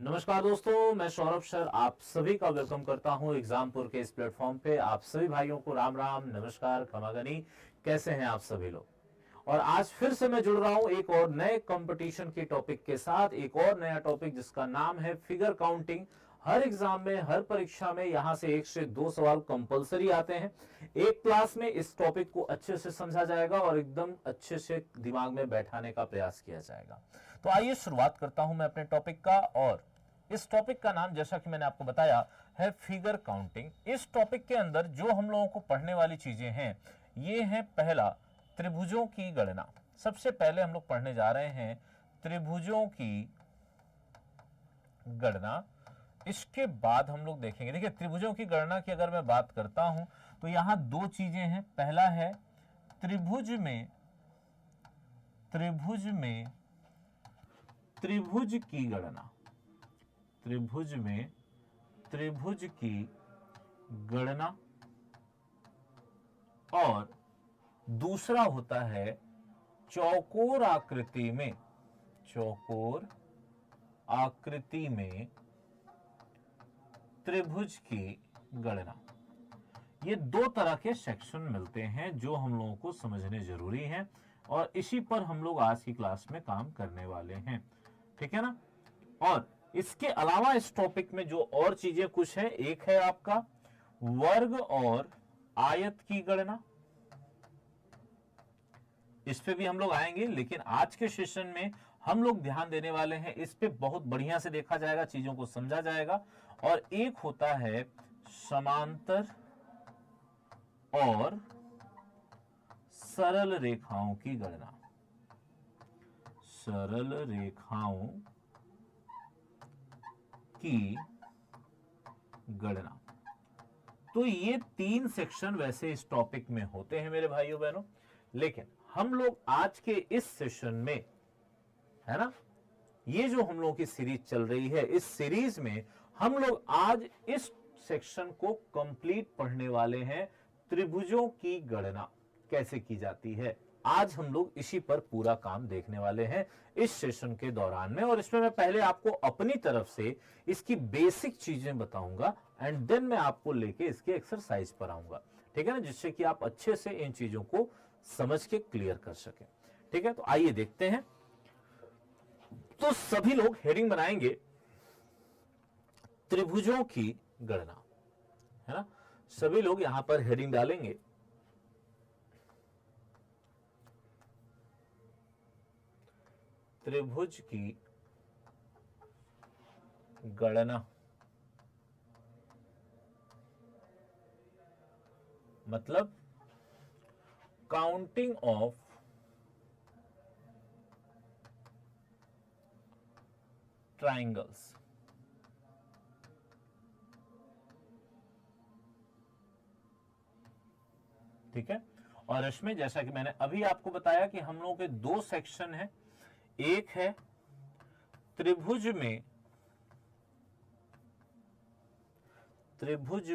नमस्कार दोस्तों, मैं सौरभ सर आप सभी का वेलकम करता हूं एग्जामपुर के इस प्लेटफॉर्म पे। आप सभी भाइयों को राम राम, नमस्कार, खमागनी। कैसे हैं आप सभी लोग? और आज फिर से मैं जुड़ रहा हूं एक और नए कंपटीशन के टॉपिक के साथ। एक और नया टॉपिक जिसका नाम है फिगर काउंटिंग। हर एग्जाम में, हर परीक्षा में यहां से 1 से 2 सवाल कंपलसरी आते हैं। एक क्लास में इस टॉपिक को अच्छे से समझा जाएगा और एकदम अच्छे से दिमाग में बैठाने का प्रयास किया जाएगा। तो आइए शुरुआत करता हूं मैं अपने टॉपिक का। और इस टॉपिक का नाम, जैसा कि मैंने आपको बताया, है फिगर काउंटिंग। इस टॉपिक के अंदर जो हम लोगों को पढ़ने वाली चीजें हैं, ये है पहला, त्रिभुजों की गणना। सबसे पहले हम लोग पढ़ने जा रहे हैं त्रिभुजों की गणना। इसके बाद हम लोग देखेंगे, देखिए त्रिभुजों की गणना की अगर मैं बात करता हूं तो यहां दो चीजें हैं। पहला है त्रिभुज में त्रिभुज की गणना। त्रिभुज में त्रिभुज की गणना। और दूसरा होता है चौकोर आकृति में त्रिभुज की गणना। ये दो तरह के सेक्शन मिलते हैं जो हम लोगों को समझने जरूरी हैं, और इसी पर हम लोग आज की क्लास में काम करने वाले हैं। ठीक है ना? और इसके अलावा इस टॉपिक में जो और चीजें कुछ है, एक है आपका वर्ग और आयत की गणना। इस पे भी हम लोग आएंगे, लेकिन आज के सेशन में हम लोग ध्यान देने वाले हैं इस पे। बहुत बढ़िया से देखा जाएगा, चीजों को समझा जाएगा। और एक होता है समांतर और सरल रेखाओं की गणना। सरल रेखाओं की गणना। तो ये 3 सेक्शन वैसे इस टॉपिक में होते हैं मेरे भाइयों बहनों, लेकिन हम लोग आज के इस सेशन में, है ना, ये जो हम लोगों की सीरीज चल रही है, इस सीरीज में हम लोग आज इस सेक्शन को कंप्लीट पढ़ने वाले हैं। त्रिभुजों की गणना कैसे की जाती है, आज हम लोग इसी पर पूरा काम देखने वाले हैं इस सेशन के दौरान में। और इसमें मैं पहले आपको अपनी तरफ से इसकी बेसिक चीजें बताऊंगा, एंड देन मैं आपको लेके इसके एक्सरसाइज पर आऊंगा। ठीक है ना, जिससे कि आप अच्छे से इन चीजों को समझ के क्लियर कर सकें। ठीक है, तो आइए देखते हैं। तो सभी लोग हेडिंग बनाएंगे त्रिभुजों की गणना, है ना। सभी लोग यहां पर हेडिंग डालेंगे त्रिभुज की गणना। मतलब काउंटिंग ऑफ ट्राइंगल्स। ठीक है, और इसमें जैसा कि मैंने अभी आपको बताया कि हम लोगों के 2 सेक्शन हैं। एक है त्रिभुज में त्रिभुज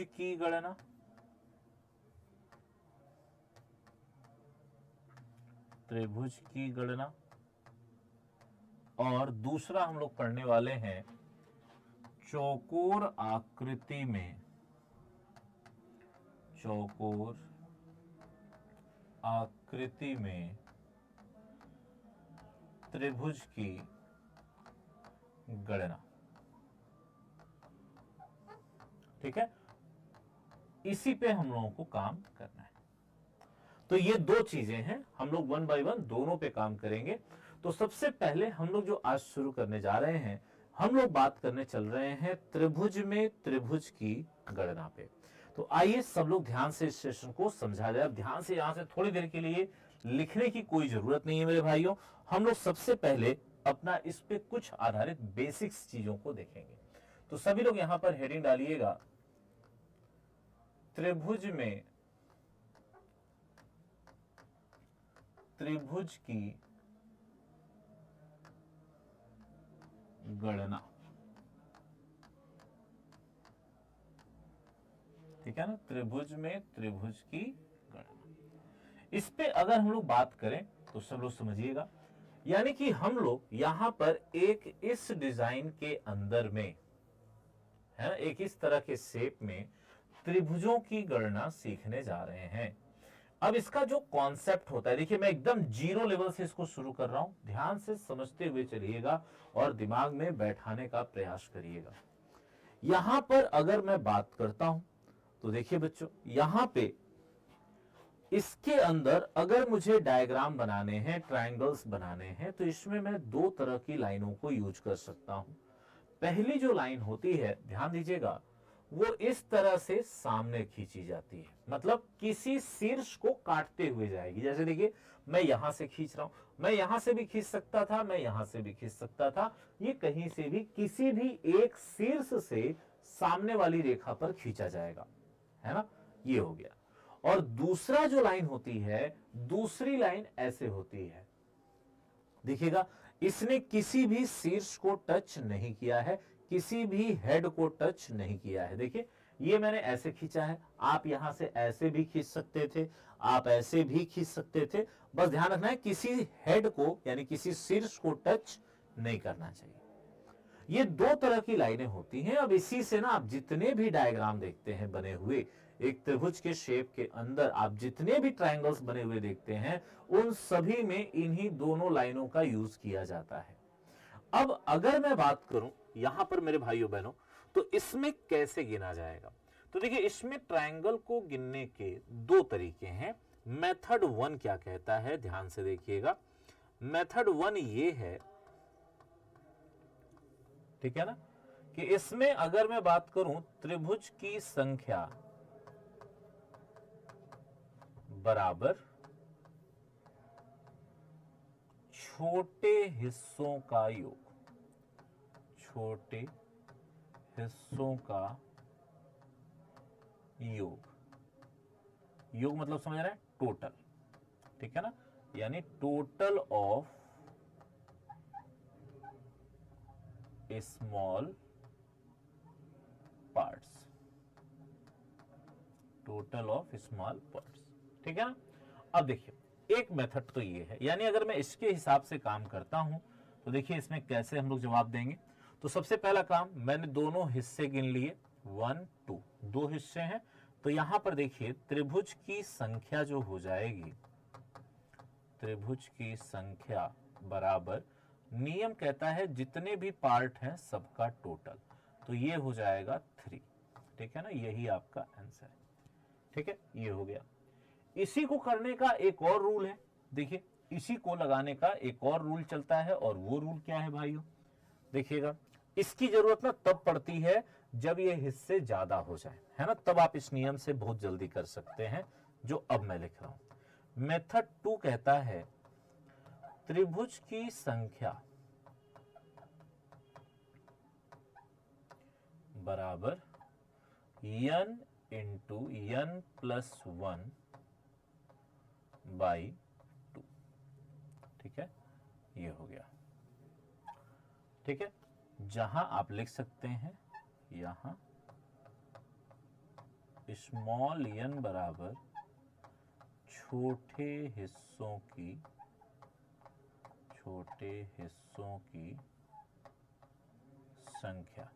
की गणना। त्रिभुज की गणना। और दूसरा हम लोग पढ़ने वाले हैं चौकोर आकृति में त्रिभुज की गणना। ठीक है, इसी पे हम लोगों को काम करना है। तो ये 2 चीजें हैं, हम लोग 1 बाय 1 दोनों पे काम करेंगे। तो सबसे पहले हम लोग जो आज शुरू करने जा रहे हैं, हम लोग बात करने चल रहे हैं त्रिभुज में त्रिभुज की गणना पे। तो आइए सब लोग ध्यान से इस सेशन को समझा जाए। अब ध्यान से यहां से थोड़ी देर के लिए लिखने की कोई जरूरत नहीं है मेरे भाइयों। हम लोग सबसे पहले अपना इस पे कुछ आधारित बेसिक्स चीजों को देखेंगे। तो सभी लोग यहां पर हेडिंग डालिएगा त्रिभुज में त्रिभुज की गणना। ठीक है ना, त्रिभुज में त्रिभुज की गणना। इस पे अगर हम लोग बात करें तो सब लोग समझिएगा, यानी कि हम लोग यहां पर एक इस डिजाइन के अंदर में है ना, एक इस तरह के शेप में त्रिभुजों की गणना सीखने जा रहे हैं। अब इसका जो कॉन्सेप्ट होता है, देखिए मैं एकदम जीरो लेवल से इसको शुरू कर रहा हूं, ध्यान से समझते हुए चलिएगा और दिमाग में बैठाने का प्रयास करिएगा। यहां पर अगर मैं बात करता हूं तो देखिए बच्चों, यहां पे इसके अंदर अगर मुझे डायग्राम बनाने हैं, ट्रायंगल्स बनाने हैं, तो इसमें मैं दो तरह की लाइनों को यूज कर सकता हूं। पहली जो लाइन होती है, ध्यान दीजिएगा, वो इस तरह से सामने खींची जाती है, मतलब किसी शीर्ष को काटते हुए जाएगी। जैसे देखिए मैं यहां से खींच रहा हूं, मैं यहां से भी खींच सकता था, मैं यहां से भी खींच सकता था, ये कहीं से भी किसी भी एक शीर्ष से सामने वाली रेखा पर खींचा जाएगा, है ना, ये हो गया। और दूसरा जो लाइन होती है, दूसरी लाइन ऐसे होती है, देखिएगा इसने किसी भी शीर्ष को टच नहीं किया है, किसी भी हेड को टच नहीं किया है। देखिए ये मैंने ऐसे खींचा है, आप यहां से ऐसे भी खींच सकते थे, आप ऐसे भी खींच सकते थे, बस ध्यान रखना है किसी हेड को यानी किसी शीर्ष को टच नहीं करना चाहिए। ये दो तरह की लाइनें होती हैं। अब इसी से ना आप जितने भी डायग्राम देखते हैं बने हुए, एक त्रिभुज के शेप के अंदर आप जितने भी ट्रायंगल्स बने हुए देखते हैं, उन सभी में इन्हीं दोनों लाइनों का यूज किया जाता है। अब अगर मैं बात करूं यहां पर मेरे भाइयों बहनों, तो इसमें कैसे गिना जाएगा, तो देखिए इसमें ट्रायंगल को गिनने के दो तरीके हैं। मेथड 1 क्या कहता है, ध्यान से देखिएगा। मेथड 1 ये है, ठीक है ना, कि इसमें अगर मैं बात करूं त्रिभुज की संख्या बराबर छोटे हिस्सों का योग, छोटे हिस्सों का योग, योग मतलब समझ रहे हैं, टोटल, ठीक है ना, यानी total of small parts, total of small parts, ठीक है ना। अब देखिए एक मेथड तो ये है, यानी अगर मैं इसके हिसाब से काम करता हूं तो देखिए इसमें कैसे हम लोग जवाब देंगे। तो सबसे पहला काम, मैंने दोनों हिस्से गिन लिए, 1 2, दो हिस्से हैं, तो यहां पर देखिए त्रिभुज की संख्या जो हो जाएगी, त्रिभुज की संख्या बराबर, नियम कहता है जितने भी पार्ट हैं सबका टोटल, तो ये हो जाएगा 3, ठीक है ना, यही आपका आंसर है, ठीक है, ये हो गया। इसी को करने का एक और रूल है, देखिए इसी को लगाने का एक और रूल चलता है, और वो रूल क्या है भाइयों, देखिएगा इसकी जरूरत ना तब पड़ती है जब ये हिस्से ज्यादा हो जाए, है ना, तब आप इस नियम से बहुत जल्दी कर सकते हैं जो अब मैं लिख रहा हूं। मेथड 2 कहता है त्रिभुज की संख्या बराबर n into n plus 1 by 2, ठीक है, ये हो गया, ठीक है। जहां आप लिख सकते हैं यहां स्मॉल n बराबर छोटे हिस्सों की संख्या,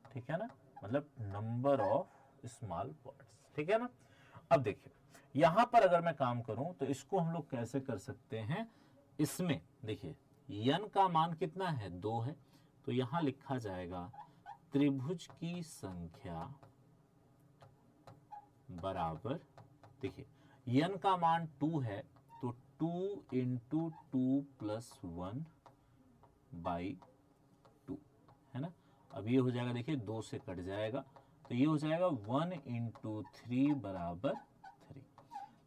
ठीक है ना, मतलब नंबर ऑफ स्मॉल पार्ट्स, ठीक है ना। अब देखिए यहां पर अगर मैं काम करूं तो इसको हम लोग कैसे कर सकते हैं, इसमें देखिए n का मान कितना है, 2 है, तो यहां लिखा जाएगा त्रिभुज की संख्या बराबर, देखिए n का मान 2 है, तो 2 इंटू 2 प्लस 1 बाई 2, है ना। अब ये हो जाएगा, देखिए 2 से कट जाएगा, तो ये हो जाएगा 1 इंटू 3 बराबर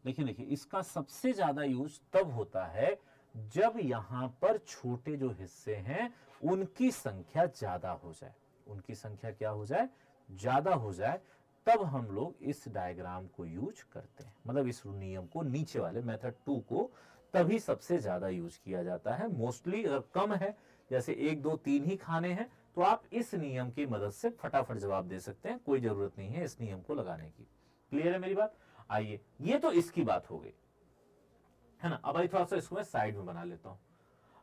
3। देखिए इसका सबसे ज्यादा यूज तब होता है जब यहां पर छोटे जो हिस्से हैं उनकी संख्या ज्यादा हो जाए, उनकी संख्या क्या हो जाए, ज्यादा हो जाए, तब हम लोग इस डायग्राम को यूज करते हैं, मतलब इस नियम को, नीचे वाले मेथड 2 को तभी सबसे ज्यादा यूज किया जाता है। मोस्टली अगर कम है, जैसे 1 2 3 ही खाने हैं, तो आप इस नियम की मदद से फटाफट जवाब दे सकते हैं, कोई जरूरत नहीं है इस नियम को लगाने की। क्लियर है मेरी बात। आइए, ये तो इसकी बात हो गई। है ना। अब भाई थोड़ा सा इसको मैं साइड में बना लेता हूं।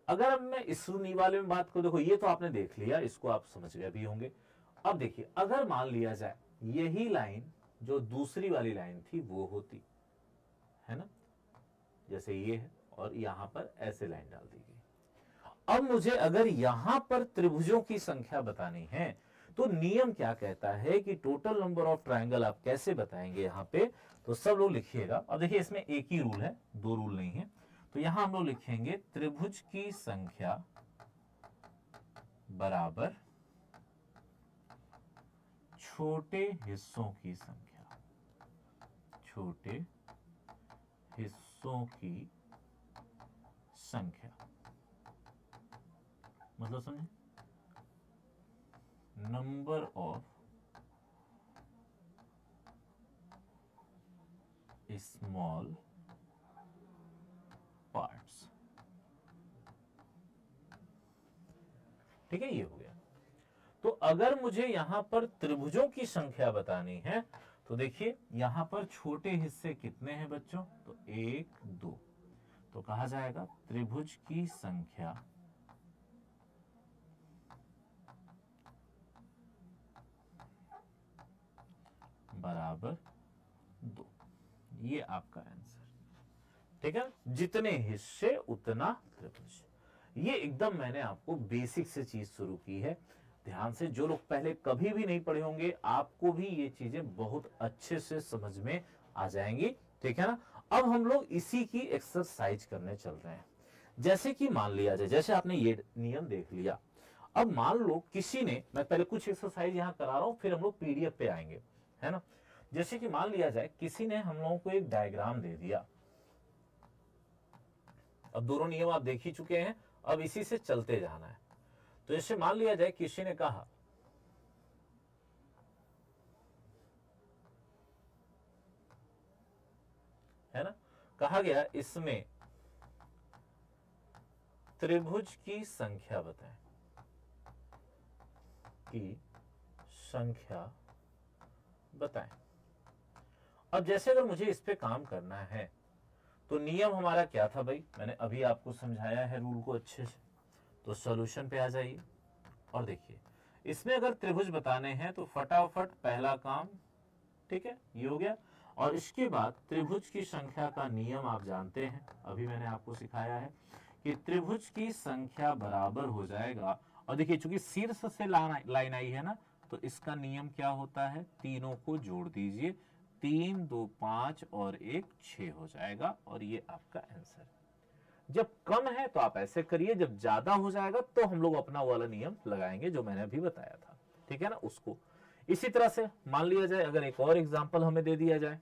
अगर अब मैं इस वाले में बात करूं, देखो ये तो आपने देख लिया, इसको आप समझ गए भी होंगे। अब देखिए, अगर मान लिया जाए यही लाइन जो दूसरी वाली लाइन थी वो होती, है ना, जैसे ये है, और यहां पर ऐसे लाइन डाल दी गई। अब मुझे अगर यहां पर त्रिभुजों की संख्या बतानी है, तो नियम क्या कहता है कि टोटल नंबर ऑफ ट्रायंगल आप कैसे बताएंगे यहां पे, तो सब लोग लिखिएगा। अब देखिए इसमें एक ही रूल है, दो रूल नहीं है। तो यहां हम लोग लिखेंगे त्रिभुज की संख्या बराबर छोटे हिस्सों की संख्या, छोटे हिस्सों की संख्या, मतलब समझे, नंबर ऑफ स्मॉल पार्ट्स। ठीक है, ये हो गया। तो अगर मुझे यहां पर त्रिभुजों की संख्या बतानी है, तो देखिए यहां पर छोटे हिस्से कितने हैं बच्चों, तो 1 2। तो कहा जाएगा त्रिभुज की संख्या बराबर 2। ये आपका आंसर। ठीक है, जितने हिस्से उतना त्रिभुज। ये एकदम मैंने आपको बेसिक से चीज शुरू की है। ध्यान से, जो लोग पहले कभी भी नहीं पढ़े होंगे, आपको भी ये चीजें बहुत अच्छे से समझ में आ जाएंगी। ठीक है ना। अब हम लोग इसी की एक्सरसाइज करने चल रहे हैं। जैसे कि मान लिया जाए, जैसे आपने ये नियम देख लिया, अब मान लो किसी ने, मैं पहले कुछ एक्सरसाइज यहां करा रहा हूं, फिर हम लोग पीडीएफ पे आएंगे, है ना। जैसे कि मान लिया जाए किसी ने हम लोगों को एक डायग्राम दे दिया। अब दोनों नियम आप देख ही चुके हैं, अब इसी से चलते जाना है। तो जैसे मान लिया जाए किसी ने कहा, है ना, कहा गया इसमें त्रिभुज की संख्या बताएं, की संख्या बताएं। अब जैसे अगर मुझे इस पे काम करना है, तो नियम हमारा क्या था भाई, मैंने अभी आपको समझाया है रूल को अच्छे से। तो सॉल्यूशन पे आ जाइए और देखिए, इसमें अगर त्रिभुज बताने हैं तो फटाफट पहला काम, ठीक है, ये हो गया। और इसके बाद त्रिभुज की संख्या का नियम आप जानते हैं, अभी मैंने आपको सिखाया है कि त्रिभुज की संख्या बराबर हो जाएगा। और देखिए चूंकि शीर्ष से लाइन आई है ना, तो इसका नियम क्या होता है, तीनों को जोड़ दीजिए, 3 2 5 और 1 6 हो जाएगा, और ये आपका आंसर। जब कम है तो आप ऐसे करिए, जब ज्यादा हो जाएगा तो हम लोग अपना वाला नियम लगाएंगे जो मैंने अभी बताया था। ठीक है ना, उसको इसी तरह से मान लिया जाए। अगर एक और एग्जांपल हमें दे दिया जाए,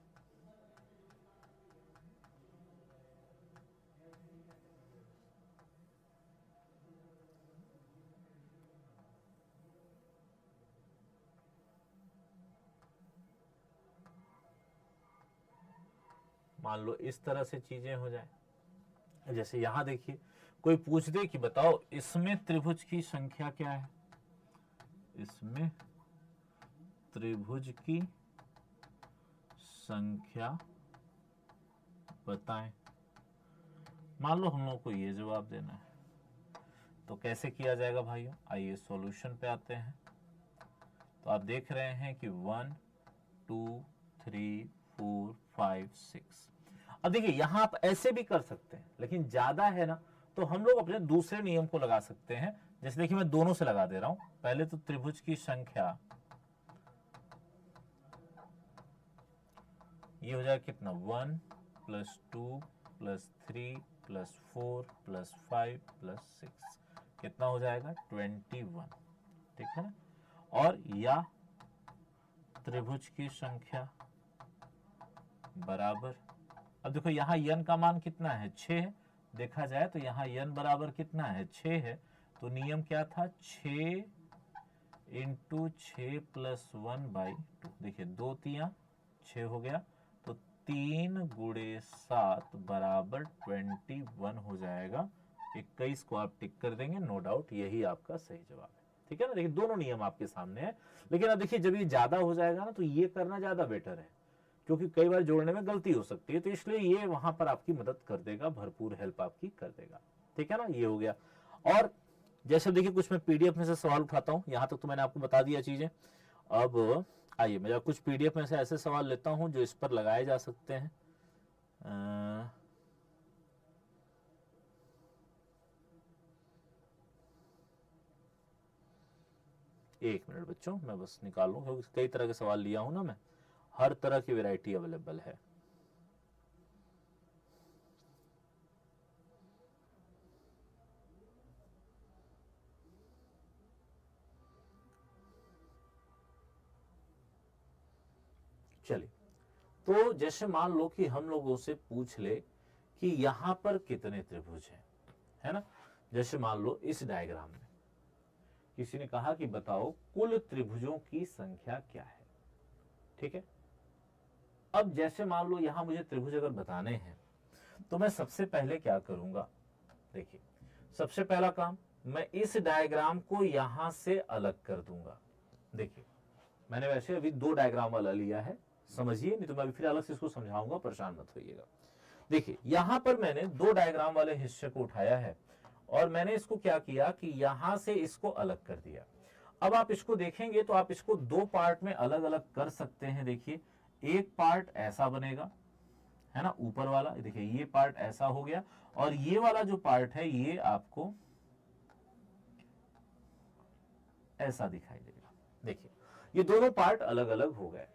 मान लो इस तरह से चीजें हो जाए। जैसे यहां देखिए, कोई पूछ दे कि बताओ इसमें त्रिभुज की संख्या क्या है, इसमें त्रिभुज की संख्या बताएं। मान लो हम लोग को ये जवाब देना है, तो कैसे किया जाएगा भाइयों, आइए सॉल्यूशन पे आते हैं। तो आप देख रहे हैं कि 1 2 3 4 5 6। अब देखिए यहां आप ऐसे भी कर सकते हैं, लेकिन ज्यादा है ना, तो हम लोग अपने दूसरे नियम को लगा सकते हैं। जैसे देखिए मैं दोनों से लगा दे रहा हूं। पहले तो त्रिभुज की संख्या, ये हो जाएगा कितना, 1 + 2 + 3 + 4 + 5 + 6, कितना हो जाएगा, 21। ठीक है ना। और या त्रिभुज की संख्या बराबर, अब देखो यहां यन का मान कितना है, 6 है। देखा जाए तो यहां यन बराबर कितना है, 6 है। तो नियम क्या था, 6 × 6 + 1/2। देखिए 2 3 6 हो गया, तो 3 × 7 बराबर 21 हो जाएगा। 21 को आप टिक कर देंगे, नो डाउट यही आपका सही जवाब है। ठीक है ना। देखिए दोनों नियम आपके सामने है, लेकिन अब देखिए जब ये ज्यादा हो जाएगा ना, तो ये करना ज्यादा बेटर है। क्योंकि कई बार जोड़ने में गलती हो सकती है, तो इसलिए ये वहां पर आपकी मदद कर देगा, भरपूर हेल्प आपकी कर देगा। ठीक है ना, ये हो गया। और जैसे देखिए कुछ मैं पीडीएफ में से सवाल उठाता हूं, यहां तक तो मैंने आपको बता दिया चीजें। अब आइए मैं कुछ पीडीएफ में से ऐसे सवाल लेता हूं जो इस पर लगाए जा सकते हैं। एक मिनट बच्चों, मैं बस निकाल लूं, क्योंकि कई तरह के सवाल लिया हूं ना मैं, हर तरह की वैरायटी अवेलेबल है। चलिए, तो जैसे मान लो कि हम लोगों से पूछ ले कि यहां पर कितने त्रिभुज हैं, है ना। जैसे मान लो इस डायग्राम में किसी ने कहा कि बताओ कुल त्रिभुजों की संख्या क्या है। ठीक है, अब जैसे मान लो यहां मुझे त्रिभुज अगर बताने हैं तो मैं सबसे पहले क्या करूंगा, देखिए सबसे पहला काम, मैं इस डायग्राम को यहां से अलग कर दूंगा। देखिए मैंने वैसे अभी दो डायग्राम वाला लिया है, समझिए, नहीं तो मैं अभी फिर अलग से इसको समझाऊंगा, परेशान मत होइएगा। देखिए यहां पर मैंने दो डायग्राम वाले हिस्से को उठाया है और मैंने इसको क्या किया कि यहां से इसको अलग कर दिया। अब आप इसको देखेंगे तो आप इसको दो पार्ट में अलग अलग कर सकते हैं। देखिए एक पार्ट ऐसा बनेगा, है ना, ऊपर वाला, देखिए ये पार्ट ऐसा हो गया, और ये वाला जो पार्ट है ये आपको ऐसा दिखाई देगा। देखिए ये दोनों पार्ट अलग अलग हो गए,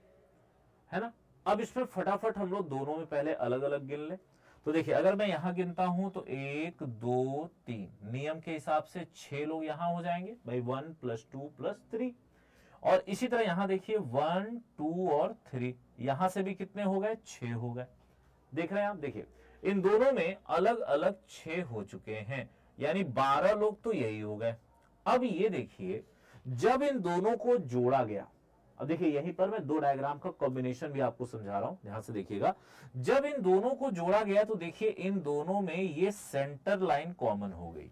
है ना। अब इसमें फटाफट हम लोग दोनों में पहले अलग अलग गिन ले। तो देखिए अगर मैं यहां गिनता हूं तो 1 2 3, नियम के हिसाब से 6 लोग यहां हो जाएंगे भाई, 1 + 2 + 3। और इसी तरह यहां देखिए 1 2 और 3, यहां से भी कितने हो गए, 6 हो गए। देख रहे हैं आप, देखिए इन दोनों में अलग अलग 6 हो चुके हैं, यानी 12 लोग तो यही हो गए। अब ये देखिए जब इन दोनों को जोड़ा गया, अब देखिए यहीं पर मैं दो डायग्राम का कॉम्बिनेशन भी आपको समझा रहा हूं, ध्यान से देखिएगा। जब इन दोनों को जोड़ा गया तो देखिए इन दोनों में ये सेंटर लाइन कॉमन हो गई।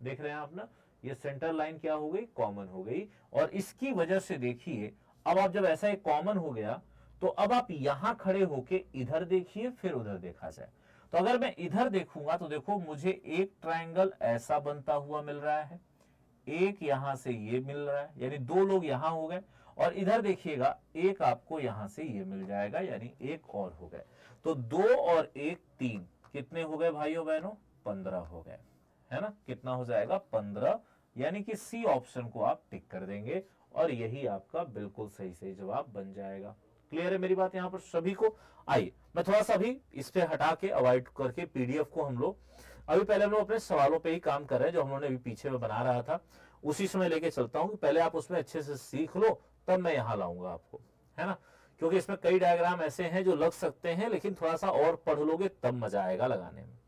देख रहे हैं आप ना, ये सेंटर लाइन क्या हो गई, कॉमन हो गई। और इसकी वजह से देखिए अब आप जब ऐसा एक कॉमन हो गया तो अब आप यहां खड़े होके इधर देखिए, फिर उधर देखा जाए। तो अगर मैं इधर देखूंगा तो देखो मुझे एक ट्रायंगल ऐसा बनता हुआ मिल रहा है, एक यहां से ये मिल रहा है, यानी दो लोग यहां हो गए। और इधर देखिएगा एक आपको यहां से ये मिल जाएगा, यानी एक और हो गए। तो 2 और 1 3, कितने हो गए भाइयों बहनों, 15 हो गए, है ना। कितना हो जाएगा, 15, यानी कि सी ऑप्शन को आप टिक कर देंगे और यही आपका बिल्कुल सही सही जवाब बन जाएगा। क्लियर है मेरी बात यहां पर सभी को। आइए मैं थोड़ा सा अभी इस पे हटा के अवॉइड करके पीडीएफ को हम लोग अभी पहले हम लोग अपने सवालों पे ही काम कर रहे हैं, जो हम लोगों ने अभी पीछे में बना रहा था उसी समय लेके चलता हूं कि पहले आप उसमें अच्छे से सीख लो, तब मैं यहां लाऊंगा आपको, है ना। क्योंकि इसमें कई डायग्राम ऐसे हैं जो लग सकते हैं, लेकिन थोड़ा सा और पढ़ लोगे तब मजा आएगा लगाने में।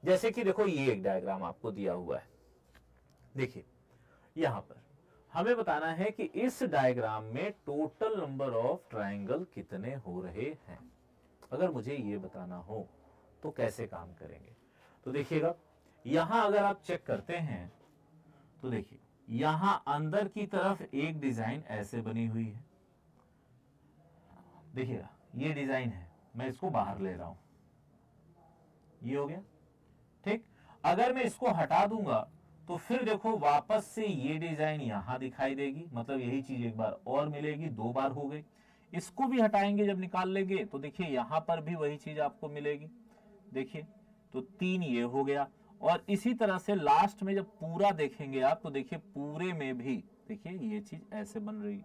जैसे कि देखो ये एक डायग्राम आपको दिया हुआ है, देखिए यहां पर हमें बताना है कि इस डायग्राम में टोटल नंबर ऑफ ट्रायंगल कितने हो रहे हैं। अगर मुझे ये बताना हो तो कैसे काम करेंगे, तो देखिएगा यहां अगर आप चेक करते हैं तो देखिए यहां अंदर की तरफ एक डिजाइन ऐसे बनी हुई है, देखिएगा ये डिजाइन है, मैं इसको बाहर ले रहा हूं, ये हो गया ठीक। अगर मैं इसको हटा दूंगा तो फिर देखो वापस से ये डिजाइन यहां दिखाई देगी, मतलब यही चीज एक बार और मिलेगी, दो बार हो गई। इसको भी हटाएंगे जब निकाल लेंगे तो देखिए यहां पर भी वही चीज आपको मिलेगी, देखिए तो 3 ये हो गया। और इसी तरह से लास्ट में जब पूरा देखेंगे आप तो देखिए पूरे में भी देखिए ये चीज ऐसे बन रही।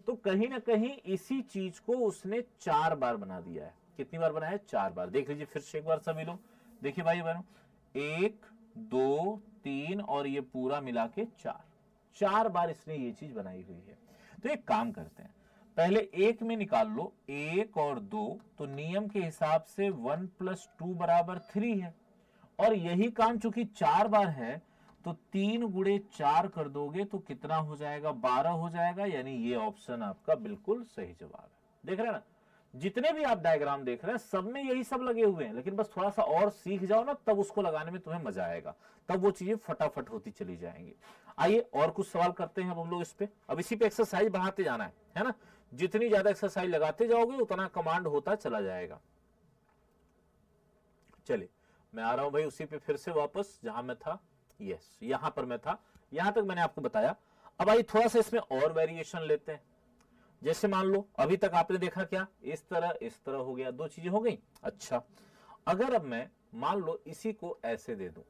तो कहीं ना कहीं इसी चीज को उसने 4 बार बना दिया है। कितनी बार बनाया है, 4 बार। देख लीजिए फिर से एक बार सभी लोग, देखिए भाई बहनों, 1 2 3 और ये पूरा मिला के 4 बार इसने ये चीज बनाई हुई है। तो एक काम करते हैं, पहले एक में निकाल लो 1 और 2, तो नियम के हिसाब से 1 + 2 = 3 है। और यही काम चूंकि 4 बार है तो 3 × 4 कर दोगे तो कितना हो जाएगा, 12 हो जाएगा, यानी ये ऑप्शन आपका बिल्कुल सही जवाब है। देख रहे हैं ना, जितने भी आप डायग्राम देख रहे हैं सब में यही सब लगे हुए हैं, लेकिन बस थोड़ा सा और सीख जाओ ना, तब उसको लगाने में तुम्हें मजा आएगा, तब वो चीजें फटाफट होती चली जाएंगी। आइए और कुछ सवाल करते हैं अब हम लोग इस पे, अब इसी पे एक्सरसाइज बढ़ाते जाना है ना। जितनी ज्यादा एक्सरसाइज लगाते जाओगे उतना कमांड होता चला जाएगा। चलिए मैं आ रहा हूं भाई उसी पे फिर से वापस जहां मैं था। यस, यहां पर मैं था, यहां तक मैंने आपको बताया। अब आइए थोड़ा सा इसमें और वेरिएशन लेते हैं। जैसे मान लो अभी तक आपने देखा क्या, इस तरह हो गया, दो चीजें हो गई। अच्छा, अगर अब मैं मान लो इसी को ऐसे दे दूं,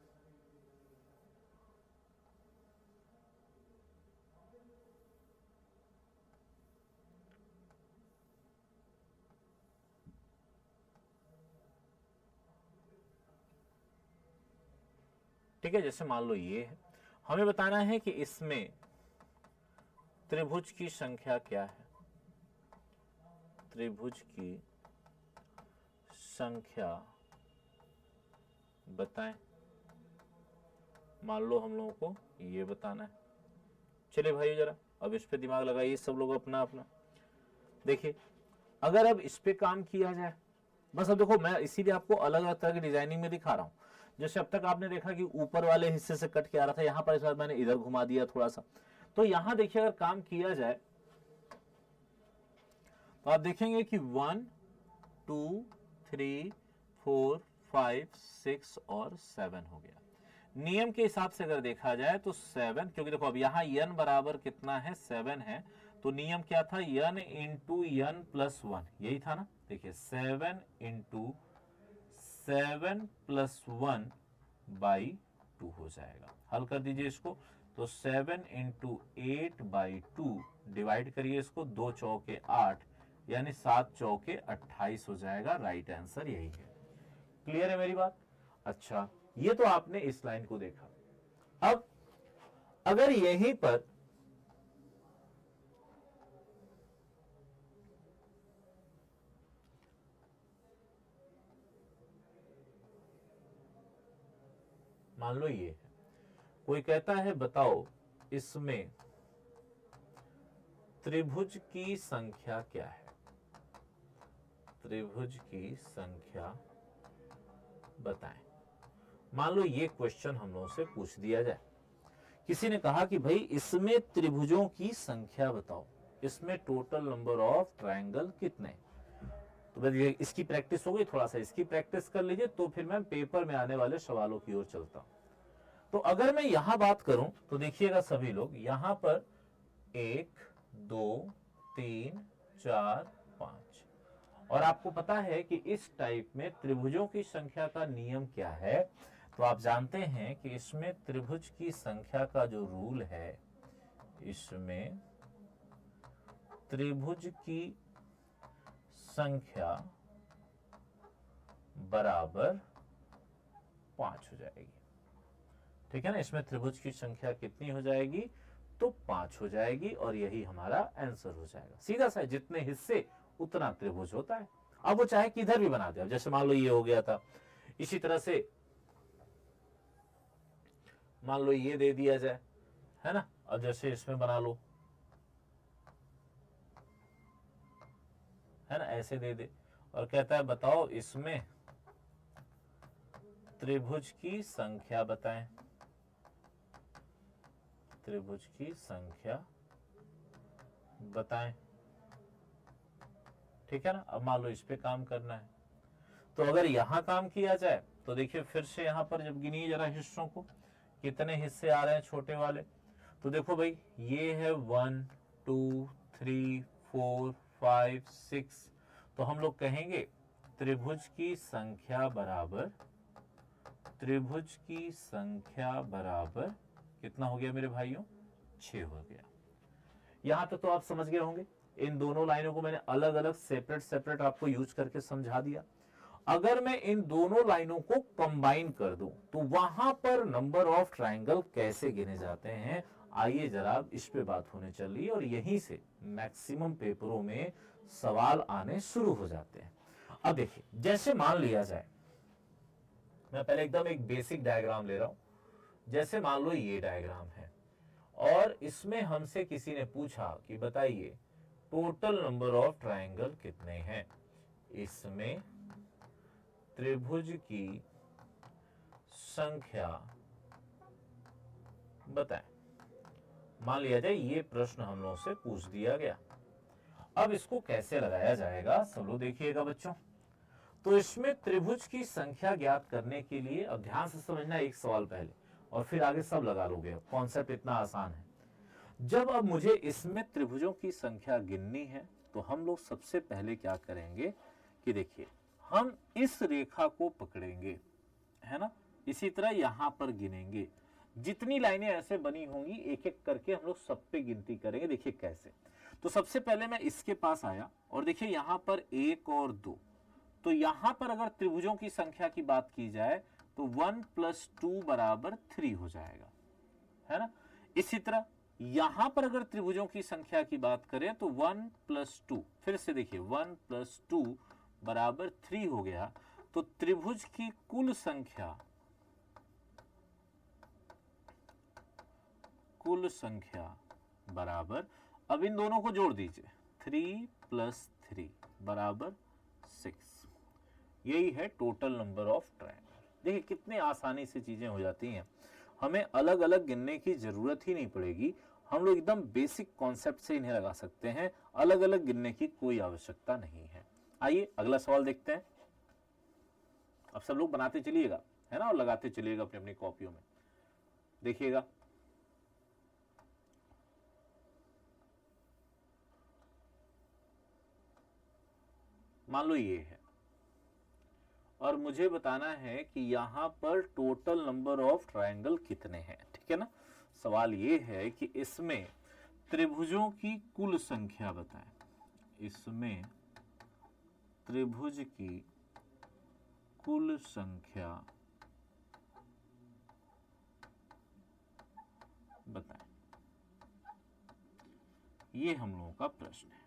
ठीक है, जैसे मान लो ये है, हमें बताना है कि इसमें त्रिभुज की संख्या क्या है। त्रिभुज की संख्या बताएं। मान लो हम लोगों को ये बताना है। चलिए भाई जरा अब इस पे दिमाग लगाइए सब लोग अपना अपना। देखिए अगर अब इस पे काम किया जाए, बस अब देखो मैं इसीलिए आपको अलग अलग तरह की डिजाइनिंग में दिखा रहा हूं। जैसे अब तक आपने देखा कि ऊपर वाले हिस्से से कट के आ रहा था, यहां पर इस बार मैंने इधर घुमा दिया थोड़ा सा। तो यहां देखिए अगर काम किया जाए तो आप देखेंगे कि 1 2 3 4 5 6 और 7 हो गया। नियम के हिसाब से अगर देखा जाए तो 7, क्योंकि देखो अब यहां n बराबर कितना है, 7 है, तो नियम क्या था, n इंटू n प्लस 1, यही था ना। देखिए 7 इंटू 7 प्लस 1 बाई 2 हो जाएगा। हल कर दीजिए इसको, तो 7 इंटू 8 बाई 2 डिवाइड करिए इसको, 2 चौके 8 यानी 7 चौके 28 हो जाएगा। राइट आंसर यही है। क्लियर है मेरी बात? अच्छा, ये तो आपने इस लाइन को देखा। अब अगर यहीं पर मान लो ये है, कोई कहता है बताओ इसमें त्रिभुज की संख्या क्या है। त्रिभुज की संख्या बताएं। मान लो ये क्वेश्चन हम लोगों से पूछ दिया जाए। किसी ने कहा कि भाई इसमें त्रिभुजों की संख्या बताओ, इसमें टोटल नंबर ऑफ ट्रायंगल कितने। तो बस ये इसकी प्रैक्टिस हो गई, थोड़ा सा इसकी प्रैक्टिस कर लीजिए, तो फिर मैं पेपर में आने वाले सवालों की ओर चलता हूं। तो अगर मैं यहां बात करूं तो देखिएगा सभी लोग, यहां पर 1 2 3 4 5, और आपको पता है कि इस टाइप में त्रिभुजों की संख्या का नियम क्या है। तो आप जानते हैं कि इसमें त्रिभुज की संख्या का जो रूल है, इसमें त्रिभुज की संख्या बराबर 5 हो जाएगी। ठीक है ना, इसमें त्रिभुज की संख्या कितनी हो जाएगी, तो 5 हो जाएगी, और यही हमारा आंसर हो जाएगा। सीधा सा, जितने हिस्से उतना त्रिभुज होता है। अब वो चाहे किधर भी बना दे, जैसे मान लो ये हो गया था, इसी तरह से मान लो ये दे दिया जाए, है ना। अब जैसे इसमें बना लो, है ना, ऐसे दे दे, और कहता है बताओ इसमें त्रिभुज की संख्या बताएं। त्रिभुज की संख्या बताएं। ठीक है ना। अब मान लो इस पे काम करना है, तो अगर यहां काम किया जाए तो देखिए फिर से यहां पर जब गिनिए जरा हिस्सों को, कितने हिस्से आ रहे हैं छोटे वाले। तो देखो भाई ये है 1 2 3 4 5 6, तो हम लोग कहेंगे त्रिभुज की संख्या बराबर, त्रिभुज की संख्या बराबर कितना हो गया मेरे भाइयों, 6 हो गया। यहां तक तो आप समझ गए होंगे। इन दोनों लाइनों को मैंने अलग अलग सेपरेट सेपरेट आपको यूज करके समझा दिया। अगर मैं इन दोनों लाइनों को कंबाइन कर दूं तो वहां पर नंबर ऑफ ट्रायंगल कैसे गिने जाते हैं, आइए जरा इस पे बात होने चल रही है, और यहीं से मैक्सिमम पेपरों में सवाल आने शुरू हो जाते हैं। अब देखिए जैसे मान लिया जाए, मैं पहले एकदम एक बेसिक डायग्राम ले रहा हूं। जैसे मान लो ये डायग्राम है, और इसमें हमसे किसी ने पूछा कि बताइए टोटल नंबर ऑफ ट्रायंगल कितने हैं, इसमें त्रिभुज की संख्या बताएं। मान लिया जाए ये प्रश्न हम लोगों से पूछ दिया गया, अब इसको कैसे लगाया जाएगा सब लोग देखिएगा बच्चों। तो इसमें त्रिभुज की संख्या ज्ञात करने के लिए अब ध्यान से समझना एक सवाल पहले और फिर आगे सब लगा लोगे। कॉन्सेप्ट इतना आसान है। जब अब मुझे इसमें त्रिभुजों की संख्या गिननी है तो हम लोग सबसे पहले क्या करेंगे कि देखिए हम इस रेखा को पकड़ेंगे, है ना, इसी तरह यहां पर गिनेंगे। जितनी लाइनें ऐसे बनी होंगी एक एक करके हम लोग सब पे गिनती करेंगे। देखिए कैसे। तो सबसे पहले मैं इसके पास आया और देखिए यहां पर 1 और 2, तो यहां पर अगर त्रिभुजों की संख्या की बात की जाए तो 1 + 2 = 3 हो जाएगा, है ना। इसी तरह यहां पर अगर त्रिभुजों की संख्या की बात करें तो 1 + 2, फिर से देखिए 1 + 2 = 3 हो गया। तो त्रिभुज की कुल संख्या बराबर, अब इन दोनों को जोड़ दीजिए, 3 + 3 = 6। यही है टोटल नंबर ऑफ ट्रायंगल। देखिए कितने आसानी से चीजें हो जाती हैं, हमें अलग अलग गिनने की जरूरत ही नहीं पड़ेगी। हम लोग एकदम बेसिक कॉन्सेप्ट से इन्हें लगा सकते हैं, अलग अलग गिनने की कोई आवश्यकता नहीं है। आइए अगला सवाल देखते हैं। अब सब लोग बनाते चलिएगा, है ना, और लगाते चलिएगा अपनी अपनी कॉपियों में। देखिएगा मान लो ये है और मुझे बताना है कि यहां पर टोटल नंबर ऑफ ट्रायंगल कितने हैं, ठीक है ना। सवाल ये है कि इसमें त्रिभुजों की कुल संख्या बताएं। इसमें त्रिभुज की कुल संख्या बताएं, ये हम लोगों का प्रश्न है,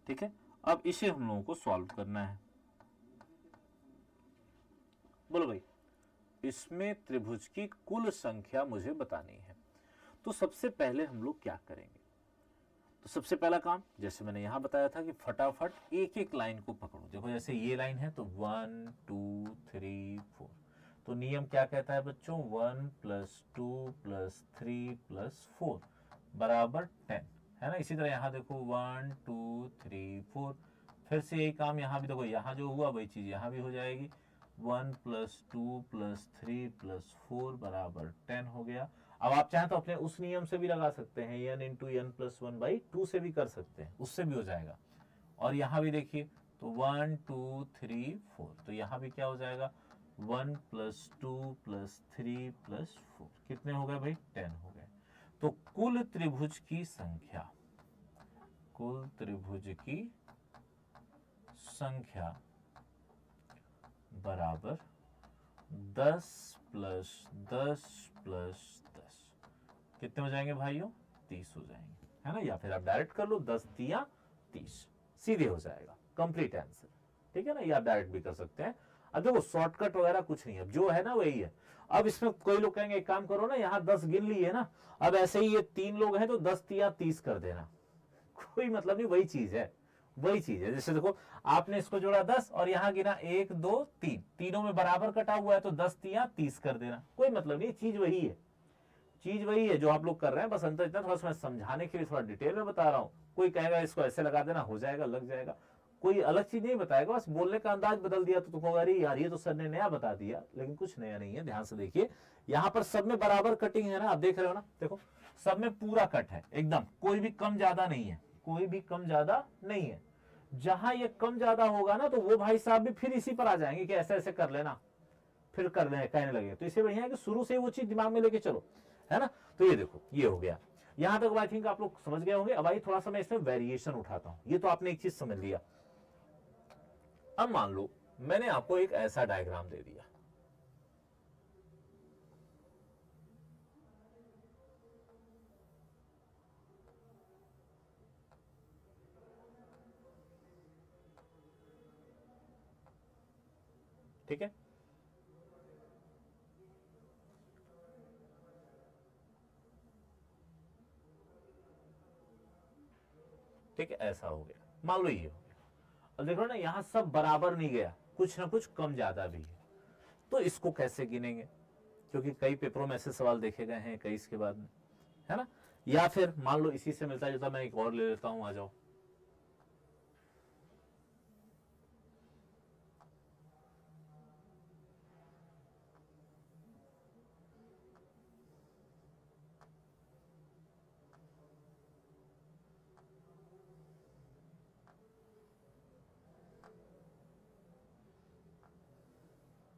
ठीक है। अब इसे हम लोगों को सॉल्व करना है। बोलो भाई, इसमें त्रिभुज की कुल संख्या मुझे बतानी है। तो सबसे पहले हम लोग क्या करेंगे, तो सबसे पहला काम जैसे मैंने यहां बताया था कि फटाफट एक एक लाइन को पकड़ो। देखो जैसे ये लाइन है तो 1 2 3 4, तो नियम क्या कहता है बच्चों, 1 + 2 + 3 + 4 = 10, है ना। इसी तरह यहां देखो 1 2 3 4, फिर से यही काम यहां भी देखो, यहां जो हुआ वही चीज यहां भी हो जाएगी। 1 + 2 + 3 + 4 = 10 हो गया। अब आप चाहें तो अपने उस नियम से भी लगा सकते हैं, n × n + 1/2 से भी कर सकते हैं, उससे भी हो जाएगा। और यहां भी देखिए तो 1 2 3 4, तो यहां भी क्या हो जाएगा, 1 + 2 + 3 + 4, कितने हो गए भाई, 10 हो गए। तो कुल त्रिभुज की संख्या बराबर 10 + 10 + 10, कितने हो जाएंगे भाइयों, 30 हो जाएंगे, है ना। या फिर आप डायरेक्ट कर लो, 10 × 30 सीधे हो जाएगा, कंप्लीट आंसर, ठीक है ना। ये आप डायरेक्ट भी कर सकते हैं। अब देखो शॉर्टकट वगैरह कुछ नहीं है, अब जो है ना वही है। अब इसमें कोई लोग कहेंगे एक काम करो ना, यहाँ 10 गिन लिए ना, अब ऐसे ही ये 3 लोग हैं तो 10 × 30 कर देना, कोई मतलब नहीं, वही चीज है, वही चीज है। जैसे देखो आपने इसको जोड़ा 10 और यहां गिना 1 2 3, तीनों में बराबर कटा हुआ है तो 10 × 30 कर देना, कोई मतलब नहीं, चीज वही है, चीज वही है जो आप लोग कर रहे हैं। बस अंतर इतना थोड़ा सा मैं समझाने के लिए थोड़ा डिटेल में बता रहा हूं। कोई कहेगा इसको ऐसे लगा देना, हो जाएगा, लग जाएगा, कोई अलग चीज नहीं बताएगा, बस बोलने का अंदाज बदल दिया तो तुम कहोगे अरे यार ये तो सर ने नया बता दिया, लेकिन कुछ नया नहीं है। ध्यान से देखिए, यहां पर सब में बराबर कटिंग है ना, आप देख रहे हो ना, देखो सब में पूरा कट है एकदम, कोई भी कम ज्यादा नहीं है, कोई भी कम ज्यादा नहीं है। जहां ये कम ज्यादा होगा ना तो वो भाई साहब भी फिर इसी पर आ जाएंगे कि ऐसे ऐसे कर लेना, फिर कर लेना कहने लगे। तो इससे बढ़िया है कि शुरू से वो चीज दिमाग में लेके चलो, है ना। तो ये देखो ये हो गया, यहां तक आई थिंक आप लोग समझ गए होंगे। अब आइए थोड़ा सा मैं इसमें वेरिएशन उठाता हूं। ये तो आपने एक चीज समझ लिया। अब मान लो मैंने आपको एक ऐसा डायग्राम दे दिया, ठीक है। ठीक है, ऐसा हो गया, मान लो ये हो गया। अब देखो ना यहां सब बराबर नहीं गया, कुछ ना कुछ कम ज्यादा भी है। तो इसको कैसे गिनेंगे, क्योंकि कई पेपरों में ऐसे सवाल देखे गए हैं 21 के बाद में, है ना। या फिर मान लो इसी से मिलता जुलता मैं एक और ले लेता हूं, आ जाओ।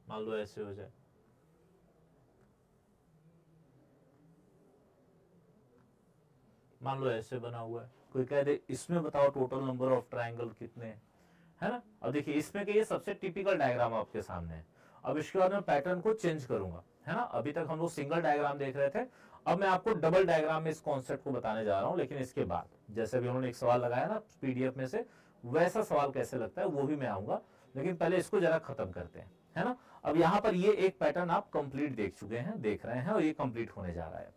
मान लो ऐसे हो जाए, मान लो ऐसे बना हुआ है, कोई कह दे इसमें बताओ टोटल नंबर ऑफ ट्रायंगल कितने हैं, है ना। अब देखिए इसमें के ये सबसे टिपिकल डायग्राम आपके सामने है। अब इसके बाद मैं पैटर्न को चेंज करूंगा, है ना। अभी तक हम लोग सिंगल डायग्राम देख रहे थे, अब मैं आपको डबल डायग्राम में इस कॉन्सेप्ट को बताने जा रहा हूं। लेकिन इसके बाद जैसे भी उन्होंने एक सवाल लगाया ना पीडीएफ में से, वैसा सवाल कैसे लगता है वो भी मैं आऊंगा। लेकिन पहले इसको जरा खत्म करते हैं, है ना। अब यहाँ पर ये एक पैटर्न आप कंप्लीट देख चुके हैं, देख रहे हैं, और ये कंप्लीट होने जा रहा है।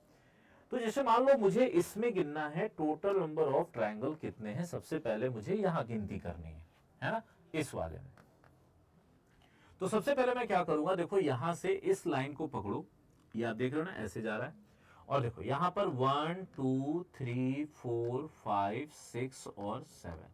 तो जैसे मान लो मुझे इसमें गिनना है टोटल नंबर ऑफ ट्रायंगल कितने हैं, सबसे पहले मुझे यहां गिनती करनी है ना, इस वाले में। तो सबसे पहले मैं क्या करूंगा, देखो यहां से इस लाइन को पकड़ो, या देख रहे हो ना ऐसे जा रहा है, और देखो यहां पर 1 2 3 4 5 6 और 7।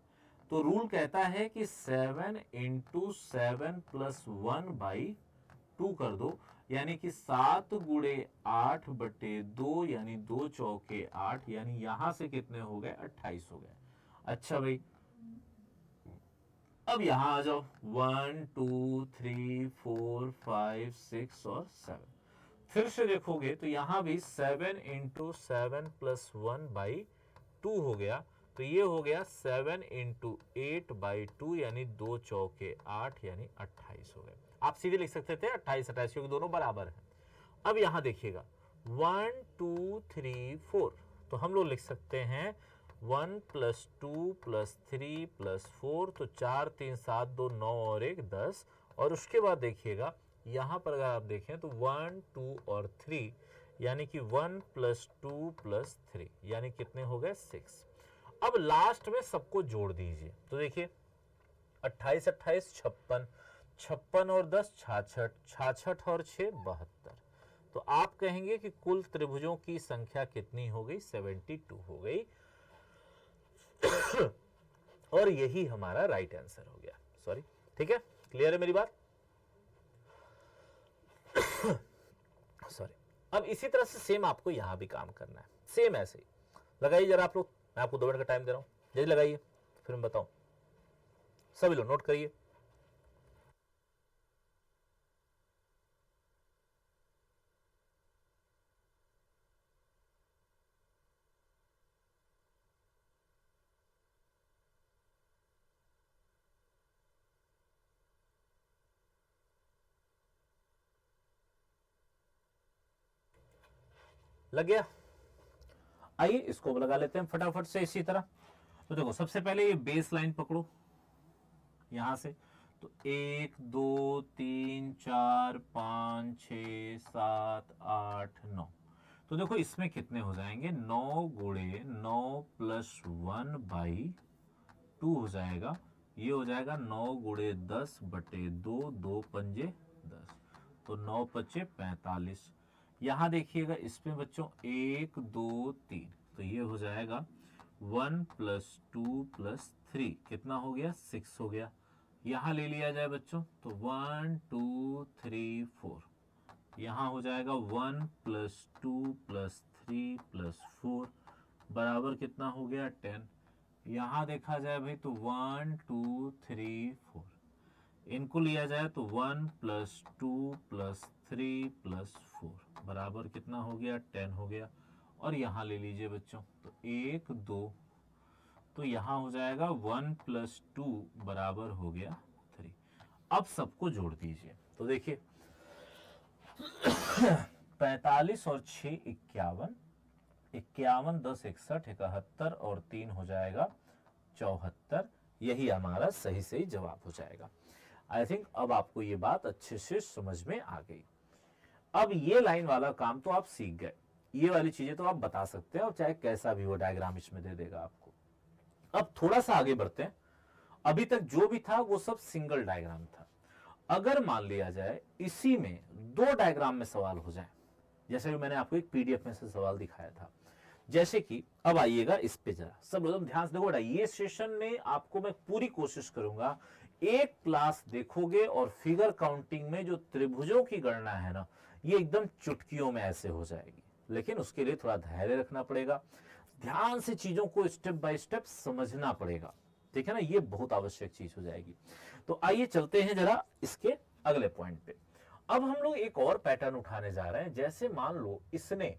तो रूल कहता है कि 7 इंटू 7 प्लस 1/2 कर दो, यानी कि 7 गुणे 8 बटे 2, यानी 2 चौके 8, यानी यहां से कितने हो गए, 28 हो गए। अच्छा भाई, अब यहां आ जाओ, 1 2 3 4 5 6 और 7। फिर से देखोगे तो यहां भी 7 इंटू 7 प्लस 1/2 हो गया, तो ये हो गया 7 इंटू 8/2, यानी 2 चौके 8, यानी 28 हो गए। आप सीधे लिख सकते थे 28 28, क्योंकि दोनों बराबर हैं। अब यहां देखिएगा 1 2 3 4, तो हम लोग लिख सकते हैं 1 प्लस 2 प्लस 3 प्लस 4, तो 4 3 7 2 9 और 1 10। और उसके बाद देखिएगा यहां पर अगर आप देखें तो 1 2 और 3, यानी कि 1 प्लस 2 प्लस 3, यानी कितने हो गए, 6। अब लास्ट में सबको जोड़ दीजिए, तो देखिए 28 28 56, 56 और 10 66, 66 और 6 72। तो आप कहेंगे कि कुल त्रिभुजों की संख्या कितनी हो गई, 72 हो गई। और यही हमारा राइट आंसर हो गया। सॉरी, ठीक है, क्लियर है मेरी बात। सॉरी। अब इसी तरह से सेम आपको यहां भी काम करना है, सेम ऐसे ही लगाइए जरा आप लोग। मैं आपको 2 मिनट का टाइम दे रहा हूं, जल्दी लगाइए, फिर मैं बताऊं। सभी लोग नोट करिए। लग गया? आइए इसको लगा लेते हैं फटाफट से इसी तरह। तो देखो सबसे पहले ये बेस लाइन पकड़ो यहां से, तो 1 2 3 4 5 6 7 8 9। तो देखो इसमें कितने हो जाएंगे, 9 गुणे 9 प्लस 1/2 हो जाएगा। ये हो जाएगा 9 गुणे 10 बटे 2, 2 पंजे 10, तो 9 पचे 45। यहां देखिएगा इसमें बच्चों 1 2 3, तो ये हो जाएगा 1 प्लस 2 प्लस 3, कितना हो गया, 6 हो गया। यहां ले लिया जाए बच्चों तो 1 2 3 4, यहां हो जाएगा 1 प्लस 2 प्लस 3 प्लस 4, बराबर कितना हो गया, 10। यहां देखा जाए भाई तो 1 2 3 4, इनको लिया जाए तो 1 प्लस 2 प्लस 3 प्लस 4, बराबर कितना हो गया, 10 हो गया। और यहां ले लीजिए बच्चों तो 1 2, तो यहां हो जाएगा 1 प्लस 2 बराबर हो गया 3। अब सबको जोड़ दीजिए, तो देखिए 45 और 6 51, 51 10 61 71 और 3 हो जाएगा 74। यही हमारा सही सही जवाब हो जाएगा। आई थिंक अब आपको ये बात अच्छे से समझ में आ गई। अब ये लाइन वाला काम तो आप सीख गए, ये वाली चीजें तो आप बता सकते हैं, और चाहे कैसा भी वो डायग्राम इसमें दे देगा आपको। अब थोड़ा सा आगे बढ़ते हैं। अभी तक जो भी था वो सब सिंगल डायग्राम था। अगर मान लिया जाए इसी में 2 डायग्राम में सवाल हो जाए, जैसे भी मैंने आपको एक पीडीएफ में से सवाल दिखाया था, जैसे कि अब आइएगा इस पे जरा सब लोग ध्यान से देखो बेटा, ये सेशन में आपको मैं पूरी कोशिश करूंगा, एक क्लास देखोगे और फिगर काउंटिंग में जो त्रिभुजों की गणना है ना, ये एकदम चुटकियों में ऐसे हो जाएगी। लेकिन उसके लिए थोड़ा धैर्य रखना पड़ेगा, ध्यान से चीजों को स्टेप बाय स्टेप समझना पड़ेगा, ठीक है ना, ये बहुत आवश्यक चीज हो जाएगी। तो आइए चलते हैं जरा इसके अगले पॉइंट पे। अब हम लोग एक और पैटर्न उठाने जा रहे हैं। जैसे मान लो इसने,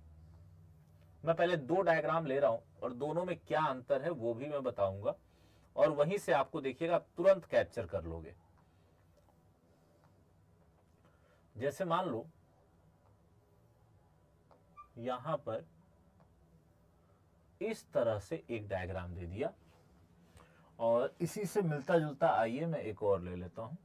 मैं पहले दो डायग्राम ले रहा हूं और दोनों में क्या अंतर है वो भी मैं बताऊंगा, और वहीं से आपको देखिएगा तुरंत कैप्चर कर लोगे। जैसे मान लो यहां पर इस तरह से एक डायग्राम दे दिया, और इसी से मिलता जुलता आइए मैं एक और ले लेता हूं।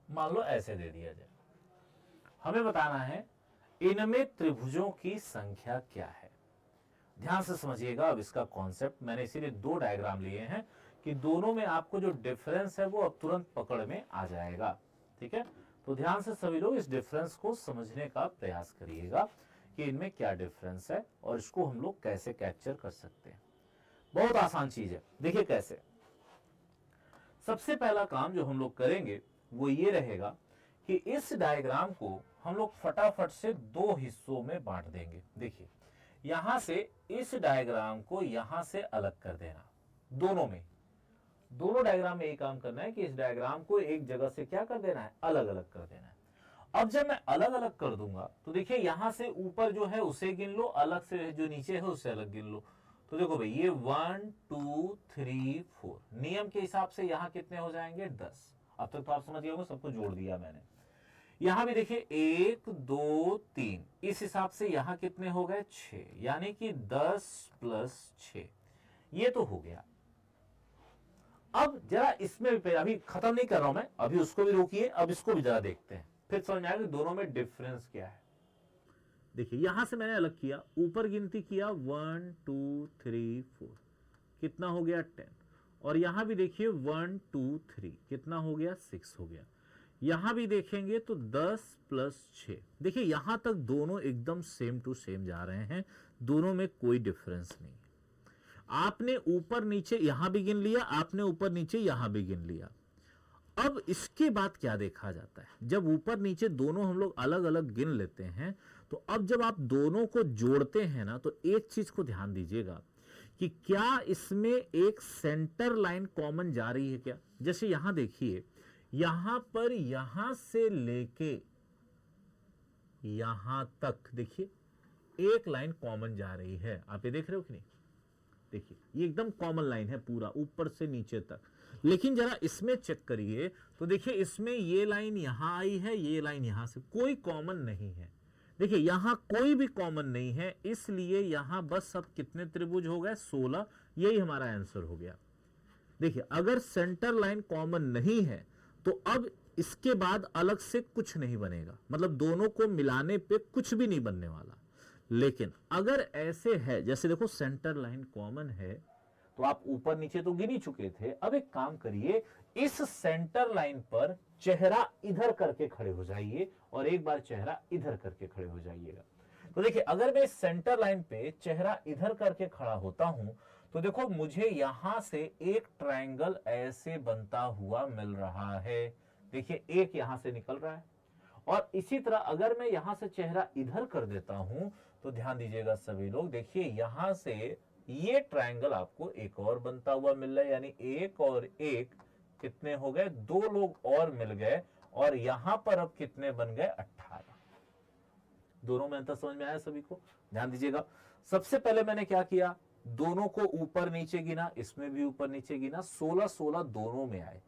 मान लो ऐसे दे दिया जाए, हमें बताना है इनमें त्रिभुजों की संख्या क्या है। ध्यान से समझिएगा अब इसका कॉन्सेप्ट, मैंने इसीलिए दो डायग्राम लिए हैं कि दोनों में आपको जो डिफरेंस है वो अब तुरंत पकड़ में आ जाएगा, ठीक है। तो ध्यान से सभी लोग इस डिफरेंस को समझने का प्रयास करिएगा कि इनमें क्या डिफरेंस है और इसको हम लोग कैसे कैप्चर कर सकते हैं। बहुत आसान चीज है, देखिए कैसे। सबसे पहला काम जो हम लोग करेंगे वो ये रहेगा कि इस डायग्राम को हम लोग फटाफट से दो हिस्सों में बांट देंगे। देखिए यहां से इस डायग्राम को यहां से अलग कर देना, दोनों डायग्राम में एक काम करना है कि इस डायग्राम को एक जगह से क्या कर देना है, अलग अलग कर देना है। अब जब मैं अलग अलग कर दूंगा तो देखिए यहां से ऊपर जो है उसे गिन लो, अलग से जो नीचे है उसे अलग गिन लो। तो देखो भाई ये 1 2 3 4 नियम के हिसाब से यहां कितने हो जाएंगे, 10। अब तक तो आप समझ गए होंगे, सबको जोड़ दिया मैंने। यहां भी देखिए 1 2 3, इस हिसाब से यहां कितने हो गए, 6, यानी कि 10 प्लस 6, ये तो हो गया। अब जरा इसमें भी, अभी खत्म नहीं कर रहा हूं मैं, अभी उसको भी रोकिए, अब इसको भी जरा देखते हैं, फिर समझ में आएगा दोनों में डिफरेंस क्या है। देखिए यहां से मैंने अलग किया, ऊपर गिनती किया 1 2 3 4, कितना हो गया 10, और यहां भी देखिए 1 2 3, कितना हो गया 6 हो गया। यहां भी देखेंगे तो 10 प्लस 6, देखिए यहां तक दोनों एकदम सेम टू सेम जा रहे हैं, दोनों में कोई डिफरेंस नहीं। आपने ऊपर नीचे यहां भी गिन लिया, आपने ऊपर नीचे यहां भी गिन लिया। अब इसके बाद क्या देखा जाता है, जब ऊपर नीचे दोनों हम लोग अलग अलग गिन लेते हैं, तो अब जब आप दोनों को जोड़ते हैं ना, तो एक चीज को ध्यान दीजिएगा कि क्या इसमें एक सेंटर लाइन कॉमन जा रही है क्या। जैसे यहां देखिए, यहां पर यहां से लेके यहां तक देखिए एक लाइन कॉमन जा रही है, आप ये देख रहे हो कि नहीं, देखिए ये एकदम कॉमन लाइन है पूरा ऊपर से नीचे तक। लेकिन जरा इसमें चेक करिए तो देखिए इसमें ये लाइन यहां आई है, ये लाइन यहां से, कोई कॉमन नहीं है। देखिए यहां कोई भी कॉमन नहीं है, इसलिए यहां बस अब कितने त्रिभुज हो गए, 16, यही हमारा आंसर हो गया। देखिए अगर सेंटर लाइन कॉमन नहीं है तो अब इसके बाद अलग से कुछ नहीं बनेगा, मतलब दोनों को मिलाने पे कुछ भी नहीं बनने वाला। लेकिन अगर ऐसे है, जैसे देखो सेंटर लाइन कॉमन है, तो आप ऊपर नीचे तो गिन ही चुके थे। अब एक काम करिए, इस सेंटर लाइन पर चेहरा इधर करके खड़े हो जाइए और एक बार चेहरा इधर करके खड़े हो जाइएगा। तो देखिए अगर मैं इस सेंटर लाइन पे चेहरा इधर करके खड़ा होता हूं तो देखो मुझे यहां से एक ट्रायंगल ऐसे बनता हुआ मिल रहा है। देखिए एक यहां से निकल रहा है, और इसी तरह अगर मैं यहां से चेहरा इधर कर देता हूं तो ध्यान दीजिएगा सभी लोग, देखिए यहां से ये ट्रायंगल आपको एक और बनता हुआ मिल रहा है, यानी एक और एक कितने हो गए, 2 लोग और मिल गए, और यहां पर अब कितने बन गए, 18। दोनों में अंतर समझ में आया सभी को, ध्यान दीजिएगा। सबसे पहले मैंने क्या किया, दोनों को ऊपर नीचे गिना, इसमें भी ऊपर नीचे गिना, 16 16 दोनों में आए।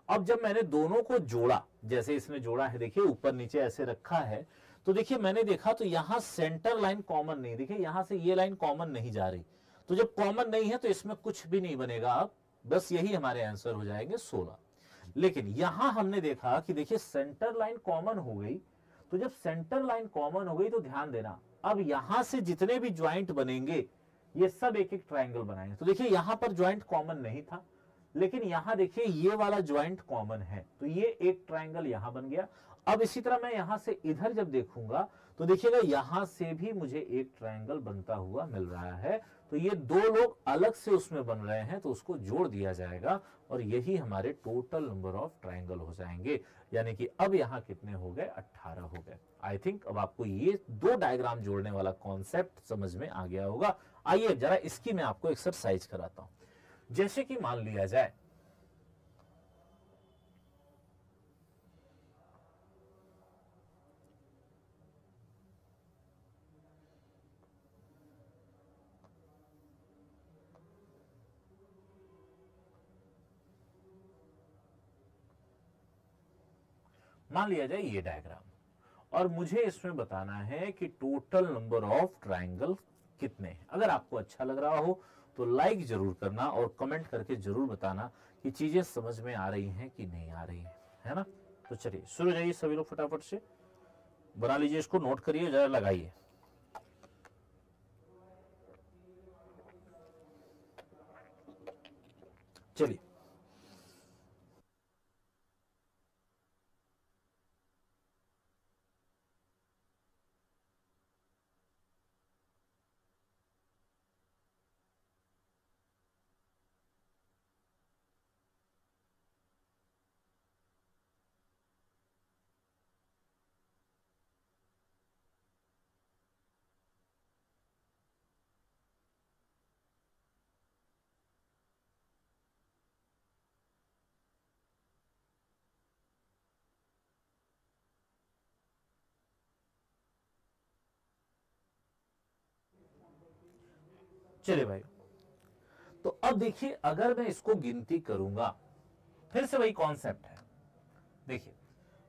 अब जब मैंने दोनों को जोड़ा, जैसे इसमें जोड़ा है, देखिए ऊपर नीचे ऐसे रखा है, तो देखिए मैंने देखा तो यहां सेंटर लाइन कॉमन नहीं, देखिए यहां से ये लाइन कॉमन नहीं जा रही, तो जब कॉमन नहीं है तो इसमें कुछ भी नहीं बनेगा, अब बस यही हमारे आंसर हो जाएंगे 16। लेकिन यहां हमने देखा कि देखिए सेंटर लाइन कॉमन हो गई, तो जब सेंटर लाइन कॉमन हो गई तो ध्यान देना अब यहां से जितने भी ज्वाइंट बनेंगे ये सब एक एक ट्राइंगल बनाएंगे। तो देखिए यहां पर ज्वाइंट कॉमन नहीं था, लेकिन यहां देखिए ये वाला ज्वाइंट कॉमन है, तो ये एक ट्राइंगल यहां बन गया। अब इसी तरह मैं यहां से इधर जब देखूंगा तो देखिएगा यहां से भी मुझे एक ट्राइंगल बनता हुआ मिल रहा है, तो ये दो लोग अलग से उसमें बन रहे हैं तो उसको जोड़ दिया जाएगा और यही हमारे टोटल नंबर ऑफ ट्राइंगल हो जाएंगे। यानी कि अब यहां कितने हो गए, 18 हो गए। आई थिंक अब आपको ये दो डायग्राम जोड़ने वाला कॉन्सेप्ट समझ में आ गया होगा। आइए जरा इसकी मैं आपको एक्सरसाइज कराता हूं। जैसे कि मान लिया जाए ये डायग्राम और मुझे इसमें बताना है कि टोटल नंबर ऑफ ट्राइंगल कितने हैं। अगर आपको अच्छा लग रहा हो तो लाइक जरूर करना और कमेंट करके जरूर बताना कि चीजें समझ में आ रही हैं कि नहीं आ रही हैं, है ना। तो चलिए शुरू जाइए सभी लोग, फटाफट से बना लीजिए, इसको नोट करिए, जरा लगाइए। चलिए चलिए भाई, तो अब देखिए अगर मैं इसको गिनती करूंगा, फिर से वही कॉन्सेप्ट है। देखिए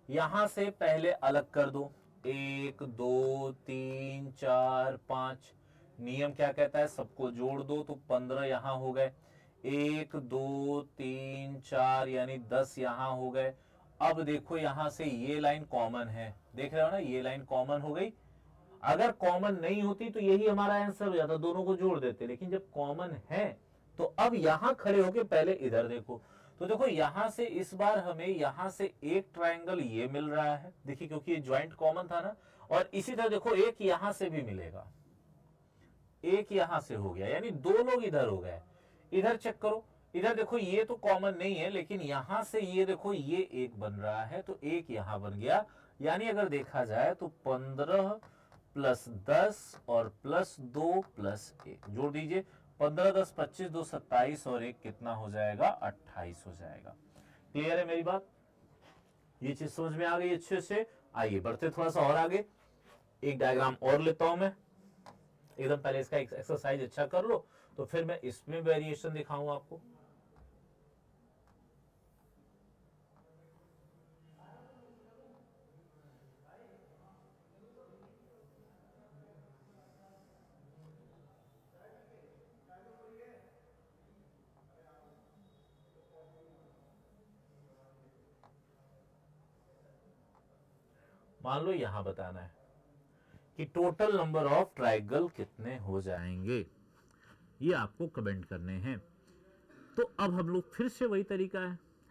यहां से पहले अलग कर दो, 1 2 3 4 5, नियम क्या कहता है, सबको जोड़ दो तो 15 यहां हो गए, 1 2 3 4 यानी 10 यहां हो गए। अब देखो यहां से ये लाइन कॉमन है, देख रहे हो ना, ये लाइन कॉमन हो गई। अगर कॉमन नहीं होती तो यही हमारा आंसर हो जाता, दोनों को जोड़ देते, लेकिन जब कॉमन है तो अब यहां खड़े होके पहले इधर देखो, तो देखो यहां से इस बार हमें यहां से एक ट्राइंगल ये मिल रहा है, देखिए क्योंकि ये ज्वाइंट कॉमन था ना, और इसी तरह देखो एक यहां से भी मिलेगा, एक यहां से हो गया, यानी दो लोग इधर हो गए। इधर चेक करो, इधर देखो ये तो कॉमन नहीं है, लेकिन यहां से ये देखो ये एक बन रहा है, तो एक यहां बन गया। यानी अगर देखा जाए तो 15 प्लस 10 और प्लस 2 प्लस 1 जोड़ दीजिए, 15 10 25 2 27 और एक कितना हो जाएगा, 28 हो जाएगा। क्लियर है मेरी बात, ये चीज समझ में आ गई अच्छे से। आइए बढ़ते थोड़ा सा और आगे, एक डायग्राम और लेता हूं मैं, एकदम पहले इसका एक्सरसाइज अच्छा कर लो तो फिर मैं इसमें वेरिएशन दिखाऊंगा आपको। मान लो यहां बताना है कि टोटल नंबर ऑफ ट्राइंगल कितने हो जाएंगे, ये आपको कमेंट करने हैं। तो अब हम लोग फिर से वही तरीका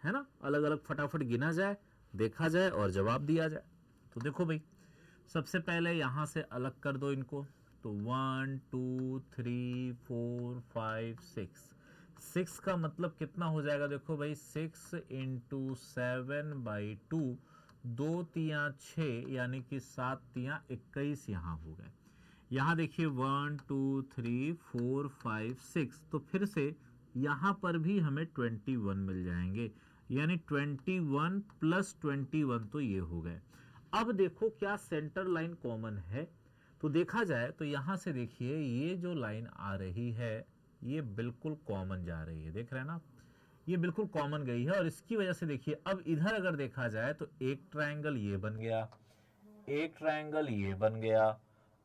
है ना, अलग अलग फटाफट गिना जाए, देखा जाए और जवाब दिया जाए। तो देखो भाई, सबसे पहले यहां से अलग कर दो इनको, तो 1 2 3 4 5 6, 6 का मतलब कितना हो जाएगा, देखो भाई 6 इंटू 7/2, 2 तिया 6 यानी कि 7 तिया 21 यहां हो गए। यहां देखिए 1 2 3 4 5 6, तो फिर से यहां पर भी हमें 21 मिल जाएंगे, यानी 21 प्लस 21 तो ये हो गए। अब देखो क्या सेंटर लाइन कॉमन है, तो देखा जाए तो यहां से देखिए ये जो लाइन आ रही है ये बिल्कुल कॉमन जा रही है, देख रहे हैं ना, ये बिल्कुल कॉमन गई है। और इसकी वजह से देखिए अब इधर अगर देखा जाए तो एक ट्रायंगल ये बन गया, एक ट्रायंगल ये बन गया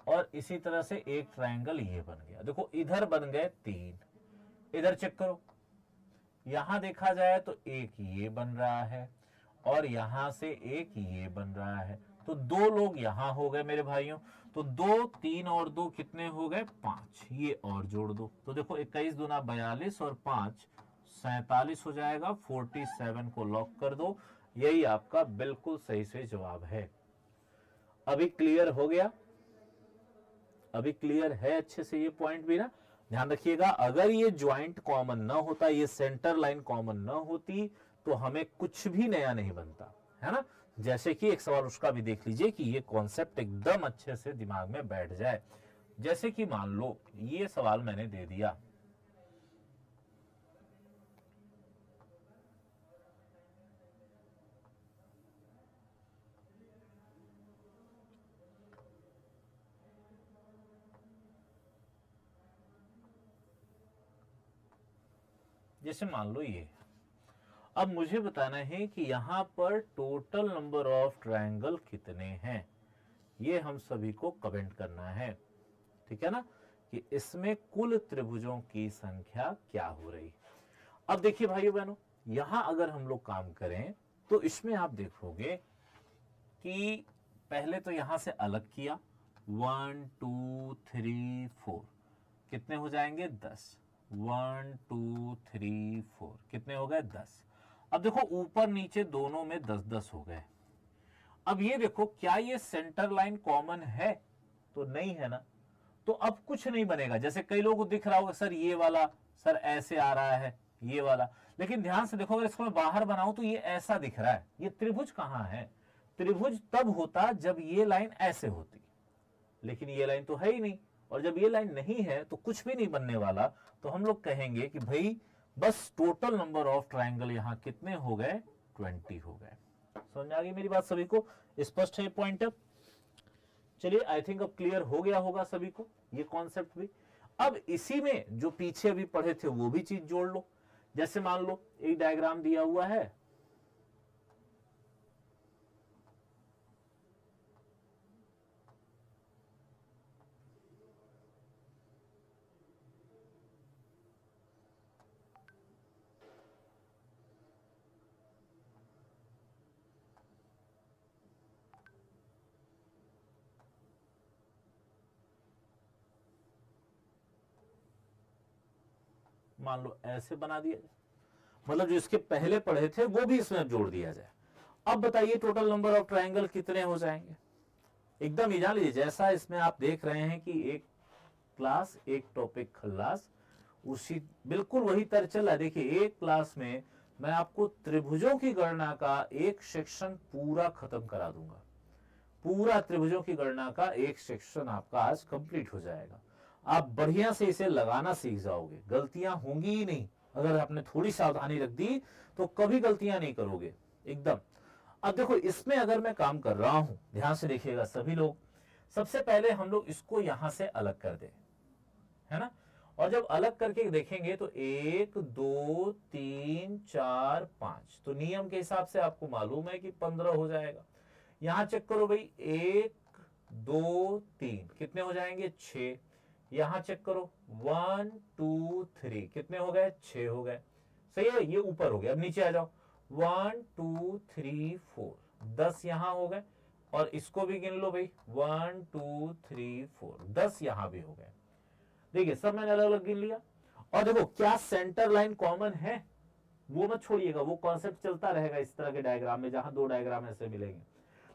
और इसी तरह से एक ट्रायंगल ये बन गया। देखो इधर बन गए 3, इधर चेक करो, यहां देखा जाए तो एक ये बन रहा है और यहां से एक ये बन रहा है, तो 2 लोग यहां हो गए मेरे भाइयों। तो 2, 3 और 2 कितने हो गए? 5। ये और जोड़ दो तो देखो 21 दूना 42 और 5 47 हो जाएगा। 47 को लॉक कर दो, यही आपका बिल्कुल सही से जवाब है। अभी क्लियर हो गया? अभी क्लियर है अच्छे से ये पॉइंट भी ना? ध्यान रखिएगा, अगर ये ज्वाइंट कॉमन ना होता, ये सेंटर लाइन कॉमन ना होती तो हमें कुछ भी नया नहीं बनता, है ना। जैसे कि एक सवाल उसका भी देख लीजिए कि ये कॉन्सेप्ट एकदम अच्छे से दिमाग में बैठ जाए। जैसे कि मान लो ये सवाल मैंने दे दिया, जैसे मान लो ये, अब मुझे बताना है कि यहां पर टोटल नंबर ऑफ ट्रायंगल कितने हैं, ये हम सभी को कमेंट करना है, ठीक है ना, कि इसमें कुल त्रिभुजों की संख्या क्या हो रही। अब देखिए भाइयों बहनों, यहां अगर हम लोग काम करें तो इसमें आप देखोगे कि पहले तो यहां से अलग किया, 1 2 3 4 कितने हो जाएंगे? 10। 1 2 3 4 कितने हो गए? 10। अब देखो ऊपर नीचे दोनों में 10-10 हो गए। अब ये देखो, क्या ये सेंटर लाइन कॉमन है? तो नहीं है ना, तो अब कुछ नहीं बनेगा। जैसे कई लोगों को दिख रहा होगा सर ये वाला सर ऐसे आ रहा है, ये वाला, लेकिन ध्यान से देखो अगर इसको मैं बाहर बनाऊं तो ये ऐसा दिख रहा है। ये त्रिभुज कहां है? त्रिभुज तब होता जब ये लाइन ऐसे होती, लेकिन ये लाइन तो है ही नहीं, और जब ये लाइन नहीं है तो कुछ भी नहीं बनने वाला। तो हम लोग कहेंगे कि भाई बस टोटल नंबर ऑफ ट्रायंगल यहां कितने हो गए? 20 हो गए। समझ में आ गई मेरी बात सभी को? स्पष्ट है पॉइंट? अब चलिए, आई थिंक अब क्लियर हो गया होगा सभी को ये कॉन्सेप्ट भी। अब इसी में जो पीछे अभी पढ़े थे वो भी चीज जोड़ लो। जैसे मान लो एक डायग्राम दिया हुआ है, मान लो ऐसे बना दिया जाए, मतलब जो इसके पहले पढ़े थे वो भी इसमें जोड़ दिया जाए। अब बताइए टोटल नंबर ऑफ ट्रायंगल कितने हो जाएंगे? एकदम ही जान लीजिए, जैसा इसमें आप देख रहे हैं कि एक क्लास एक टॉपिक खल्लास, उसी बिल्कुल वही तरह चल रहा है। देखिए एक क्लास में मैं आपको त्रिभुजों की गणना का एक सेक्शन पूरा खत्म करा दूंगा। पूरा त्रिभुजों की गणना का एक सेक्शन आपका आज कंप्लीट हो जाएगा। आप बढ़िया से इसे लगाना सीख जाओगे, गलतियां होंगी ही नहीं। अगर आपने थोड़ी सावधानी रख दी तो कभी गलतियां नहीं करोगे एकदम। अब देखो इसमें अगर मैं काम कर रहा हूं, ध्यान से देखिएगा सभी लोग, सबसे पहले हम लोग इसको यहां से अलग कर दें, है ना। और जब अलग करके देखेंगे तो 1 2 3 4 5, तो नियम के हिसाब से आपको मालूम है कि 15 हो जाएगा। यहां चेक करो भाई, 1 2 3 कितने हो जाएंगे? 6। यहां चेक करो 1 2 3 कितने हो गए? 6 हो गए। सही है, ये ऊपर हो गया। अब नीचे आ जाओ, 1 2 3 4 10 यहां हो गए। और इसको भी गिन लो भाई, 1 2 3 4 10 यहां भी हो गए। देखिए सब मैंने अलग अलग गिन लिया। और देखो क्या सेंटर लाइन कॉमन है? वो मत छोड़िएगा, वो कॉन्सेप्ट चलता रहेगा इस तरह के डायग्राम में जहां दो डायग्राम ऐसे मिलेंगे।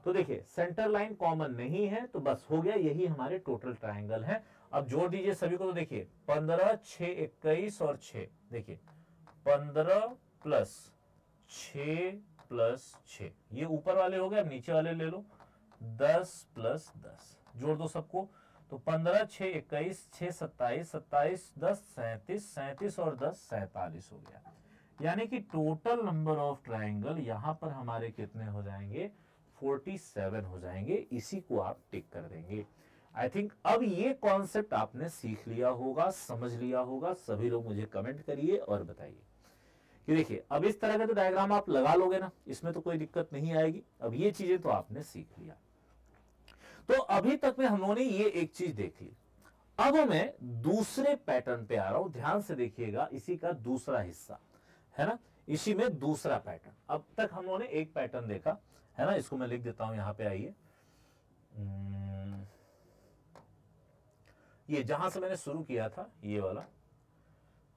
तो देखिए सेंटर लाइन कॉमन नहीं है तो बस हो गया, यही हमारे टोटल ट्रायंगल है। अब जोड़ दीजिए सभी को, तो देखिए 15 6 21 और 6, देखिए 15 प्लस 6 प्लस 6, ये ऊपर वाले हो गए। अब नीचे वाले ले लो, 10 प्लस 10, जोड़ दो सबको। तो 15 6 21 6 27 27 10 37 37 और 10 47 हो गया। यानी कि टोटल नंबर ऑफ ट्रायंगल यहां पर हमारे कितने हो जाएंगे? 47 हो जाएंगे। इसी को आप टिक कर देंगे। आई थिंक अब ये कॉन्सेप्ट आपने सीख लिया होगा, समझ लिया होगा। सभी लोग मुझे कमेंट करिए और बताइए कि देखिए अब इस तरह का तो डायग्राम आप लगा लोगे ना, इसमें तो कोई दिक्कत नहीं आएगी। अब ये चीजें तो आपने सीख लिया। तो अभी तक में हम लोगों ने ये एक चीज देख ली। अब मैं दूसरे पैटर्न पे आ रहा हूं, ध्यान से देखिएगा, इसी का दूसरा हिस्सा है ना, इसी में दूसरा पैटर्न। अब तक हम लोगों ने एक पैटर्न देखा है ना, इसको मैं लिख देता हूं यहां पे, आइए। ये जहां से मैंने शुरू किया था ये वाला,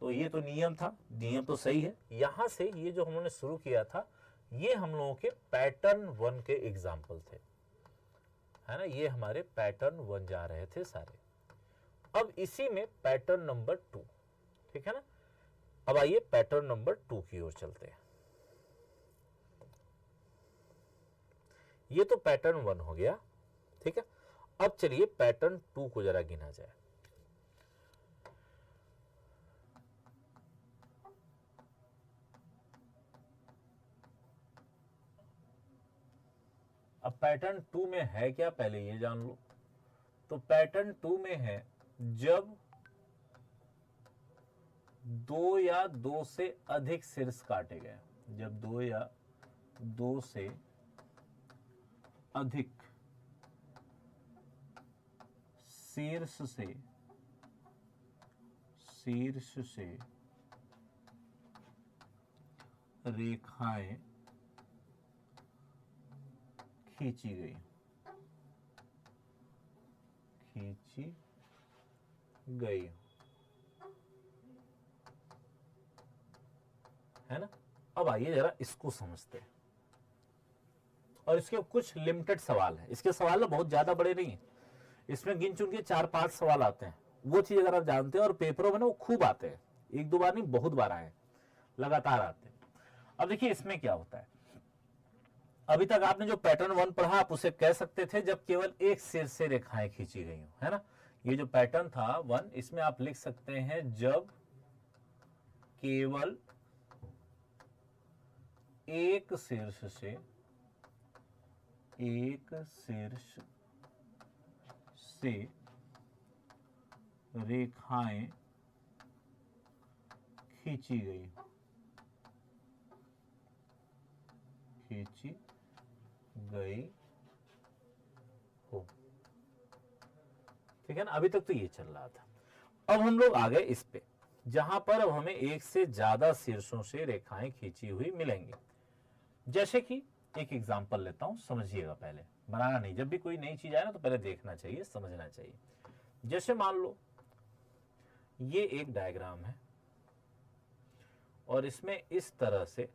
तो ये तो नियम था, नियम तो सही है। यहां से ये जो हम लोगों ने शुरू किया था, ये हम लोगों के पैटर्न 1 के एग्जाम्पल थे, है ना, ये हमारे पैटर्न 1 जा रहे थे सारे। अब इसी में पैटर्न नंबर 2, ठीक है ना। अब आइए पैटर्न नंबर 2 की ओर चलते हैं। ये तो पैटर्न 1 हो गया, ठीक है। अब चलिए पैटर्न 2 को जरा गिना जाए। अब पैटर्न 2 में है क्या, पहले ये जान लो। तो पैटर्न 2 में है जब 2 या 2 से अधिक शीर्ष काटे गए, जब 2 या 2 से अधिक शीर्ष से रेखाएं खींची गई है ना। अब आइए जरा इसको समझते हैं, और इसके कुछ लिमिटेड सवाल है। इसके सवाल ना बहुत ज्यादा बड़े नहीं है, इसमें गिन चुन के 4-5 सवाल आते हैं। वो चीज अगर आप जानते हैं, और पेपरों में ना वो खूब आते हैं, 1-2 बार नहीं, बहुत बार आए, लगातार आते हैं। अब देखिए इसमें क्या होता है। अभी तक आपने जो पैटर्न 1 पढ़ा, आप उसे कह सकते थे जब केवल एक सिर से रेखाएं खींची गई हो, है ना। ये जो पैटर्न था 1, इसमें आप लिख सकते हैं जब केवल एक शीर्ष से रेखाएं खींची गई हो, ठीक है ना। अभी तक तो ये चल रहा था। अब हम लोग आ गए इस पे, जहां पर अब हमें एक से ज्यादा शीर्षों से रेखाएं खींची हुई मिलेंगी। जैसे कि एक एग्जांपल लेता हूं, समझिएगा, पहले बनाना नहीं। जब भी कोई नई चीज आए ना तो पहले देखना चाहिए, समझना चाहिए। जैसे मान लो ये एक डायग्राम है, और इसमें इस तरह से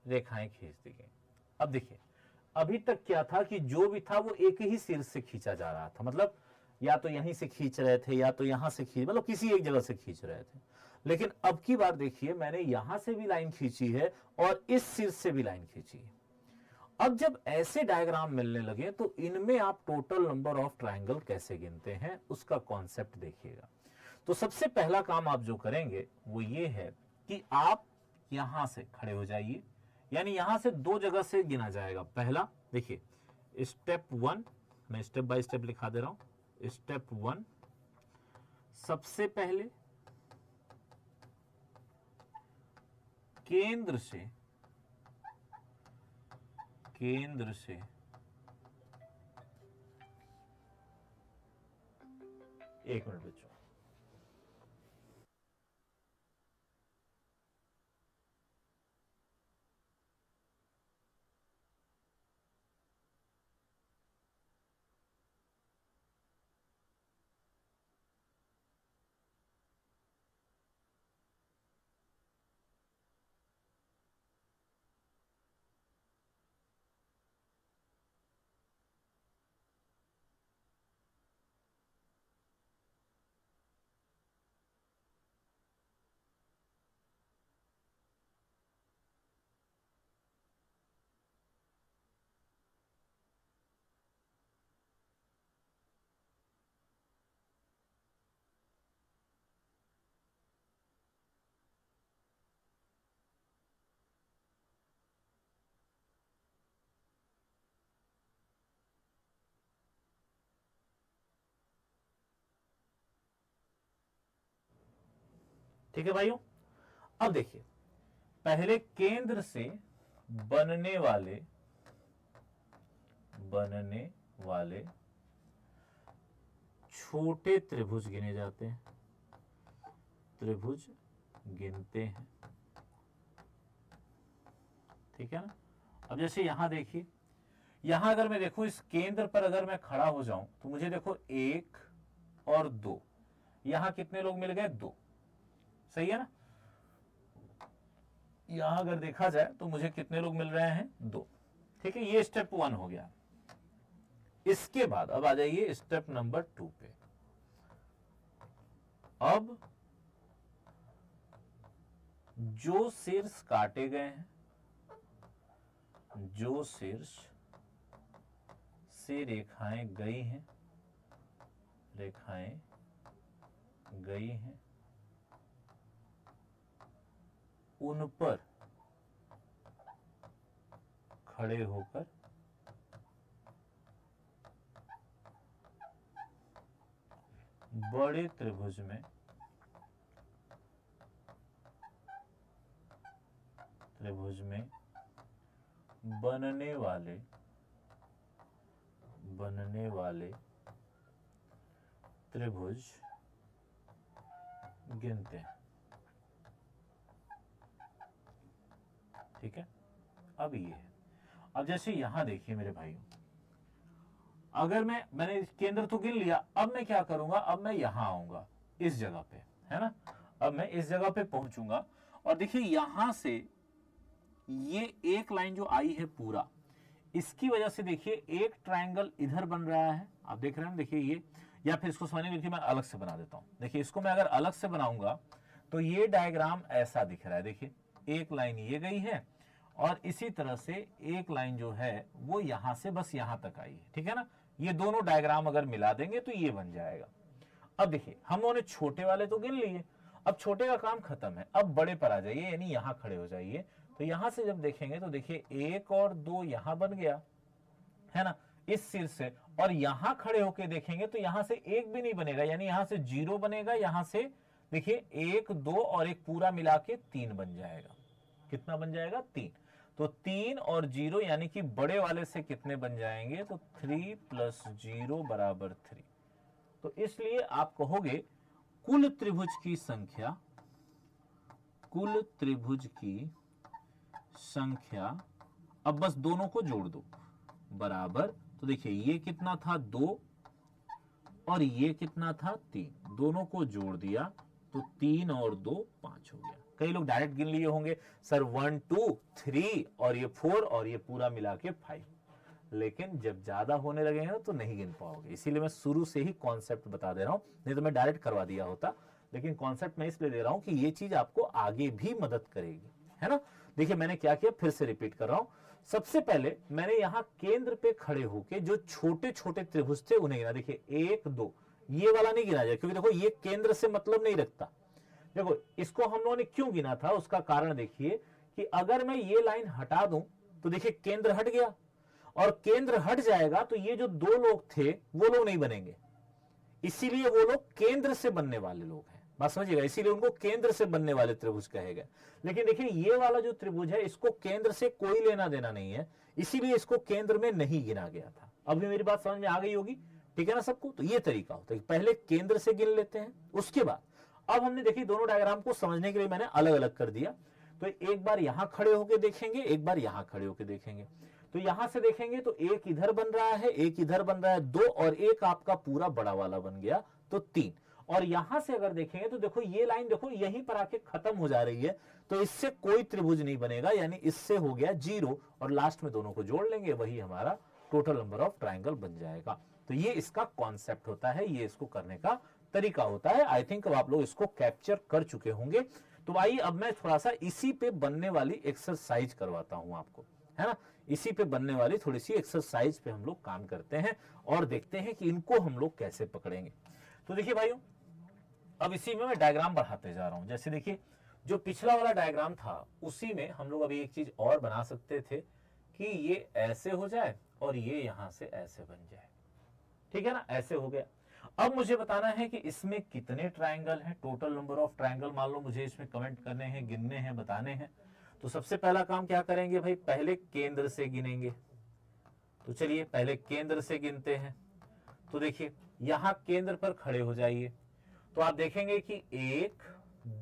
रेखाएं खींच दी गई। अब देखिए अभी तक क्या था कि जो भी था वो एक ही शीर्ष से खींचा जा रहा था, मतलब या तो यहीं से खींच रहे थे या तो यहां से खींच, मतलब किसी एक जगह से खींच रहे थे। लेकिन अब की बार देखिए मैंने यहां से भी लाइन खींची है और इस शीर्ष से भी लाइन खींची है। अब जब ऐसे डायग्राम मिलने लगे तो इनमें आप टोटल नंबर ऑफ ट्रायंगल कैसे गिनते हैं उसका कॉन्सेप्ट देखिएगा। तो सबसे पहला काम आप जो करेंगे वो ये है कि आप यहां से खड़े हो जाइए, यानी यहां से 2 जगह से गिना जाएगा। पहला देखिए स्टेप 1, मैं स्टेप बाय स्टेप लिखा दे रहा हूं। स्टेप 1, सबसे पहले केंद्र से 1 मिनट बच्चों। ठीक है भाइयों। अब देखिए पहले केंद्र से बनने वाले छोटे त्रिभुज गिने जाते हैं, त्रिभुज गिनते हैं। ठीक है ना। अब जैसे यहां देखिए, यहां अगर मैं देखूं इस केंद्र पर अगर मैं खड़ा हो जाऊं तो मुझे देखो 1 और 2, यहां कितने लोग मिल गए? 2। सही है ना। यहां अगर देखा जाए तो मुझे कितने लोग मिल रहे हैं? 2। ठीक है, ये स्टेप 1 हो गया। इसके बाद अब आ जाइए स्टेप नंबर 2 पे। अब जो शीर्ष काटे गए हैं, जो शीर्ष से रेखाएं गई हैं, रेखाएं गई हैं, उन पर खड़े होकर बड़े त्रिभुज में बनने वाले त्रिभुज गिनते हैं। ठीक है। अब ये है। अब जैसे यहां देखिए मेरे भाइयों, अगर मैंने केंद्र तो गिन लिया, अब मैं क्या करूंगा? अब मैं यहां आऊंगा इस जगह पे, है ना। अब मैं इस जगह पे पहुंचूंगा और देखिए यहां से ये एक लाइन जो आई है पूरा, इसकी वजह से देखिए एक ट्रायंगल इधर बन रहा है, आप देख रहे हैं। देखिए ये, या फिर इसको समझने के लिए मैं अलग से बना देता हूं। देखिए इसको मैं अगर अलग से बनाऊंगा तो ये डायग्राम ऐसा दिख रहा है। देखिए एक लाइन ये गई है और इसी तरह से एक लाइन जो है वो यहां से बस यहां तक आई है। ठीक है ना। ये दोनों डायग्राम अगर मिला देंगे तो ये बन जाएगा। अब देखिए हमने छोटे वाले तो गिन लिए, अब छोटे का काम खत्म है। अब बड़े पर आ जाइए, यानी यहां खड़े हो जाइए। तो यहां से जब देखेंगे तो देखिए 1 और 2 यहां बन गया, है ना, इस सिर से। और यहां खड़े होके देखेंगे तो यहां से एक भी नहीं बनेगा, यानी यहां से 0 बनेगा। यहां से देखिए 1, 2 और एक पूरा मिला के 3 बन जाएगा। कितना बन जाएगा? 3। तो 3 और 0 यानी कि बड़े वाले से कितने बन जाएंगे? तो 3 + 0 = 3। तो इसलिए आप कहोगे कुल त्रिभुज की संख्या, कुल त्रिभुज की संख्या, अब बस दोनों को जोड़ दो, बराबर। तो देखिए ये कितना था? 2 और ये कितना था? 3। दोनों को जोड़ दिया तो 3 और 2 5 हो गया। कई लोग डायरेक्ट गिन लिए होंगे, सर 1 2 3 और ये 4 और ये पूरा मिला के 5। लेकिन जब ज्यादा होने लगे हैं तो नहीं गिन पाओगे, इसीलिए मैं शुरू से ही कॉन्सेप्ट बता दे रहा हूं, नहीं तो मैं डायरेक्ट करवा दिया होता। लेकिन कॉन्सेप्ट मैं इसलिए दे रहा हूं कि ये चीज आपको आगे भी मदद करेगी, है ना। देखिए मैंने क्या किया, फिर से रिपीट कर रहा हूं। सबसे पहले मैंने यहां केंद्र पे खड़े होके जो छोटे छोटे त्रिभुज थे उन्हें गिना। देखिए 1 2, ये वाला नहीं गिना जाए क्योंकि देखो ये केंद्र से मतलब नहीं रखता। देखो इसको हम लोगों ने क्यों गिना था, उसका कारण देखिए कि अगर मैं ये लाइन हटा दूं तो देखिए केंद्र हट गया, और केंद्र हट जाएगा तो ये जो 2 लोग थे वो लोग नहीं बनेंगे, इसीलिए वो लोग केंद्र से बनने वाले लोग हैं। बात समझिएगा, इसीलिए उनको केंद्र से बनने वाले त्रिभुज कहेगा। लेकिन देखिए ये वाला जो त्रिभुज है इसको केंद्र से कोई लेना देना नहीं है, इसीलिए इसको केंद्र में नहीं गिना गया था। अभी मेरी बात समझ में आ गई होगी, ठीक है ना सबको। तो ये तरीका होता है, पहले केंद्र से गिन लेते हैं, उसके बाद अब हमने देखी दोनों डायग्राम को समझने के लिए मैंने अलग अलग कर दिया। तो एक बार यहां खड़े होकर देखेंगे, एक बार यहां खड़े होकर देखेंगे। तो यहां से देखेंगे तो एक इधर बन रहा है, एक इधर बन रहा है, 2 और एक आपका पूरा बड़ा वाला बन गया तो 3। और यहां से अगर देखेंगे तो देखो ये लाइन देखो यहीं पर आके खत्म हो जा रही है, तो इससे कोई त्रिभुज नहीं बनेगा, यानी इससे हो गया 0 और लास्ट में दोनों को जोड़ लेंगे, वही हमारा टोटल नंबर ऑफ ट्राइंगल बन जाएगा। तो ये इसका कॉन्सेप्ट होता है, ये इसको करने का तरीका होता है। आई थिंक अब आप लोग इसको कैप्चर कर चुके होंगे। तो आइए अब मैं थोड़ा सा इसी पे बनने वाली एक्सरसाइज करवाता हूं आपको, है ना। इसी पे बनने वाली थोड़ी सी एक्सरसाइज पे हम लोग काम करते हैं और देखते हैं कि इनको हम लोग कैसे पकड़ेंगे। तो देखिए भाइयों, अब इसी में मैं डायग्राम बढ़ाते जा रहा हूं। जैसे देखिए जो पिछला वाला डायग्राम था उसी में हम लोग अभी एक चीज और बना सकते थे कि ये ऐसे हो जाए और ये यहां से ऐसे बन जाए, ठीक है ना, ऐसे हो गया। अब मुझे बताना है कि इसमें कितने ट्रायंगल हैं, टोटल नंबर ऑफ ट्रायंगल मान लो मुझे इसमें कमेंट करने हैं, गिनने हैं, बताने हैं। तो सबसे पहला काम क्या करेंगे भाई, पहले केंद्र से गिनेंगे। तो चलिए पहले केंद्र से गिनते हैं। तो देखिए यहां केंद्र पर खड़े हो जाइए, तो आप देखेंगे कि 1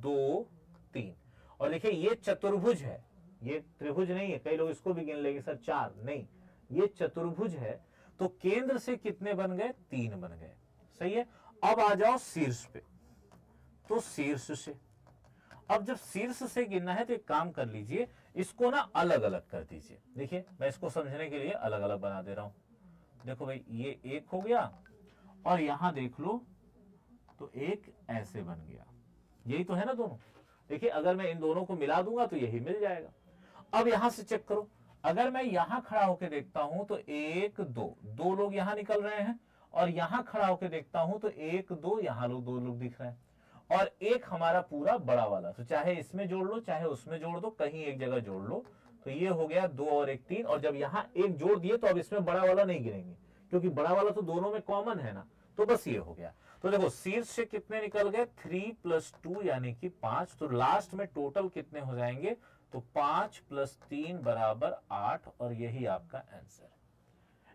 2 3, और देखिए ये चतुर्भुज है, ये त्रिभुज नहीं है। कई लोग इसको भी गिन लेंगे सर 4, नहीं, ये चतुर्भुज है। तो केंद्र से कितने बन गए? 3 बन गए। सही है। अब आ जाओ शीर्ष पे, तो शीर्ष से, अब जब शीर्ष से गिनना है तो एक काम कर लीजिए, इसको ना अलग अलग कर दीजिए। देखिए मैं इसको समझने के लिए अलग अलग बना दे रहा हूं। देखो भाई ये एक हो गया, और यहां देख लो तो एक ऐसे बन गया। यही तो है ना दोनों। देखिए अगर मैं इन दोनों को मिला दूंगा तो यही मिल जाएगा। अब यहां से चेक करो, अगर मैं यहां खड़ा होकर देखता हूं तो 1 2, 2 लोग यहां निकल रहे हैं, और यहां खड़ा होकर देखता हूं तो 1 2, यहां लोग 2 लोग दिख रहे हैं, और एक हमारा पूरा बड़ा वाला। तो चाहे इसमें जोड़ लो चाहे उसमें जोड़ दो, कहीं एक जगह जोड़ लो। तो ये हो गया 2 और 1 3, और जब यहां एक जोड़ दिए तो अब इसमें बड़ा वाला नहीं गिनेंगे, क्योंकि बड़ा वाला तो दोनों में कॉमन है ना। तो बस ये हो गया। तो देखो शीर्ष से कितने निकल गए? 3 + 2 यानी कि 5। तो लास्ट में टोटल कितने हो जाएंगे? तो 5 + 3 = 8, और यही आपका आंसर।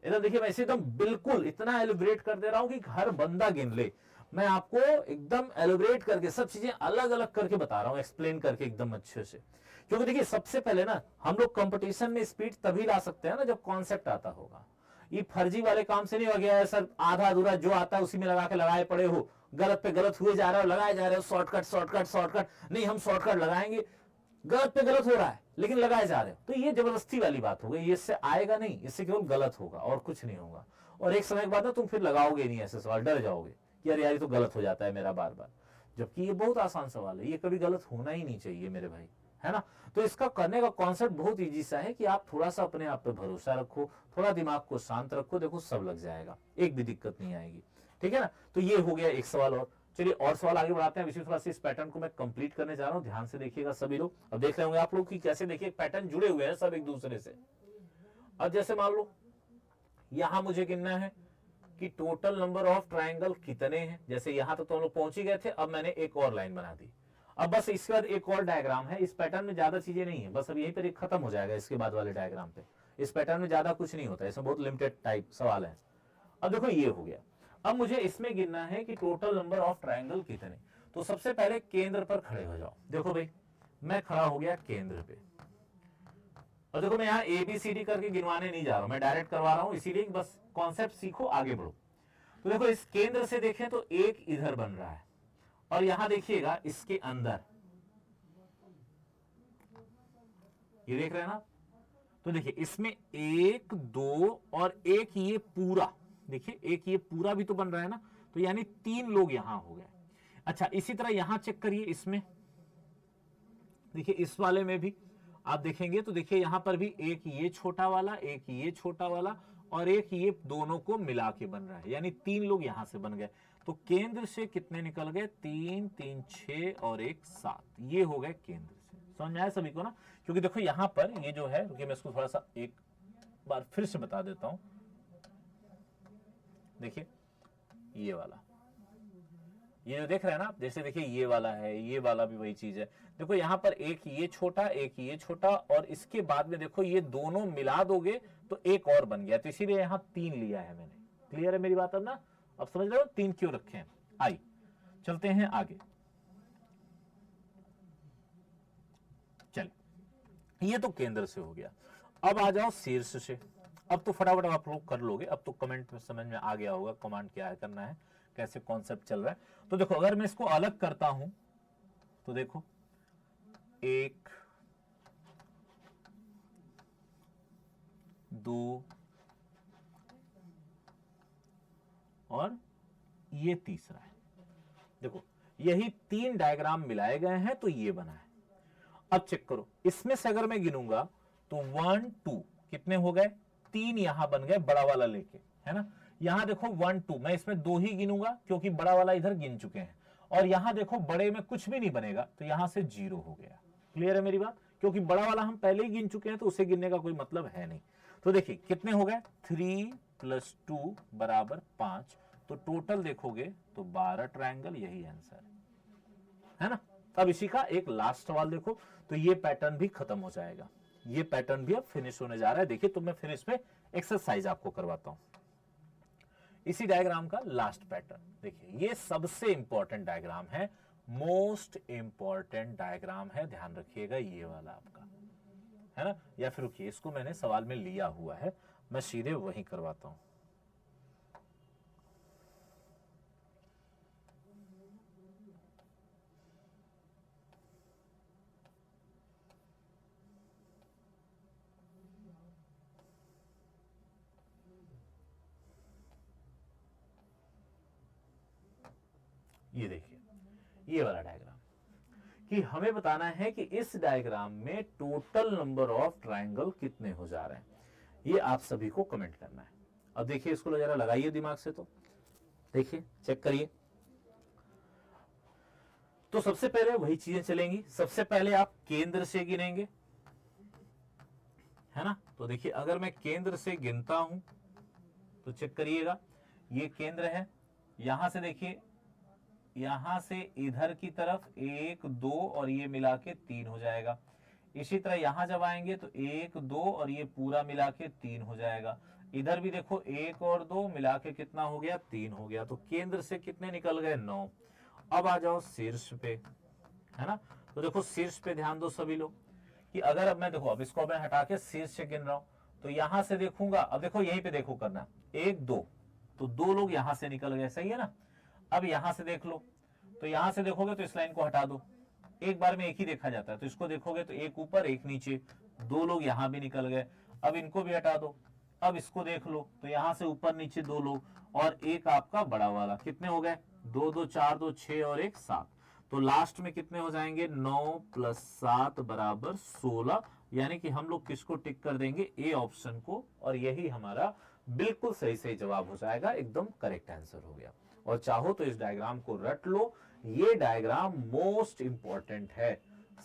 इधर देखिए मैं इसे एकदम बिल्कुल इतना एलिब्रेट कर दे रहा हूं कि हर बंदा गिन ले। मैं आपको एकदम एलिब्रेट करके सब चीजें अलग अलग करके बता रहा हूं, एक्सप्लेन करके एकदम अच्छे से। क्योंकि देखिए सबसे पहले ना हम लोग कंपटीशन में स्पीड तभी ला सकते हैं ना जब कॉन्सेप्ट आता होगा। ये फर्जी वाले काम से नहीं हो गया है सर, आधा अधूरा जो आता है उसी में लगा के लगाए पड़े हो, गलत पे गलत हुए जा रहे हो, लगाए जा रहे हो, शॉर्टकट शॉर्टकट शॉर्टकट। नहीं हम शॉर्टकट लगाएंगे, गलत पे गलत हो रहा है लेकिन लगाए जा रहे हो। तो ये जबरदस्ती वाली बात हो गई, ये इससे आएगा नहीं, इससे केवल गलत होगा और कुछ नहीं होगा। और एक समय के बाद ना तुम फिर लगाओगे नहीं ऐसे सवाल, डर जाओगे कि यार ये तो गलत हो जाता है मेरा बार बार। जबकि ये बहुत आसान सवाल है, ये कभी गलत होना ही नहीं चाहिए मेरे भाई, है ना। तो इसका करने का कॉन्सेप्ट बहुत इजी सा है कि आप थोड़ा सा अपने आप पे भरोसा रखो, थोड़ा दिमाग को शांत रखो, देखो सब लग जाएगा, एक भी दिक्कत नहीं आएगी। ठीक है ना। तो ये हो गया एक सवाल। और चलिए और सवाल आगे बढ़ाते हैं। इसी थोड़ा सा इस पैटर्न को मैं कंप्लीट करने जा रहा हूं, ध्यान से देखिएगा सभी लोग। अब देख रहे होंगे आप लोग कि कैसे देखिए पैटर्न जुड़े हुए हैं सब एक दूसरे से। अब जैसे मान लो यहां मुझे गिनना है कि टोटल नंबर ऑफ ट्राइंगल कितने हैं। जैसे यहां तक तो हम लोग पहुंच ही गए थे, अब मैंने एक और लाइन बना दी। अब बस इसके बाद एक और डायग्राम है। इस पैटर्न में ज्यादा चीजें नहीं है, बस अब यहीं पर एक खत्म हो जाएगा इसके बाद वाले डायग्राम पे। इस पैटर्न में ज्यादा कुछ नहीं होता, इसमें बहुत लिमिटेड टाइप सवाल है। अब देखो ये हो गया। अब मुझे इसमें गिनना है कि टोटल नंबर ऑफ ट्राइंगल कितने। तो सबसे पहले केंद्र पर खड़े हो जाओ। देखो भाई मैं खड़ा हो गया केंद्र पे, और देखो मैं यहाँ ABCD करके गिनवाने नहीं जा रहा हूं, मैं डायरेक्ट करवा रहा हूं, इसीलिए बस कॉन्सेप्ट सीखो आगे बढ़ो। तो देखो इस केंद्र से देखें तो एक इधर बन रहा है, और यहां देखिएगा इसके अंदर ये देख रहे हैं ना। तो देखिए इसमें 1 2 और एक ये पूरा, देखिए एक ये पूरा भी तो बन रहा है ना, तो यानी 3 लोग यहां हो गए। अच्छा इसी तरह यहां चेक करिए, इसमें देखिए इस वाले में भी आप देखेंगे तो देखिए यहां पर भी एक ये छोटा वाला, एक ये छोटा वाला, और एक ये दोनों को मिला के बन रहा है, यानी 3 लोग यहां से बन गए। तो केंद्र से कितने निकल गए? 3 3 6 और 1 7, ये हो गए केंद्र से। समझ में आया सभी को ना। क्योंकि देखो यहां पर ये जो है, क्योंकि मैं इसको थोड़ा सा एक बार फिर से बता देता हूं। देखिए ये वाला, ये जो देख रहे हैं ना, जैसे देखिए ये वाला है, ये वाला भी वही चीज है। देखो यहां पर एक ये छोटा, एक ये छोटा, और इसके बाद में देखो ये दोनों मिला दोगे तो एक और बन गया। तो इसीलिए यहां 3 लिया है मैंने। क्लियर है मेरी बात अब ना? अब समझ रहे हो 3 क्यों रखे हैं। आई चलते हैं आगे। चल ये तो केंद्र से हो गया। अब आ जाओ शीर्ष से। अब तो फटाफट आप लोग कर लोगे, अब तो कमेंट में समझ में आ गया होगा कमांड क्या है करना है, कैसे कॉन्सेप्ट चल रहा है। तो देखो अगर मैं इसको अलग करता हूं तो देखो 1 2 और ये तीसरा है। देखो यही 3 डायग्राम मिलाए गए हैं तो ये बना है। अब चेक करो इसमें से अगर मैं गिनूंगा तो 1 2 कितने हो गए? 3 यहां बन गए बड़ा वाला लेके, है ना। यहां देखो 1 2, मैं इसमें 2 ही गिनूंगा क्योंकि बड़ा वाला इधर गिन चुके हैं। और यहां देखो बड़े में कुछ भी नहीं बनेगा, तो यहां से 0 हो गया। क्लियर है मेरी बात? क्योंकि बड़ा वाला हम पहले ही गिन चुके हैं तो उसे गिनने का कोई मतलब है नहीं। तो देखिए कितने हो गए? 3 + 2 = 5। तो टोटल देखोगे तो 12 ट्रायंगल, यही आंसर है ना। अब इसी का एक लास्ट सवाल देखो, तो ये पैटर्न भी खत्म हो जाएगा। ये पैटर्न भी अब फिनिश होने जा रहा है। देखिए, तो मैं फिनिश में एक्सरसाइज आपको करवाता हूं। इसी डायग्राम का लास्ट पैटर्न देखिए, ये सबसे इंपॉर्टेंट डायग्राम है, मोस्ट इंपॉर्टेंट डायग्राम है, ध्यान रखिएगा ये वाला आपका, है ना। या फिर रुकिए, इसको मैंने सवाल में लिया हुआ है, मैं सीधे वही करवाता हूं। ये देखिए, ये वाला डायग्राम, कि हमें बताना है कि इस डायग्राम में टोटल नंबर ऑफ ट्रायंगल कितने हो जा रहे हैं, ये आप सभी को कमेंट करना है। अब देखिए, इसको जरा लगाइए दिमाग से, तो देखिए, चेक करिए। तो सबसे पहले वही चीजें चलेंगी। सबसे पहले आप केंद्र से गिनेंगे, है ना। तो देखिए, अगर मैं केंद्र से गिनता हूं तो चेक करिएगा, ये केंद्र है, यहां से देखिए, यहां से इधर की तरफ 1 2 और ये मिला के 3 हो जाएगा। इसी तरह यहां जब आएंगे तो 1 2 और ये पूरा मिला के 3 हो जाएगा। इधर भी देखो, 1 और 2 मिला के कितना हो गया, 3 हो गया। तो केंद्र से कितने निकल गए, 9। अब आ जाओ शीर्ष पे, है ना। तो देखो, शीर्ष पे ध्यान दो सभी लोग, कि अगर अब मैं देखो, अब इसको मैं हटा के शीर्ष से गिन रहा हूं, तो यहां से देखूंगा, अब देखो यहीं पे देखो करना, 1 2, तो 2 लोग यहां से निकल गए, सही है ना। अब यहां से देख लो, तो यहां से देखोगे तो इस लाइन को हटा दो, एक बार में एक ही देखा जाता है, तो इसको देखोगे तो एक ऊपर एक नीचे, 2 लोग यहां भी निकल गए। अब इनको भी हटा दो, अब इसको देख लो, तो यहां से ऊपर नीचे 2 लोग, और एक आपका बड़ा वाला, कितने हो गए, 2 2 4 2 6 और 1 7। तो लास्ट में कितने हो जाएंगे, 9 + 7 = 16। यानी कि हम लोग किसको टिक कर देंगे, ए ऑप्शन को, और यही हमारा बिल्कुल सही सही जवाब हो जाएगा, एकदम करेक्ट आंसर हो गया। और चाहो तो इस डायग्राम को रट लो, ये डायग्राम मोस्ट इंपॉर्टेंट है,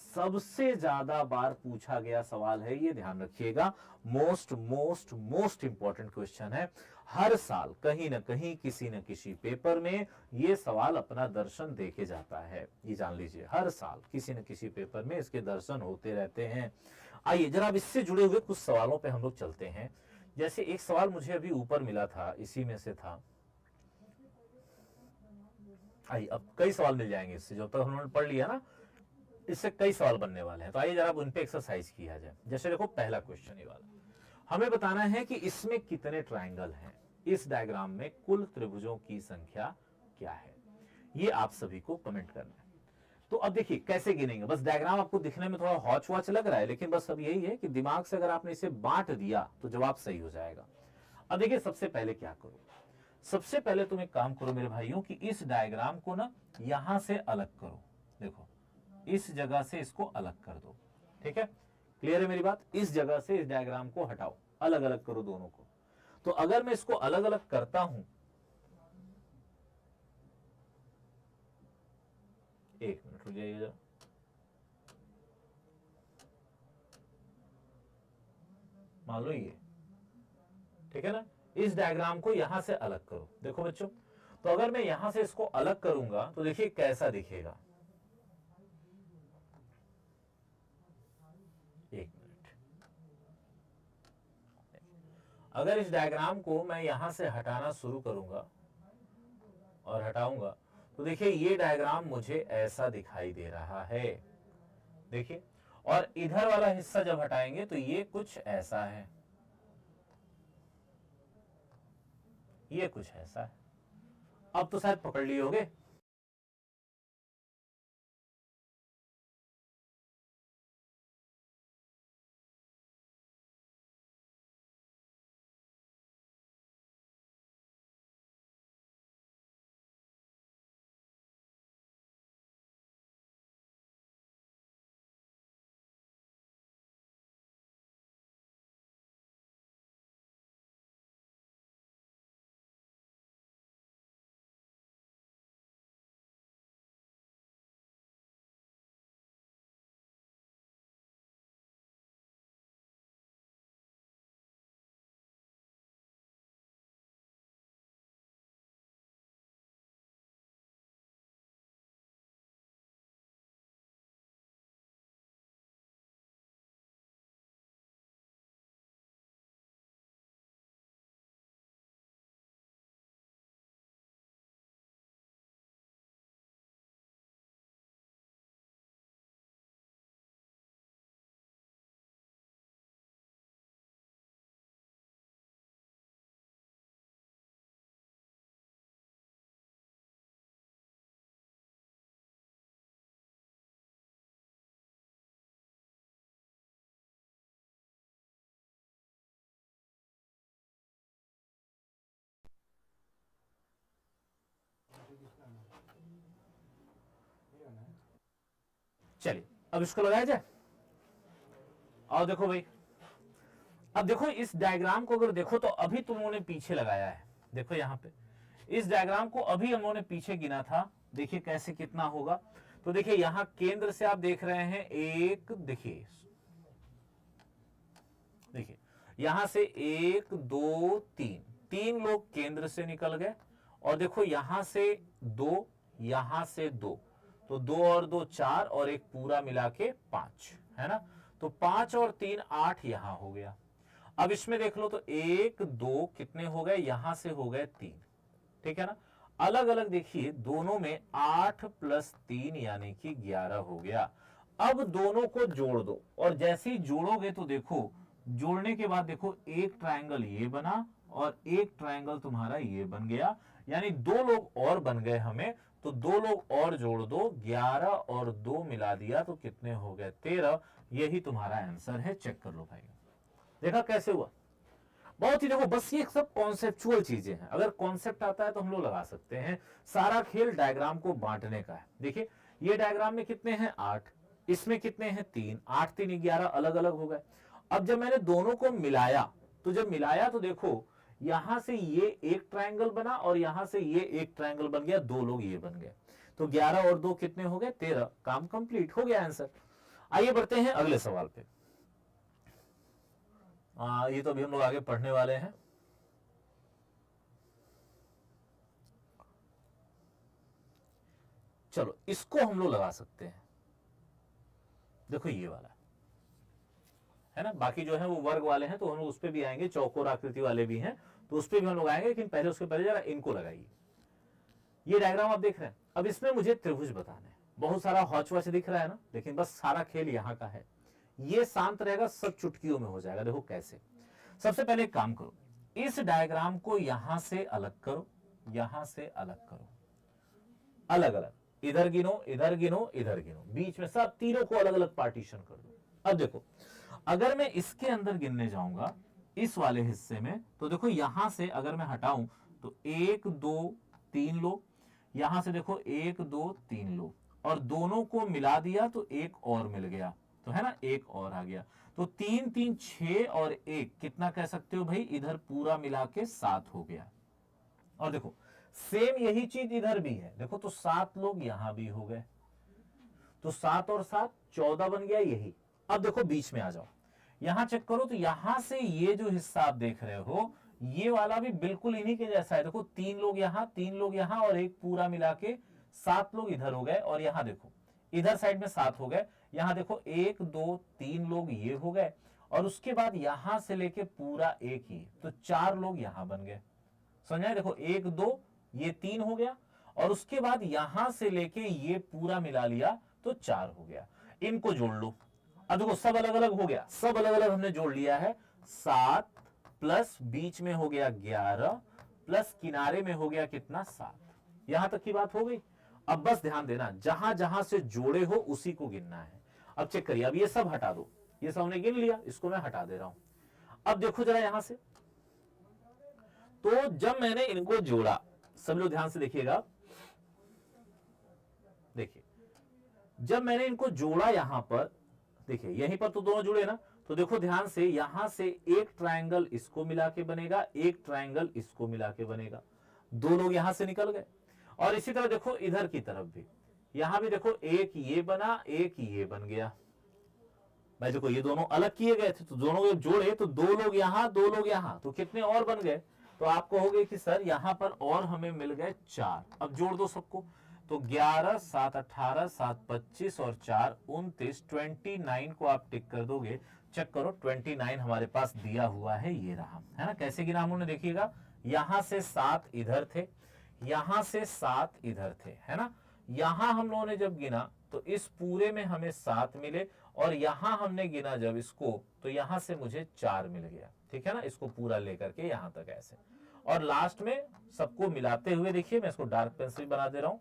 सबसे ज्यादा बार पूछा गया सवाल है, ये ध्यान रखिएगा। Most most most important question है, हर साल कहीं ना कहीं किसी न किसी पेपर में ये सवाल अपना दर्शन देके जाता है, ये जान लीजिए, हर साल किसी न किसी पेपर में इसके दर्शन होते रहते हैं। आइए जरा अब इससे जुड़े हुए कुछ सवालों पे हम लोग चलते हैं। जैसे एक सवाल मुझे अभी ऊपर मिला था, इसी में से था, आइए अब कई सवाल मिल जाएंगे इससे, जो तक हमने पढ़ लिया ना, इससे कई सवाल बनने वाले हैं। तो आइए जरा उन पे एक्सरसाइज किया जाए। जैसे देखो, पहला क्वेश्चन ये वाला, हमें बताना है कि इसमें कितने ट्रायंगल हैं, इस डायग्राम में कुल त्रिभुजों की संख्या क्या है, ये आप सभी को कमेंट करना है। तो अब देखिए कैसे गिनेंगे, बस डायग्राम आपको दिखने में थोड़ा हौच वौच लग रहा है, लेकिन बस अब यही है कि दिमाग से अगर आपने इसे बांट दिया तो जवाब सही हो जाएगा। अब देखिए, सबसे पहले क्या करो, सबसे पहले तुम एक काम करो मेरे भाइयों, कि इस डायग्राम को ना यहां से अलग करो। देखो, इस जगह से इसको अलग कर दो, ठीक है, क्लियर है मेरी बात। इस जगह से इस डायग्राम को हटाओ, अलग अलग करो दोनों को। तो अगर मैं इसको अलग अलग करता हूं, एक मिनट रुक जाइए जरा, मान लो ये, ठीक है ना, इस डायग्राम को यहां से अलग करो। देखो बच्चों, तो अगर मैं यहां से इसको अलग करूंगा तो देखिए कैसा दिखेगा, एक मिनट, अगर इस डायग्राम को मैं यहां से हटाना शुरू करूंगा और हटाऊंगा, तो देखिए ये डायग्राम मुझे ऐसा दिखाई दे रहा है, देखिए। और इधर वाला हिस्सा जब हटाएंगे तो ये कुछ ऐसा है, ये कुछ ऐसा है। अब तो शायद पकड़ लिए होगे। चलिए अब इसको लगाया जाए। और देखो भाई, अब देखो इस डायग्राम को अगर देखो तो अभी तुम लोगों ने पीछे लगाया है। देखो यहां पे इस डायग्राम को अभी हम लोगों ने पीछे गिना था। देखिए कैसे कितना होगा। तो देखिए यहां केंद्र से आप देख रहे हैं एक, देखिए देखिए यहां से 1 2 3, 3 लोग केंद्र से निकल गए। और देखो यहां से 2, यहां से 2, तो 2 और 2 4 और एक पूरा मिला के 5, है ना। तो 5 और 3 8 यहां हो गया। अब इसमें देख लो तो 1 2 कितने हो गए, यहां से हो गए 3, ठीक है ना। अलग अलग देखिए दोनों में 8 प्लस 3 यानी कि 11 हो गया। अब दोनों को जोड़ दो और जैसे ही जोड़ोगे तो देखो जोड़ने के बाद देखो एक ट्रायंगल ये बना और एक ट्रायंगल तुम्हारा ये बन गया, यानी 2 लोग और बन गए हमें। तो 2 लोग और जोड़ दो, 11 और 2 मिला दिया तो कितने हो गए 13। यही तुम्हारा आंसर है। चेक कर लो भाई, देखा कैसे हुआ। बहुत ही देखो, बस ये सब कॉन्सेप्चुअल चीजें हैं। अगर कॉन्सेप्ट आता है तो हम लोग लगा सकते हैं। सारा खेल डायग्राम को बांटने का है। देखिए ये डायग्राम में कितने हैं 8, इसमें कितने हैं 3, 8 3 11 अलग अलग हो गए। अब जब मैंने दोनों को मिलाया, तो जब मिलाया तो देखो यहां से ये एक ट्रायंगल बना और यहां से ये एक ट्रायंगल बन गया, 2 लोग ये बन गए। तो 11 और 2 कितने हो गए 13। काम कंप्लीट हो गया आंसर। आइए बढ़ते हैं अगले सवाल पे। ये तो अभी हम लोग आगे पढ़ने वाले हैं। चलो इसको हम लोग लगा सकते हैं। देखो ये वाला है ना, बाकी जो है वो वर्ग वाले हैं तो हम लोग उस पर भी आएंगे, चौकोर आकृति वाले भी हैं तो उस पर भी हम लोग आएंगे, लेकिन पहले उसके पहले जरा इनको लगाइए। ये डायग्राम आप देख रहे हैं। अब इसमें मुझे त्रिभुज बताना है। बहुत सारा हौच वौच दिख रहा है ना, लेकिन बस सारा खेल यहां का है। ये शांत रहेगा, सब चुटकियों में हो जाएगा। देखो कैसे। सबसे पहले एक काम करो, इस डायग्राम को यहां से अलग करो, यहां से अलग करो, अलग अलग, इधर गिनो इधर गिनो इधर गिनो, बीच में सब तीनों को अलग अलग पार्टीशन कर दो। अब देखो अगर मैं इसके अंदर गिनने जाऊंगा इस वाले हिस्से में, तो देखो यहां से अगर मैं हटाऊं तो 1 2 3 लोग, यहां से देखो 1 2 3 लोग, और दोनों को मिला दिया तो एक और मिल गया, तो है ना, एक और आ गया। तो 3 3 6 और 1 कितना कह सकते हो भाई, इधर पूरा मिला के 7 हो गया। और देखो सेम यही चीज इधर भी है। देखो तो 7 लोग यहां भी हो गए, तो 7 और 7 14 बन गया यही। अब देखो बीच में आ जाओ, यहां चेक करो तो यहां से ये जो हिस्सा आप देख रहे हो ये वाला भी बिल्कुल इन्हीं के जैसा है। देखो 3 लोग यहां 3 लोग यहां और एक पूरा मिला के 7 लोग इधर हो गए। और यहां देखो इधर साइड में 7 हो गए, यहां देखो 1 2 3 लोग ये हो गए, और उसके बाद यहां से लेके पूरा एक ही, तो 4 लोग यहां बन गए। समझाए, देखो 1 2 ये 3 हो गया, और उसके बाद यहां से लेके ये पूरा मिला लिया तो 4 हो गया। इनको जोड़ लो। अब देखो सब अलग अलग हो गया, सब अलग अलग हमने जोड़ लिया है। 7 प्लस बीच में हो गया 11 प्लस किनारे में हो गया कितना 7। यहां तक की बात हो गई। अब बस ध्यान देना, जहां जहां से जोड़े हो उसी को गिनना है। अब चेक करिए, अब ये सब हटा दो, ये सब हमने गिन लिया, इसको मैं हटा दे रहा हूं। अब देखो जरा यहां से, तो जब मैंने इनको जोड़ा, सब लोग ध्यान से देखिएगा, देखिए जब मैंने इनको जोड़ा यहां पर, देखिए यहीं पर तो दोनों जुड़े ना, तो देखो ध्यान से यहां से एक ट्रायंगल इसको मिला के बनेगा, एक ट्रायंगल इसको मिला के बनेगा, 2 लोग यहां से निकल गए। और इसी तरह देखो इधर की तरफ भी, यहां भी देखो एक ये बना एक ये बन गया। भाई देखो ये दोनों अलग किए गए थे तो दोनों को जोड़े तो 2 लोग यहां 2 लोग यहां, तो कितने और बन गए। तो आप कहोगे कि सर यहां पर और हमें मिल गए 4। अब जोड़ दो सबको, तो 11 7 18 7 25 और 4 29, 29 को आप टिक कर दोगे। चेक करो 29 हमारे पास दिया हुआ है, ये रहा, है ना। कैसे गिना हम लोगों ने, देखिएगा यहां से 7 इधर थे, यहां से 7 इधर थे, है ना। यहां हम लोगों ने जब गिना तो इस पूरे में हमें 7 मिले, और यहां हमने गिना जब इसको तो यहां से मुझे 4 मिल गया, ठीक है ना। इसको पूरा लेकर के यहां तक ऐसे, और लास्ट में सबको मिलाते हुए देखिए, मैं इसको डार्क पेंसिल बना दे रहा हूं।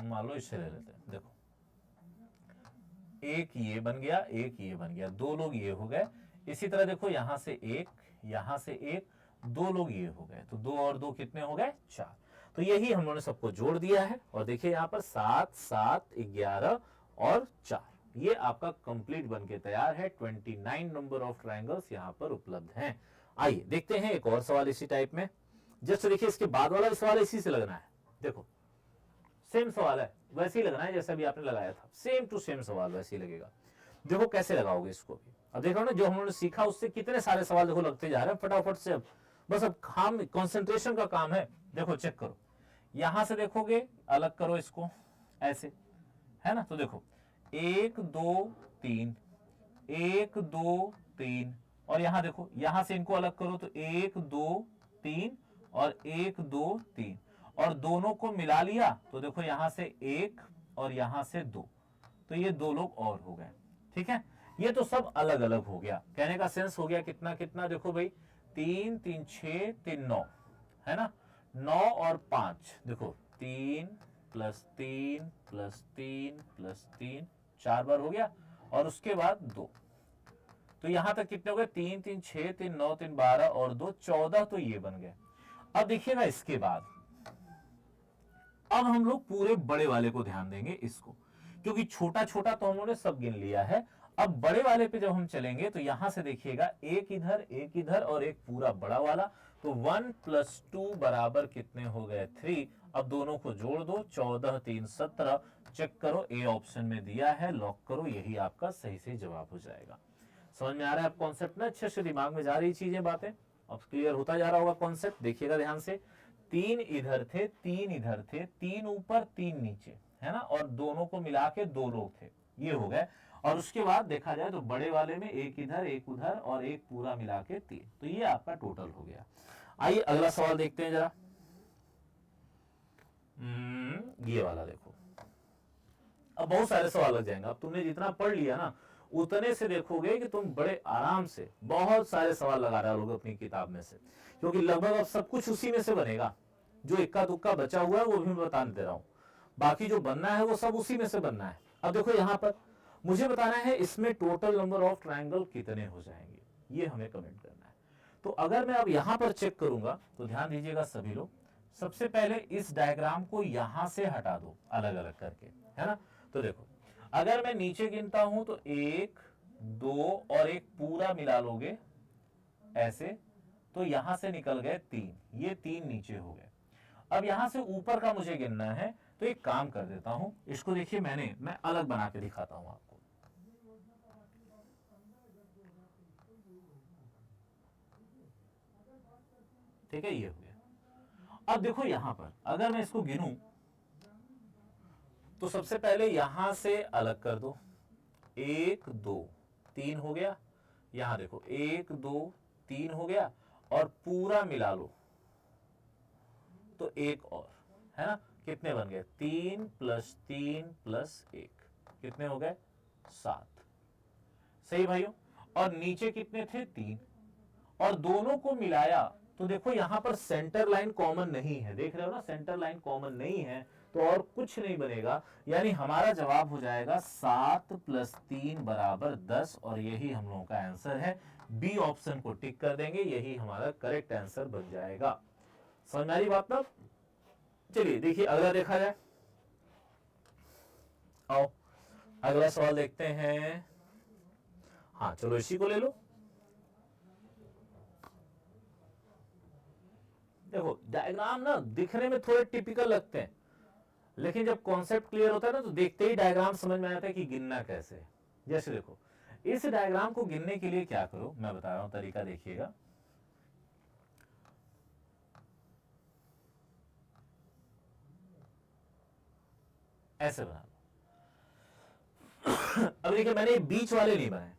मान लो इसे ले लेते हैं, देखो एक ये बन गया एक ये बन गया, 2 लोग ये हो गए। इसी तरह देखो यहां से एक, यहां से एक, 2 लोग ये हो गए, तो 2 और 2 कितने हो गए 4। तो यही हम लोगों ने सबको जोड़ दिया है और देखिए यहाँ पर 7 7 11 और 4, ये आपका कंप्लीट बनके तैयार है। 29 नंबर ऑफ ट्रायंगल्स यहाँ पर उपलब्ध हैं। आइए देखते हैं एक और सवाल इसी टाइप में। जस्ट देखिए इसके बाद वाला सवाल इसी से लगना है। देखो सेम सवाल है, वैसे ही लगना है जैसा भी आपने लगाया था, सेम टू सेम सवाल वैसे ही लगेगा। देखो कैसे लगाओगे इसको भी। अब देखो ना जो हम लोगों ने सीखा उससे कितने सारे सवाल देखो लगते जा रहे हैं फटाफट से। अब बस अब काम कंसंट्रेशन का काम है। देखो चेक करो, यहां से देखोगे अलग करो इसको ऐसे, है ना। तो देखो 1 2 3 1 2 3 और यहां देखो यहां से इनको अलग करो तो 1 2 3 और 1 2 3 और दोनों को मिला लिया तो देखो यहां से 1 और यहां से 2, तो ये 2 लोग और हो गए। ठीक है, ये तो सब अलग अलग हो गया। कहने का सेंस हो गया कितना कितना। देखो भाई 3 3 6 3 9 है ना, 9 और 5 देखो 3 प्लस 3 प्लस 3 प्लस 3 4 बार हो गया और उसके बाद 2, तो यहां तक कितने हो गए 3 3 6 3 9 3 12 और 2 14, तो ये बन गए। अब देखिएगा इसके बाद अब हम लोग पूरे बड़े वाले को ध्यान देंगे इसको, क्योंकि छोटा छोटा तो हम लोगों ने सब गिन लिया है। अब बड़े वाले पे जब हम चलेंगे तो यहां से देखिएगा एक इधर और एक पूरा बड़ा वाला, तो 1 + 2 बराबर कितने हो गए 3। अब दोनों को जोड़ दो 14 3 17, चेक करो ए ऑप्शन में दिया है, लॉक करो, यही आपका सही से जवाब हो जाएगा। समझ में आ रहा है आप कॉन्सेप्ट ना, अच्छे से दिमाग में जा रही चीजें बातें, अब क्लियर होता जा रहा होगा कॉन्सेप्ट। देखिएगा ध्यान से, 3 इधर थे 3 इधर थे, 3 ऊपर 3 नीचे, है ना, और दोनों को मिला के 2 लोग थे, ये हो गए। और उसके बाद देखा जाए तो बड़े वाले में एक इधर एक उधर और एक पूरा मिला के 3, तो ये आपका टोटल हो गया। आइए अगला सवाल देखते हैं जरा। ये वाला देखो, अब बहुत सारे सवाल लग जाएंगे। अब तुमने जितना पढ़ लिया ना उतने से देखोगे कि तुम बड़े आराम से बहुत सारे सवाल लगा रहे हो अपनी किताब में से, क्योंकि लगभग अब सब कुछ उसी में से बनेगा। जो इक्का दुक्का बचा हुआ है वो भी मैं बता दे रहा हूं, बाकी जो बनना है वो सब उसी में से बनना है। अब देखो यहां पर मुझे बताना है इसमें टोटल नंबर ऑफ ट्रायंगल कितने हो जाएंगे, ये हमें कमेंट करना है। तो अगर मैं अब यहां पर चेक करूंगा तो ध्यान दीजिएगा सभी लोग, सबसे पहले इस डायग्राम को यहां से हटा दो अलग अलग करके, है ना। तो देखो अगर मैं नीचे गिनता हूं तो 1 2 और एक पूरा मिला लोगे ऐसे, तो यहां से निकल गए 3, ये 3 नीचे हो गए। अब यहां से ऊपर का मुझे गिनना है, तो एक काम कर देता हूं, इसको देखिए मैं अलग बना के दिखाता हूं आपको। ठीक है, ये हो गया। अब देखो यहां पर अगर मैं इसको गिनूं तो सबसे पहले यहां से अलग कर दो, 1 2 3 हो गया। यहां देखो 1 2 3 हो गया और पूरा मिला लो तो एक और, है ना। कितने बन गए 3 + 3 + 1, कितने हो गए 7। सही भाइयों, और नीचे कितने थे 3, और दोनों को मिलाया तो देखो यहां पर सेंटर लाइन कॉमन नहीं है, देख रहे हो ना, सेंटर लाइन कॉमन नहीं है तो और कुछ नहीं बनेगा, यानी हमारा जवाब हो जाएगा 7 + 3 = 10, और यही हम लोगों का आंसर है। बी ऑप्शन को टिक कर देंगे, यही हमारा करेक्ट आंसर बन जाएगा। समझ में आ रही बात ना। चलिए देखिए अगला देखा जाए। आओ अगला सवाल देखते हैं। हाँ चलो इसी को ले लो। देखो डायग्राम ना दिखने में थोड़े टिपिकल लगते हैं, लेकिन जब कॉन्सेप्ट क्लियर होता है ना तो देखते ही डायग्राम समझ में आता है कि गिनना कैसे है। जैसे देखो इस डायग्राम को गिनने के लिए क्या करो, मैं बता रहा हूं तरीका, देखिएगा। ऐसे बना लो। अब देखिए मैंने बीच वाले नहीं बनाए,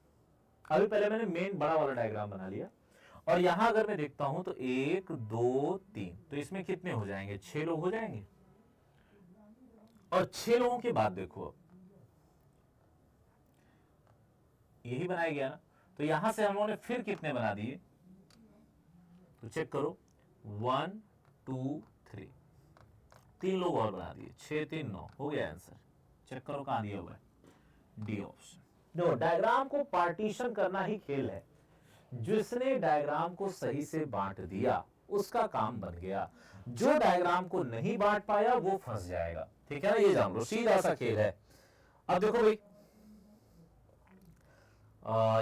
अभी पहले मैंने मेन बड़ा वाला डायग्राम बना लिया, और यहां अगर मैं देखता हूं तो 1 2 3, तो इसमें कितने हो जाएंगे 6 लोग हो जाएंगे। और 6 लोगों के बाद देखो अब यही बनाया गया ना, तो यहां से हम लोगों ने फिर कितने बना दिए, तो चेक करो 1 2 3, 3 लोग और बना दिए, 6 3 9 हो गया आंसर। चेक करो कहां दिया हुआ है, डी ऑप्शन। देखो डायग्राम को पार्टीशन करना ही खेल है, जिसने डायग्राम को सही से बांट दिया उसका काम बन गया। जो डायग्राम को नहीं बांट पाया वो फंस जाएगा, ठीक है ना, ये जान लो, सीधा सा खेल है। अब देखो भाई,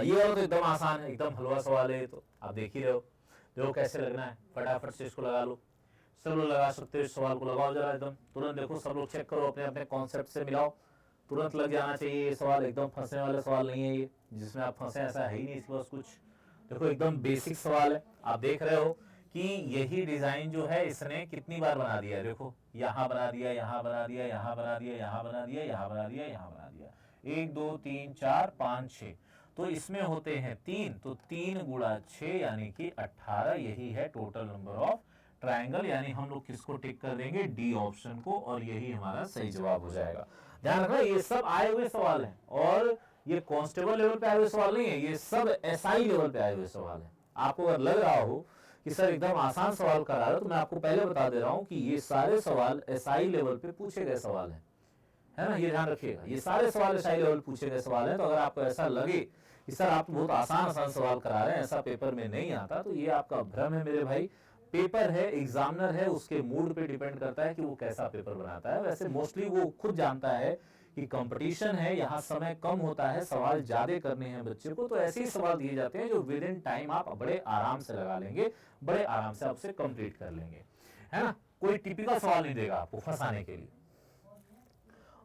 ये वाला तो एकदम आसान है, एकदम हलवा सवाल है, तो आप देख ही रहे हो। देखो कैसे लगना है, फटाफट से इसको लगा लो। सब लोग लगा सकते हो, इस सवाल को लगाओ जरा एकदम तुरंत। देखो सब लोग चेक करो, अपने अपने कॉन्सेप्ट से मिलाओ, तुरंत लग जाना चाहिए। ये सवाल एकदम फंसने वाले सवाल नहीं है, ये जिसमें आप फंसे ऐसा है ही नहीं इसके पास कुछ। देखो एकदम बेसिक सवाल है। आप देख रहे हो कि यही डिजाइन जो है इसने कितनी बार बना दिया है। देखो यहाँ बना दिया, यहाँ बना दिया, यहाँ बना दिया, यहाँ बना दिया, यहाँ बना दिया, यहाँ बना दिया, 1 2 3 4 5 6। तो इसमें होते हैं 3, तो 3 गुणा 6 यानी कि 18। यही है टोटल नंबर ऑफ ट्रायंगल, यानी हम लोग किसको टिक कर देंगे, डी ऑप्शन को, और यही हमारा सही जवाब हो जाएगा। ध्यान रखना ये सब आए हुए सवाल हैं, और ये कांस्टेबल लेवल पे आए हुए सवाल नहीं है, ये सब एसआई लेवल पे आए हुए सवाल हैं। आपको अगर लग रहा हो कि सर एकदम आसान सवाल करा रहे हो, तो मैं आपको पहले बता दे रहा हूं कि ये सारे सवाल एसआई लेवल पे पूछे गए सवाल हैं, है ना, ये ध्यान रखिएगा। ये सारे सवाल एसआई लेवल पूछे गए सवाल हैं। तो अगर आपको ऐसा लगे कि सर आप बहुत आसान सवाल करा रहे हैं, ऐसा पेपर में नहीं आता, तो ये आपका भ्रम है मेरे भाई। पेपर है, एग्जामिनर है, उसके मूड पे डिपेंड करता है कि वो कैसा पेपर बनाता है। वैसे मोस्टली वो खुद जानता है कि कंपटीशन है, यहाँ समय कम होता है, सवाल ज्यादा करने हैं बच्चे को, तो ऐसे ही सवाल दिए जाते हैं जो विद इन टाइम आप बड़े आराम से लगा लेंगे, बड़े आराम से आपसे कंप्लीट कर लेंगे, है ना। कोई टिपिकल सवाल नहीं देगा आपको फंसाने के लिए।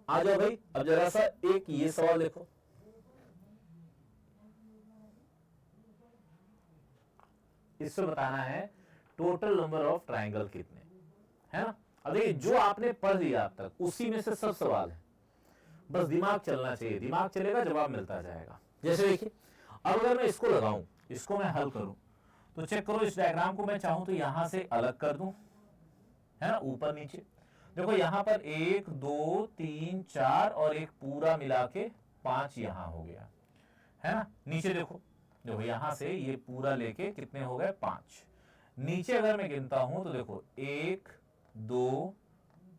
आ जाओ भाई, अब जरा सा एक ये सवाल देखो, इससे बताना है टोटल नंबर ऑफ ट्रायंगल कितने, है ना। अब देखिए जो आपने पढ़ लिया अब तक उसी में से सब सवाल है, बस दिमाग चलना चाहिए, दिमाग चलेगा जवाब मिलता जाएगा। जैसे देखिए अब अगर मैं इसको लगाऊं, इसको मैं हल करूं, तो चेक करो इस डायग्राम को मैं चाहूं तो यहां से अलग कर दूं, है ना, ऊपर नीचे। देखो यहां पर 1 2 3 4 और एक पूरा मिला के 5 यहां हो गया, है ना। नीचे देखो, देखो यहां से ये पूरा लेके कितने हो गए, 5। नीचे अगर मैं गिनता हूं तो देखो 1 2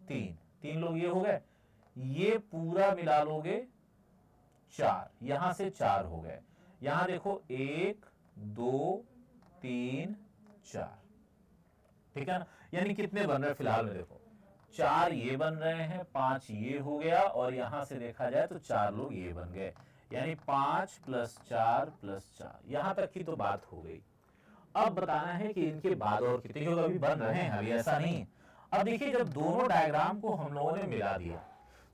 3, 3 लोग ये हो गए, ये पूरा मिला लोगे 4, यहां से 4 हो गए। यहां देखो 1 2 3 4, ठीक है ना। यानी कितने बन रहे हैं फिलहाल में, देखो 4 ये बन रहे हैं, 5 ये हो गया, और यहां से देखा जाए तो 4 लोग ये बन गए, यानी 5 + 4 + 4। यहां तक की तो बात हो गई। अब बताना है कि इनके बाद और कितने लोग अभी बन रहे हैं, अभी ऐसा नहीं। अब देखिए जब दोनों डायग्राम को हम लोगों ने मिला दिया,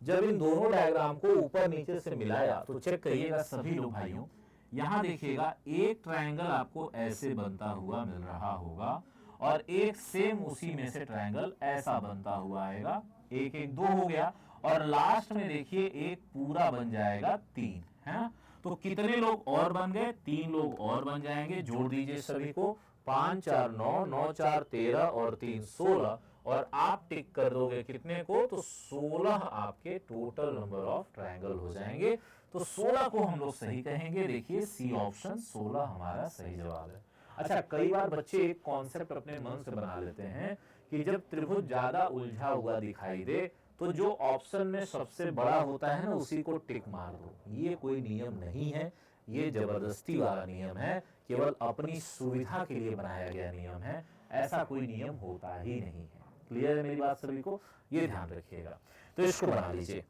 जब इन दोनों डायग्राम को ऊपर नीचे से मिलाया, तो चेक करिएगा सभी लोग भाइयों, यहां देखिएगा एक ट्रायंगल आपको ऐसे बनता हुआ मिल रहा होगा, और एक सेम उसी में से ट्रायंगल ऐसा बनता हुआ आएगा। 1 1 2 हो गया, और लास्ट में देखिए एक पूरा बन जाएगा 3, है ना। तो कितने लोग और बन गए, 3 लोग और बन जाएंगे। जोड़ दीजिए सभी को, 5 4 9, 9 4 13 और 3 16, और आप टिक कर दोगे कितने को, तो 16 आपके टोटल नंबर ऑफ ट्रायंगल हो जाएंगे। तो 16 को हम लोग सही कहेंगे। देखिए सी ऑप्शन 16 हमारा सही जवाब है। अच्छा, कई बार बच्चे एक कॉन्सेप्ट अपने मन से बना लेते हैं कि जब त्रिभुज ज्यादा उलझा हुआ दिखाई दे तो जो ऑप्शन में सबसे बड़ा होता है ना उसी को टिक मार दो। ये कोई नियम नहीं है, ये जबरदस्ती वाला नियम है, केवल अपनी सुविधा के लिए बनाया गया नियम है, ऐसा कोई नियम होता ही नहीं है। क्लियर है मेरी बात सभी को, ये ध्यान रखिएगा। तो इसको बना लीजिए।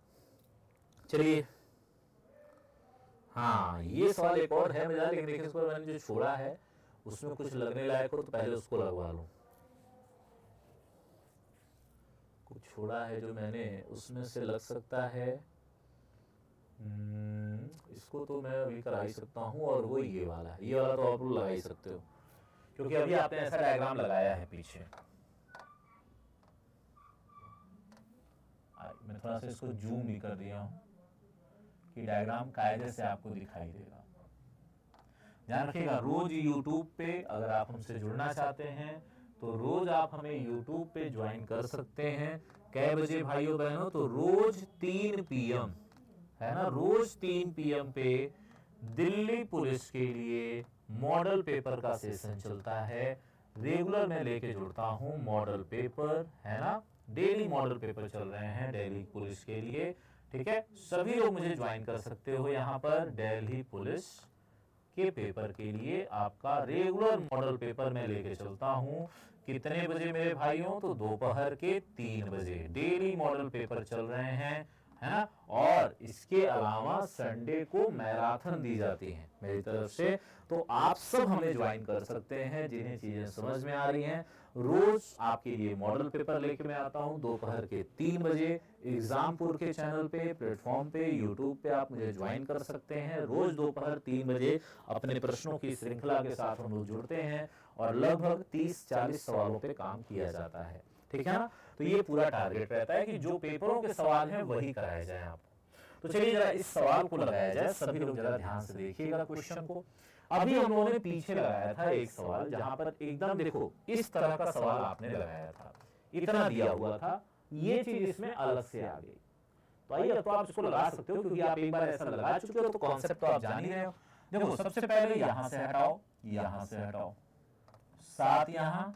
चलिए, हाँ ये सवाल एक और है मेरा, लेकिन देखिए इस पर मैंने जो छोड़ा है उसमें कुछ लगने लायक हो तो पहले उसको लगवा लूं। कुछ छोड़ा है जो मैंने, उसमें से लग सकता है, इसको तो मैं अभी करा ही सकता हूँ, और वो ये वाला तो आप लोग लगा ही सकते हो, क्योंकि अभी आपने ऐसा डायग्राम लगाया है पीछे। मैं थोड़ा सा इसको जूम भी कर दिया हूँ कि डायग्राम कायदे से आपको दिखाई देगा। ध्यान रखिएगा, रोज YouTube पे अगर आप हमसे जुड़ना चाहते हैं तो रोज आप हमें YouTube पे ज्वाइन कर सकते हैं। कै बजे भाइयों बहनों, तो रोज 3 PM, है ना, रोज 3 PM पे दिल्ली पुलिस के लिए मॉडल पेपर का सेशन चलता है। रेगुलर मैं लेके जुड़ता हूँ मॉडल पेपर, है ना, डेली मॉडल पेपर चल रहे हैं दिल्ली पुलिस के लिए, ठीक है। सभी लोग मुझे ज्वाइन कर सकते हो यहाँ पर दिल्ली पुलिस के पेपर के लिए आपका रेगुलर मॉडल पेपर मैं लेके चलता हूं। कितने बजे मेरे भाइयों? तो दोपहर के 3 बजे डेली मॉडल पेपर चल रहे हैं, है ना। और इसके अलावा संडे को मैराथन दी जाती है मेरी तरफ से, तो आप सब हमें ज्वाइन कर सकते हैं जिन्हें चीजें समझ में आ रही हैं। रोज आपके लिए मॉडल पेपर लेके मैं आता हूं दोपहर के 3 बजे एग्जामपुर के चैनल पे, प्लेटफॉर्म पे, यूट्यूब पे आप मुझे ज्वाइन कर सकते हैं। रोज दोपहर 3 बजे अपने प्रश्नों की श्रृंखला के साथ हम लोग जुड़ते हैं और लगभग 30-40 सवालों पे काम किया जाता है, ठीक है ना। तो ये पूरा टारगेट रहता है कि जो पेपरों के सवाल हैं वही कराए जाएं आपको। तो चलिए जरा इस सवाल को लगाया जाए, सभी लोग जरा ध्यान से देखिएगा क्वेश्चन को। अभी हम लोगों ने पीछे लगाया था एक सवाल जहां पर एकदम देखो इस तरह का सवाल आपने लगाया था, इतना दिया हुआ था, ये चीज इसमें अलग से आ गई। तो आइए अब तो आप इसको लगा सकते हो क्योंकि आप एक बार ऐसा लगा चुके हो तो कॉन्सेप्ट तो आप जान ही रहे हो। देखो सबसे पहले यहां से हटाओ, यहां से हटाओ, 7 यहां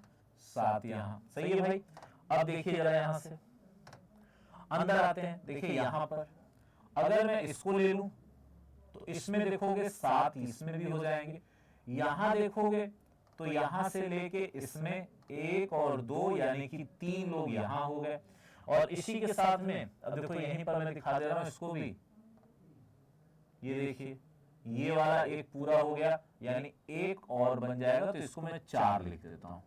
7 यहां, सही है भाई। अब देखिए जरा यहां से अंदर आते हैं, देखिए यहां पर अगर मैं इसको ले लूं तो इसमें देखोगे 7 इसमें भी हो जाएंगे, यहां देखोगे तो यहां से लेके इसमें 1 और 2 यानी कि 3 लोग यहां हो गए। और इसी के साथ में अब देखो यहीं पर मैं दिखा दे रहा हूं इसको भी, ये देखिए ये वाला एक पूरा हो गया यानी 1 और बन जाएगा, तो इसको मैं 4 लिख देता हूं।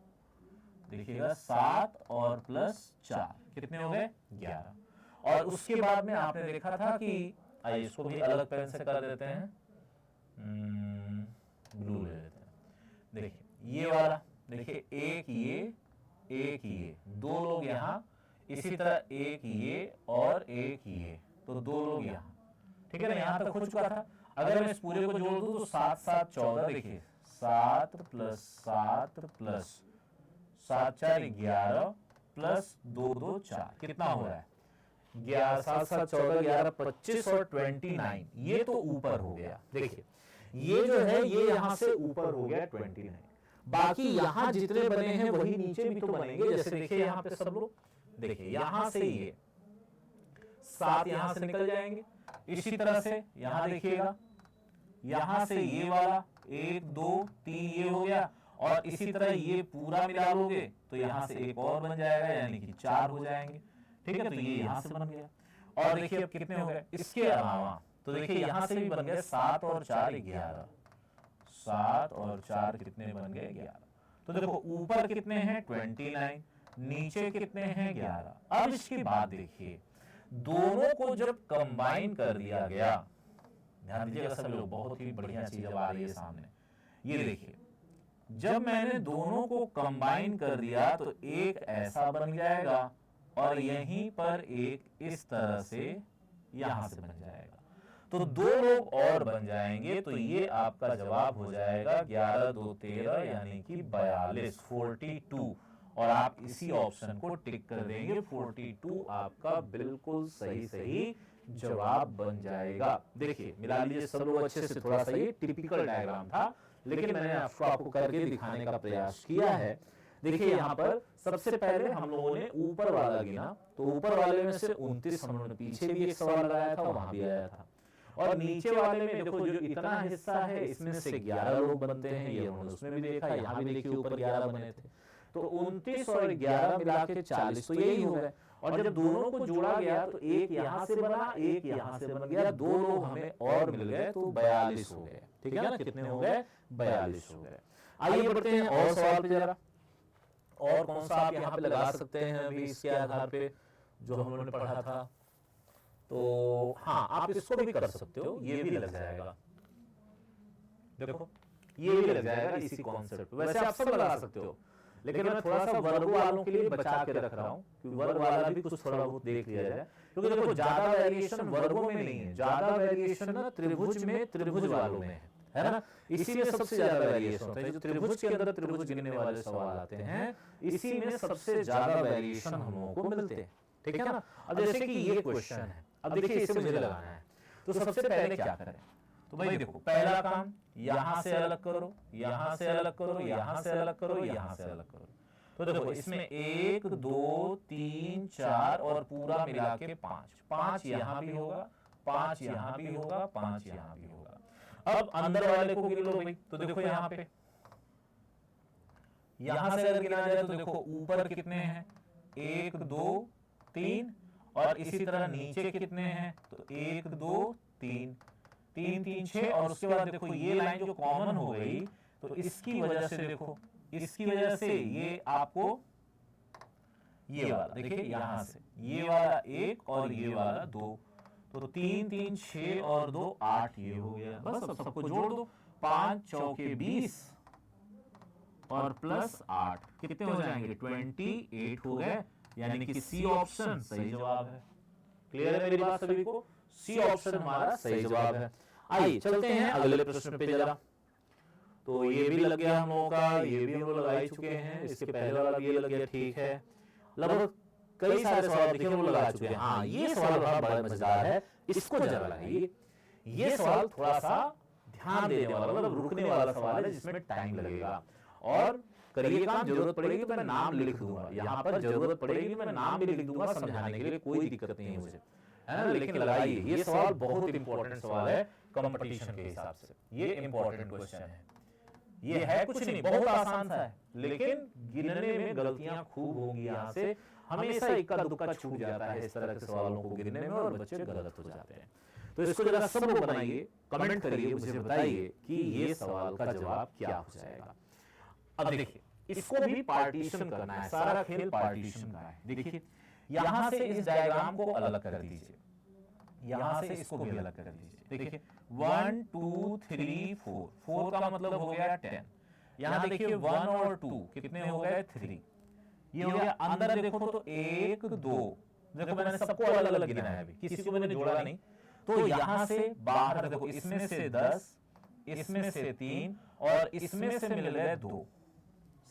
देखिएगा 7 और प्लस 4 कितने हो गए? 11। और उसके बाद में आपने देखा था कि आइए इसको भी अलग पेन से कर देते हैं, ब्लू ले लेते हैं। देखिए ये वाला, देखिए एक ये 2 लोग यहाँ, इसी तरह एक ये और एक ये, तो 2 लोग यहाँ, ठीक है ना। यहाँ तक हो चुका था। अगर मैं इस पूरे को जोड़ दूं तो 7 7 14, देखिए 7 प्लस 7 प्लस 7 4 11 प्लस 2 2 4 कितना हो रहा है? 11 7 7 14 11 25 और 29, ये तो ऊपर हो गया। देखिए ये जो है ये यहां से ऊपर हो गया 29, बाकी यहां जितने बने हैं वही नीचे भी तो बनेंगे। जैसे देखिए यहां पे सब लोग, देखिए यहां से ये 7 यहां से निकल जाएंगे, इसी तरह से यहां देखिएगा यहां से ये वाला 1 2 3 ये हो गया, और इसी तरह ये पूरा मिला लोगे तो यहां से एक और बन जाएगा यानी कि 4 हो जाएंगे, ठीक है। तो ये यहां से बन गया। और देखिए अब कितने हो गए इसके अलावा, तो देखिए यहां से भी बन गए 7 और 4 11, 7 और 4 कितने बन गए? 11। तो देखो ऊपर कितने हैं? 29, नीचे कितने हैं? 11। अब इसके बाद देखिए दोनों को जब कंबाइन कर दिया गया, ध्यान दीजिएगा सब लोग, बहुत ही बढ़िया चीज अब आ रही है सामने। ये देखिए जब मैंने दोनों को कंबाइन कर दिया तो एक ऐसा बन जाएगा और यहीं पर एक इस तरह से यहां से बन जाएगा, तो 2 लोग और बन जाएंगे। तो ये आपका जवाब हो जाएगा 11 2 13 यानी कि 42 42, और आप इसी ऑप्शन को टिक कर देंगे। 42 आपका बिल्कुल सही जवाब बन जाएगा। देखिए मिला लीजिए सब लोग अच्छे से, थोड़ा सा ये टिपिकल डायग्राम था लेकिन मैंने आपको करके दिखाने का प्रयास किया है। देखिए यहाँ पर सबसे पहले हम लोगों ने ऊपर वाला गिना, तो ऊपर वाले में से 29 हम लोगों ने पीछे भी एक सवाल लगाया था, वहां भी आया था। और नीचे वाले में देखो जो इतना हिस्सा है इसमें से 11 लोग बनते हैं, ये उन्होंने उसमें भी देखा, यहाँ भी देखिए ऊपर 11 बने थे, तो 29 और 11 मिला के 40, तो यही हो गए। और जब दोनों को जोड़ा गया तो एक यहां से बना, एक यहां से बन गया, 2 लोग हमें और मिल गए तो 42 हो गए, ठीक है ना। कितने हो गए? 42 हो गए। आइए बढ़ते हैं और सवाल पे जरा, और कौन सा आप यहाँ पे लगा सकते हैं अभी इसके आधार पे जो हम लोगों ने पढ़ा था। तो हाँ आप इसको भी कर सकते हो, ये भी लग जाएगा, देखो ये भी लग जाएगा इसी कॉन्सेप्ट। वैसे आप सब लगा सकते हो लेकिन मैं थोड़ा सा वर्ग वालों के लिए बचा के रख रहा हूं क्योंकि वर्ग वाला भी कुछ थोड़ा बहुत देख लिया जाए, क्योंकि देखो ज्यादा वेरिएशन वर्गों में नहीं है, ज्यादा वेरिएशन ना त्रिभुज में, त्रिभुज वालों में है ना, इसी में सबसे ज्यादा वेरिएशन होता है। जो त्रिभुज के अंदर त्रिभुज गिनने वाले सवाल आते हैं इसी में सबसे ज्यादा वेरिएशन हम लोगों को मिलते हैं, ठीक है ना। अब जैसे कि ये क्वेश्चन है, अब देखिए इसे मुझे लगाना है, तो सबसे पहले क्या करें? तो भाई देखो पहला काम यहां से अलग करो, यहां से अलग करो, यहां से अलग करो, यहां से अलग करो। तो देखो इसमें 1 2 3 4 और पूरा मिला के 5 5 यहां भी होगा, 5 यहां भी होगा, 5 यहां भी होगा। अब अंदर वाले को गिन लो भाई, तो देखो यहाँ पे, यहां से अगर गिना जाए तो देखो ऊपर कितने हैं, 1 2 3, और इसी तरह नीचे कितने हैं, तो 1 2 3 3 3 6, और उसके बाद देखो ये लाइन जो कॉमन हो गई, तो इसकी वजह से देखो, इसकी वजह से ये आपको ये वाला देखिए, यहां से ये वाला 1 और ये वाला 2, तो 3 3 6 और 2 8, ये हो गया। बस अब सबको जोड़ दो, 5 चौके 20 और प्लस 8 कितने हो जाएंगे, 28 हो गए, यानी कि सी ऑप्शन सही जवाब है। क्लियर है मेरी बात सभी को, सी ऑप्शन हमारा सही जवाब है। आइए चलते हैं अगले प्रश्न पे जरा। तो ये भी लग गया हम लोगों का, ये भी हम लोग लगा ही चुके हैं, इसके पहले वाला भी ये लग गया, ठीक है। लगभग कई सारे सवाल देखिए हम लोग लगा चुके हैं। हाँ, ये सवाल बड़ा मजेदार है, इसको जरा लगाइए। ये सवाल थोड़ा सा ध्यान देने वाला, मतलब रुकने वाला सवाल है, जिसमें टाइम लगेगा, और करिए काम, जरूरत पड़ेगी तो मैं नाम लिख दूंगा, यहाँ पर जरूरत पड़ेगी तो मैं नाम भी लिख दूंगा समझाने के लिए, कोई दिक्कत नहीं है मुझे, है ना। लेकिन लगाइए, ये सवाल बहुत इंपॉर्टेंट सवाल है कंपटीशन के हिसाब से, ये इंपॉर्टेंट क्वेश्चन है। ये है कुछ नहीं, बहुत आसान सा है, लेकिन गिनने में गलतियां खूब होंगी। यहाँ से हमेशा इक्का दुक्का छूट जाता है इस तरह के सवालों को गिनने में, और बच्चे गलत हो जाते हैं। तो इसको जरा सब लोग बनाइए, कमेंट करिए, मुझे बताइए कि ये सवाल का जवाब क्या हो जाएगा। अब देखिए, इसको भी पार्टीशन करना है, सारा खेल पार्टीशन का है। देखिए यहां से इस डायग्राम को अलग कर दीजिए, यहां से इसको भी अलग कर दीजिए। देखिए 1 2 3 4, 4 का मतलब हो गया 10। यहां देखिए 1 और 2 कितने हो गए, 3। ये हो गया। अंदर देखो तो 1 2, देखो मैंने सबको अलग अलग गिना है, अभी किसी को मैंने जोड़ा नहीं। तो यहां से बाहर देखो, इसमें से 10, इसमें से 3, और इसमें से मिल गए 2।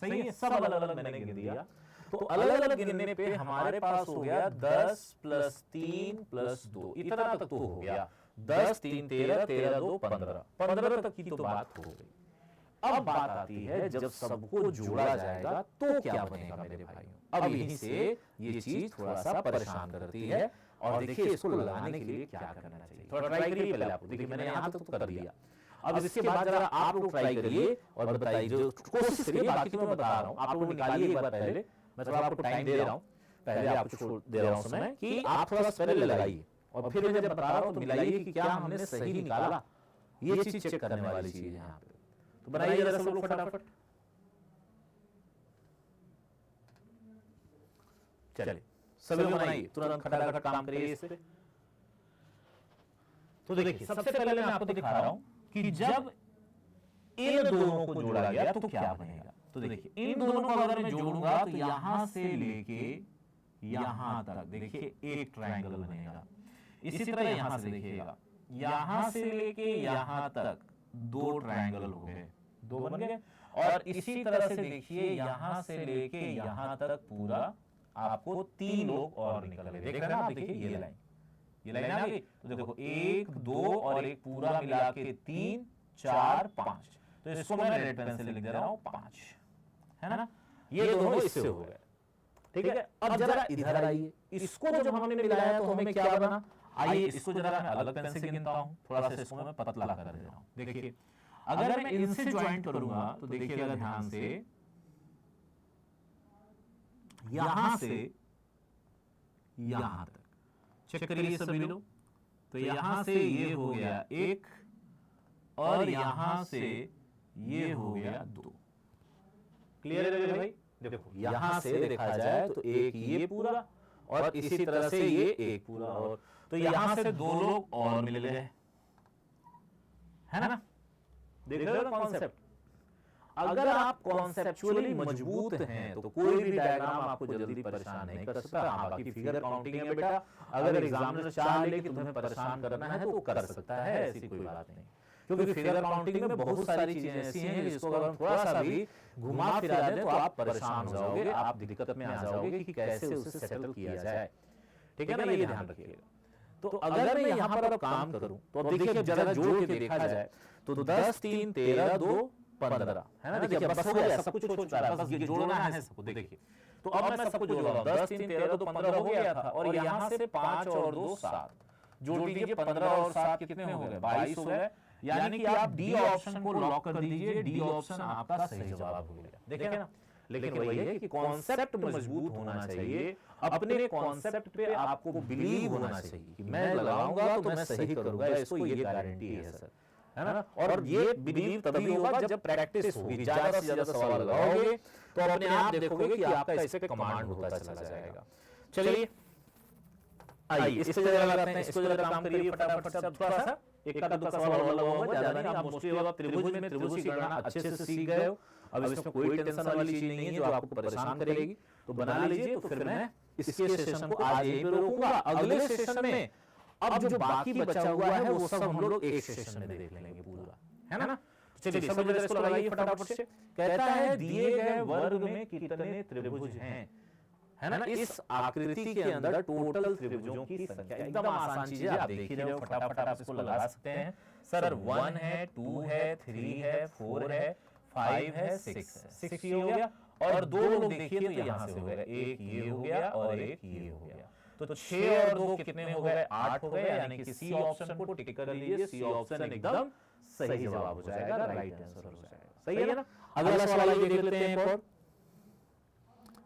सही है, सब अलग अलग मैंने गिन दिया। तो अलग अलग गिनने पे हमारे पास हो गया 10 + 3 + 2, इतना तक तो हो गया। 10 3 13, 13 2 15, 15 तक की तो बात हो गई। अब बात आती है जब सबको जोड़ा जाएगा तो क्या बनेगा मेरे भाइयों। अब यहीं से ये चीज थोड़ा सा परेशान करती है, और देखिए इसको लगाने के लिए क्या करना चाहिए, थोड़ा ट्राई करिए पहले आप। देखिए मैंने यहां तक तो कर दिया, अब इसके बाद जरा आप लोग ट्राई करिए और बताइए, जो कोशिश करिए, बाकी तो मैं बता रहा हूं, आप लोग निकालिए एक बार पहले, मैं थोड़ा आपको टाइम दे रहा हूं, पहले आपको छोड़ दे रहा हूं समय, कि आप थोड़ा सा पहले लगाइए, और फिर मैं जब बता रहा हूं तो मिलाइए कि क्या हमने सही निकाला। ये चीज चेक करने वाली चीज है यहाँ पे। तो बनाइए जरा सब लोग फटाफट, चलिए सभी लोग बनाइए, तुरंत खटाखट काम करिए इस पे। तो देखिए सबसे पहले मैं आपको दिखा रहा हूं कि जब इन दोनों को जोड़ा गया तो क्या बनेगा। तो देखिए इन दोनों को अगर मैं जोड़ूंगा तो यहां से लेके यहां तक देखिए एक ट्रायंगल बनेगा। इसी तरह यहां से देखिएगा, यहां से लेके यहां तक 2 ट्रायंगल हो गए, 2 बन गए। और इसी तरह से देखिए यहां से लेके यहां तक पूरा आपको 3 लोग और निकल गए। देख रहे हैं आप, देखिए ये लाइन आ गई। तो देखो 1 2 और एक पूरा मिला के 3 4 5, तो इसको मैं रेड पेन से लिख दे रहा हूं 5, है ना। ये दोनों इससे हो गए, ठीक है। अब जरा इधर आइए, इसको जब हमने मिलाया तो हमें क्या बना। आइए इसको जरा मैं अलग पेन से गिनता हूं, थोड़ा सा इसको मैं पतला कर दे रहा हूं। देखिए अगर मैं इनसे ज्वाइंट करूंगा तो देखिएगा ध्यान से, यहां से यहां तक चेक करिए सभी लोग। तो यहां से ये हो गया 1, और यहां से ये हो गया 2। क्लियर है भाई। देखो यहां से देखा जाए तो एक ये पूरा, और इसी तरह से ये एक पूरा, और तो यहां से 2 लोग और मिल गए, है ना। देख रहे हो कॉन्सेप्ट। अगर आप कॉन्सेप्चुअली मजबूत हैं तो कोई भी डायग्राम आपको जल्दी परेशान नहीं कर सकता। हाँ बाकी फिगर काउंटिंग है बेटा, अगर एग्जामिनर चाह ले कि तुम्हें परेशान करना है तो कर सकता है, ऐसी कोई बात नहीं। क्योंकि फिगर काउंटिंग में बहुत सारी चीजें ऐसी हैं जिसको अगर हम थोड़ा सा भी घुमा फिरा दें तो आप परेशान हो जाओगे, आप दिक्कत में आ जाओगे कि कैसे उसे सेटल किया जाए, ठीक है ना। ये ध्यान रखिएगा। तो अगर मैं यहाँ पर अब काम करूं तो अब देखिए जरा जोड़ के देखा जाए तो 10 3 13 2 15, है ना। देखिए बस हो गया, सब कुछ हो चुका है, बस ये जोड़ना है सबको। देखिए तो अब मैं सबको जोड़ रहा हूं, 10 3 13 2 15 हो गया था, और यहां से 5 और 2 7 जोड़ दीजिए, 15 और 7 कितने हो गए, 22 हो गए। यानी कि आप डी ऑप्शन को लॉक कर दीजिए, डी ऑप्शन आपका सही जवाब हो गया। देखें ना, लेकिन वही है कि कॉन्सेप्ट मजबूत होना चाहिए, अपने कॉन्सेप्ट पे आपको बिलीव होना चाहिए कि मैं लगाऊंगा तो मैं सही करूंगा, इसको ये गारंटी है सर, है ना। और ये बिलीव तभी होगा जब प्रैक्टिस होगी, ज्यादा से ज्यादा सवाल लगाओगे तो अपने आप देखोगे कि आपका इस पे कमांड होता चला जाएगा। चलिए आइए इस पे जरा लगाते हैं, इसको जरा काम करिए फटाफट से। थोड़ा सा एक का दो सवाल और लगाऊंगा, ज्यादा नहीं। आप मोस्टली अब त्रिभुज में त्रिभुज की गणना अच्छे से सीख गए हो, अब इसमें कोई टेंशन वाली चीज नहीं है जो आपको परेशान करेगी, तो बना लीजिए। तो फिर मैं इसके सेशन को आज यहीं पे रोकूंगा। अगले सेशन में अब जो बाकी बचा हुआ है वो सब हम लोग एक सेशन में देख लेंगे पूरा, है ना। चलिए सब लोग इसको लगाइए फटाफट से। कहता है दिए गए वर्ग में कितने त्रिभुज हैं, है ना। इस आकृति के अंदर टोटल त्रिभुजों की संख्या, एकदम आसान चीज है, आप देख ही रहे हो, फटाफट आप इसको लगा सकते हैं। सर 1 है, 2 है, 3 है, 4 है, 5 है, 6 है। 6 ये हो गया, और दो लोग देखिए तो यहां से हो गया, एक ये हो गया और एक ये हो गया। तो 6 और 2 कितने हो गए, 8 हो गए, यानी कि सी ऑप्शन को टिक कर लीजिए। सी ऑप्शन एकदम सही जवाब हो जाएगा, राइट आंसर हो जाएगा। सही है ना। अगला सवाल आइए देख लेते हैं एक और।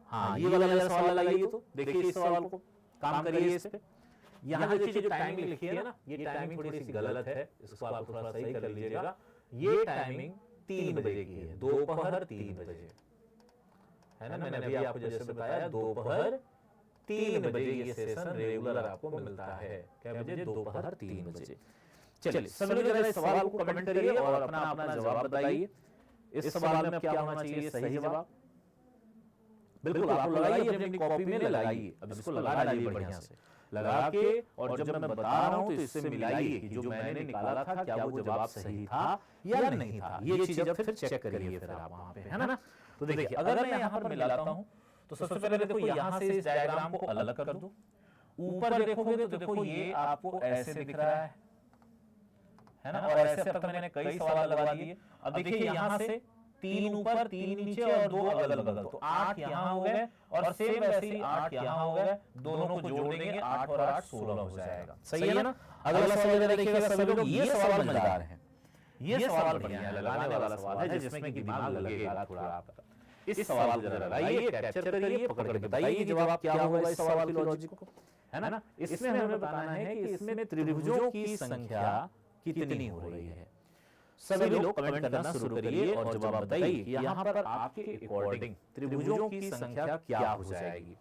हाँ, ये वाला सवाल लगाइए, तो देखिए इस सवाल को, काम करिए इस पे। यहाँ देखिए जो टाइमिंग लिखी है ना, ये टाइमिंग थोड़ी सी गलत है, इसको आप थोड़ा सही कर लीजिएगा। ये टाइमिंग 3 बजे की है, दोपहर 3 बजे, है ना। मैंने अभी आपको जैसे बताया दोपहर 3 बजे ये सेशन रेगुलर आपको मिलता है। क्या बजे, दोपहर 3 बजे। चलिए सभी लोग जरा इस सवाल को कमेंट करिए और अपना अपना जवाब बताइए। इस सवाल में क्या होना चाहिए सही जवाब? बिल्कुल आप लगाइए, अपनी कॉपी में लगाइए। अब इसको लगा डालिए बढ़िया से, लगा के, और जब मैं बता रहा हूं तो इससे मिलाइए कि जो मैंने निकाला था क्या वो जवाब सही था या नहीं था। ये चीज अब फिर चेक करिए फिर आप वहां पे, है ना। तो देखिए अगर मैं यहाँ पर मिलाता हूं तो सबसे पहले देखो यहाँ से इस डायग्राम को अलग कर दो। ऊपर देखोगे तो देखो ये आपको ऐसे दिख रहा है ना। और ऐसे अब तक मैंने कई सवाल लगा दिए। अब देखिए यहाँ से 3 ऊपर 3 नीचे और 2 अगल बगल, तो 8 यहाँ हो गए, और सेम वैसे ही 8 यहाँ हो गए। दोनों को जोड़ देंगे, 8 और 8 16 हो जाएगा। सही है ना। अगला सवाल देखिएगा सभी लोग, ये सवाल मजेदार है, ये सवाल बढ़िया है, लगाने वाला सवाल है जिसमें कि दिमाग लगेगा थोड़ा आपका। इस सवाल को जरा लगाइए, कैप्चर करिए, पकड़ के बताइए जवाब क्या होगा इस सवाल की लॉजिक को, है ना। इसमें हमें बताना है कि इसमें त्रिभुजों की संख्या कितनी हो रही है। सभी लोग कमेंट करना शुरू करिए और जवाब बताइए कि यहाँ पर आपके अकॉर्डिंग त्रिभुजों की संख्या क्या हो जाएगी।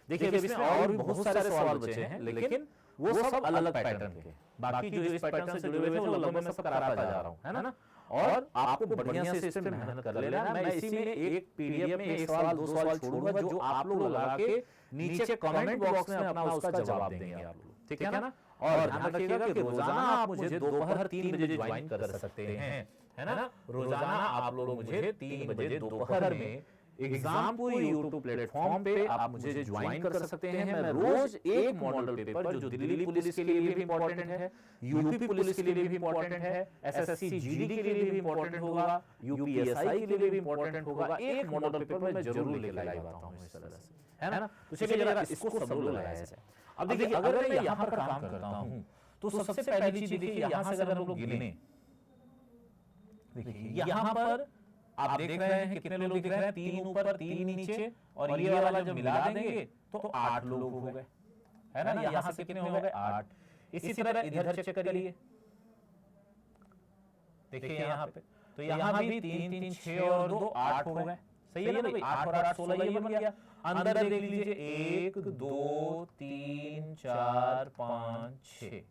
देखिए इसमें और भी बहुत सारे सवाल बचे हैं, लेकिन वो सब अलग पैटर्न के, बाकी जो इस पैटर्न से जुड़े हुए थे वो लगभग मैं सब कराता जा रहा हूँ, है ना। और आपको बढ़िया से इस पे मेहनत कर लेना है। मैं इसी में एक पीडीएफ में एक सवाल 2 सवाल छोड़ूंगा जो आप लोग लगा के नीचे कमेंट बॉक्स में अपना उसका जवाब देंगे आप लोग, ठीक है ना। और ध्यान रखिएगा कि रोजाना आप मुझे दोपहर 3 बजे ज्वाइन कर सकते हैं, है ना। रोजाना आप लोग मुझे 3 बजे दोपहर में एग्जामपुर यूट्यूब प्लेटफॉर्म पे आप मुझे ज्वाइन कर सकते हैं। मैं रोज एक मॉडल पेपर जो दिल्ली पुलिस के लिए भी इंपॉर्टेंट है, यूपी पुलिस के लिए भी इंपॉर्टेंट है, एसएससी जीडी के लिए भी इंपॉर्टेंट होगा, यूपीएसआई के लिए भी इंपॉर्टेंट होगा, एक मॉडल पेपर मैं जरूर लेकर आता हूं इस तरह से, है ना। तो चलिए जरा इसको सब लोग लगाया जाए। अब देखिए अगर मैं यहाँ पर काम करता हूं तो सबसे पहली चीज देखिए यहाँ से अगर हम लोग गिने, देखिए यहाँ पर आप देख रहे हैं कितने लोग दिख रहे हैं, 3 ऊपर 3 नीचे, और ये वाला जब मिला देंगे तो 8 लोग हो गए, है ना। यहाँ से कितने हो गए 8। इसी तरह इधर चेक करिए, देखिए यहाँ पे, तो यहाँ भी 3 3 6 और 2 8 हो गए। सही है ना भाई, 8 और 8 16 ये बन गया। अंदर देख लीजिए 1 2 3 4 5 6,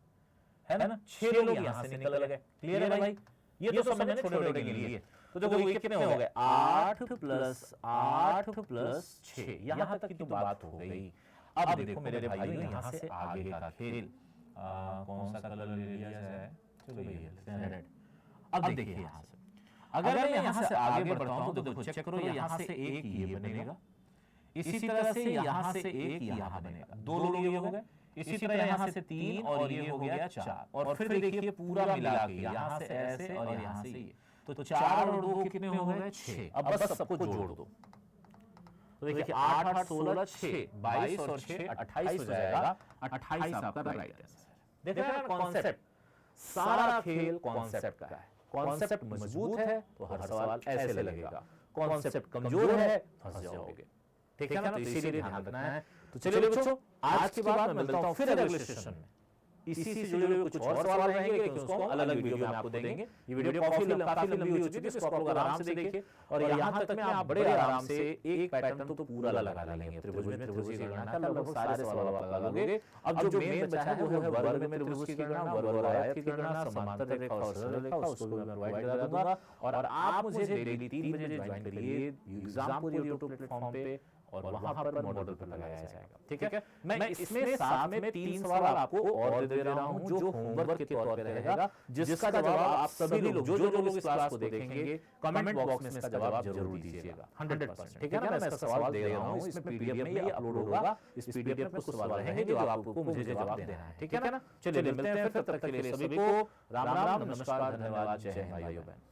है ना। 6 लोग यहाँ से निकल गए। क्लियर है भाई, ये तो सब मैंने छोटे छोटे गिन लिए। तो देखो ये कितने हो गए 8 प्लस 8 प्लस 6, यहाँ तक की तो बात हो गई। अब देखो मेरे भाइयों यहाँ से आगे का खेल, कौन सा कलर ले लिया जाए, चलो ये रेड। अब देखिए यहाँ से अगर मैं यहाँ से आगे बढ़ता हूँ तो देखो चेक करो, यहाँ से एक ये बनेगा, इसी तरह से यहाँ से एक यहाँ बनेगा, 2 लोग ये हो गए। इसी तरह यहाँ से 3 और ये हो गया 4, और फिर देखिए पूरा मिला के यहाँ से ऐसे और यहाँ से ये, तो 4 और 2 कितने हो गए 6। अब बस सबको जोड़ दो, तो देखिए 8 8 16 6 22 और 6 28 हो जाएगा। 28 आपका राइट आंसर। देखा ना कॉन्सेप्ट, सारा खेल कॉन्सेप्ट का है। कॉन्सेप्ट मजबूत है तो हर सवाल ऐसे लगेगा, कॉन्सेप्ट कमजोर है फंस जाओगे। ठीक है ना, तो इसीलिए ध्यान रखना है। तो चलिए बच्चों, आज के बाद मैं मिलता हूं फिर अगले सेशन में। इसी से जुड़े हुए कुछ और सवाल रहेंगे, लेकिन उसको अलग अलग वीडियो में आपको देंगे। ये वीडियो काफी लंबी हो चुकी है, इसको आप लोग आराम से देखिए और यहां तक में आप बड़े आराम से एक पैटर्न तो पूरा लगा लेंगे। त्रिभुज में त्रिभुज की गणना का लगभग सारे सवाल आप लगा लोगे। अब जो मेन बचा है वो है वर्ग में त्रिभुज की गणना, वर्ग और आयत की गणना, समांतर रेखा और सरल रेखा, उसको मैं प्रोवाइड करा दूंगा। और आप मुझे डेली 3 बजे ज्वाइन करिए एग्जाम पूरी यूट्यूब प्लेटफॉर्म पे, और वहां पर मॉडल पर लगाया जाएगा। ठीक है, मैं इसमें साथ में 3 सवाल आपको और दे रहा हूं जो होमवर्क के तौर पे रहेगा, जिसका जवाब आप सभी लोग जो लोग इस क्लास को देखेंगे कमेंट बॉक्स में इसका जवाब जरूर दीजिएगा 100%। ठीक है ना, मैं इसका सवाल दे रहा हूं, इसमें पीडीएफ में ये अपलोड होगा। इस पीडीएफ में कुछ सवाल रहेंगे जो आपको मुझे जवाब देना है। ठीक है ना, चलिए मिलते हैं फिर, तब तक के लिए सभी को राम राम, नमस्कार, धन्यवाद, जय हिंद भाइयों बहन।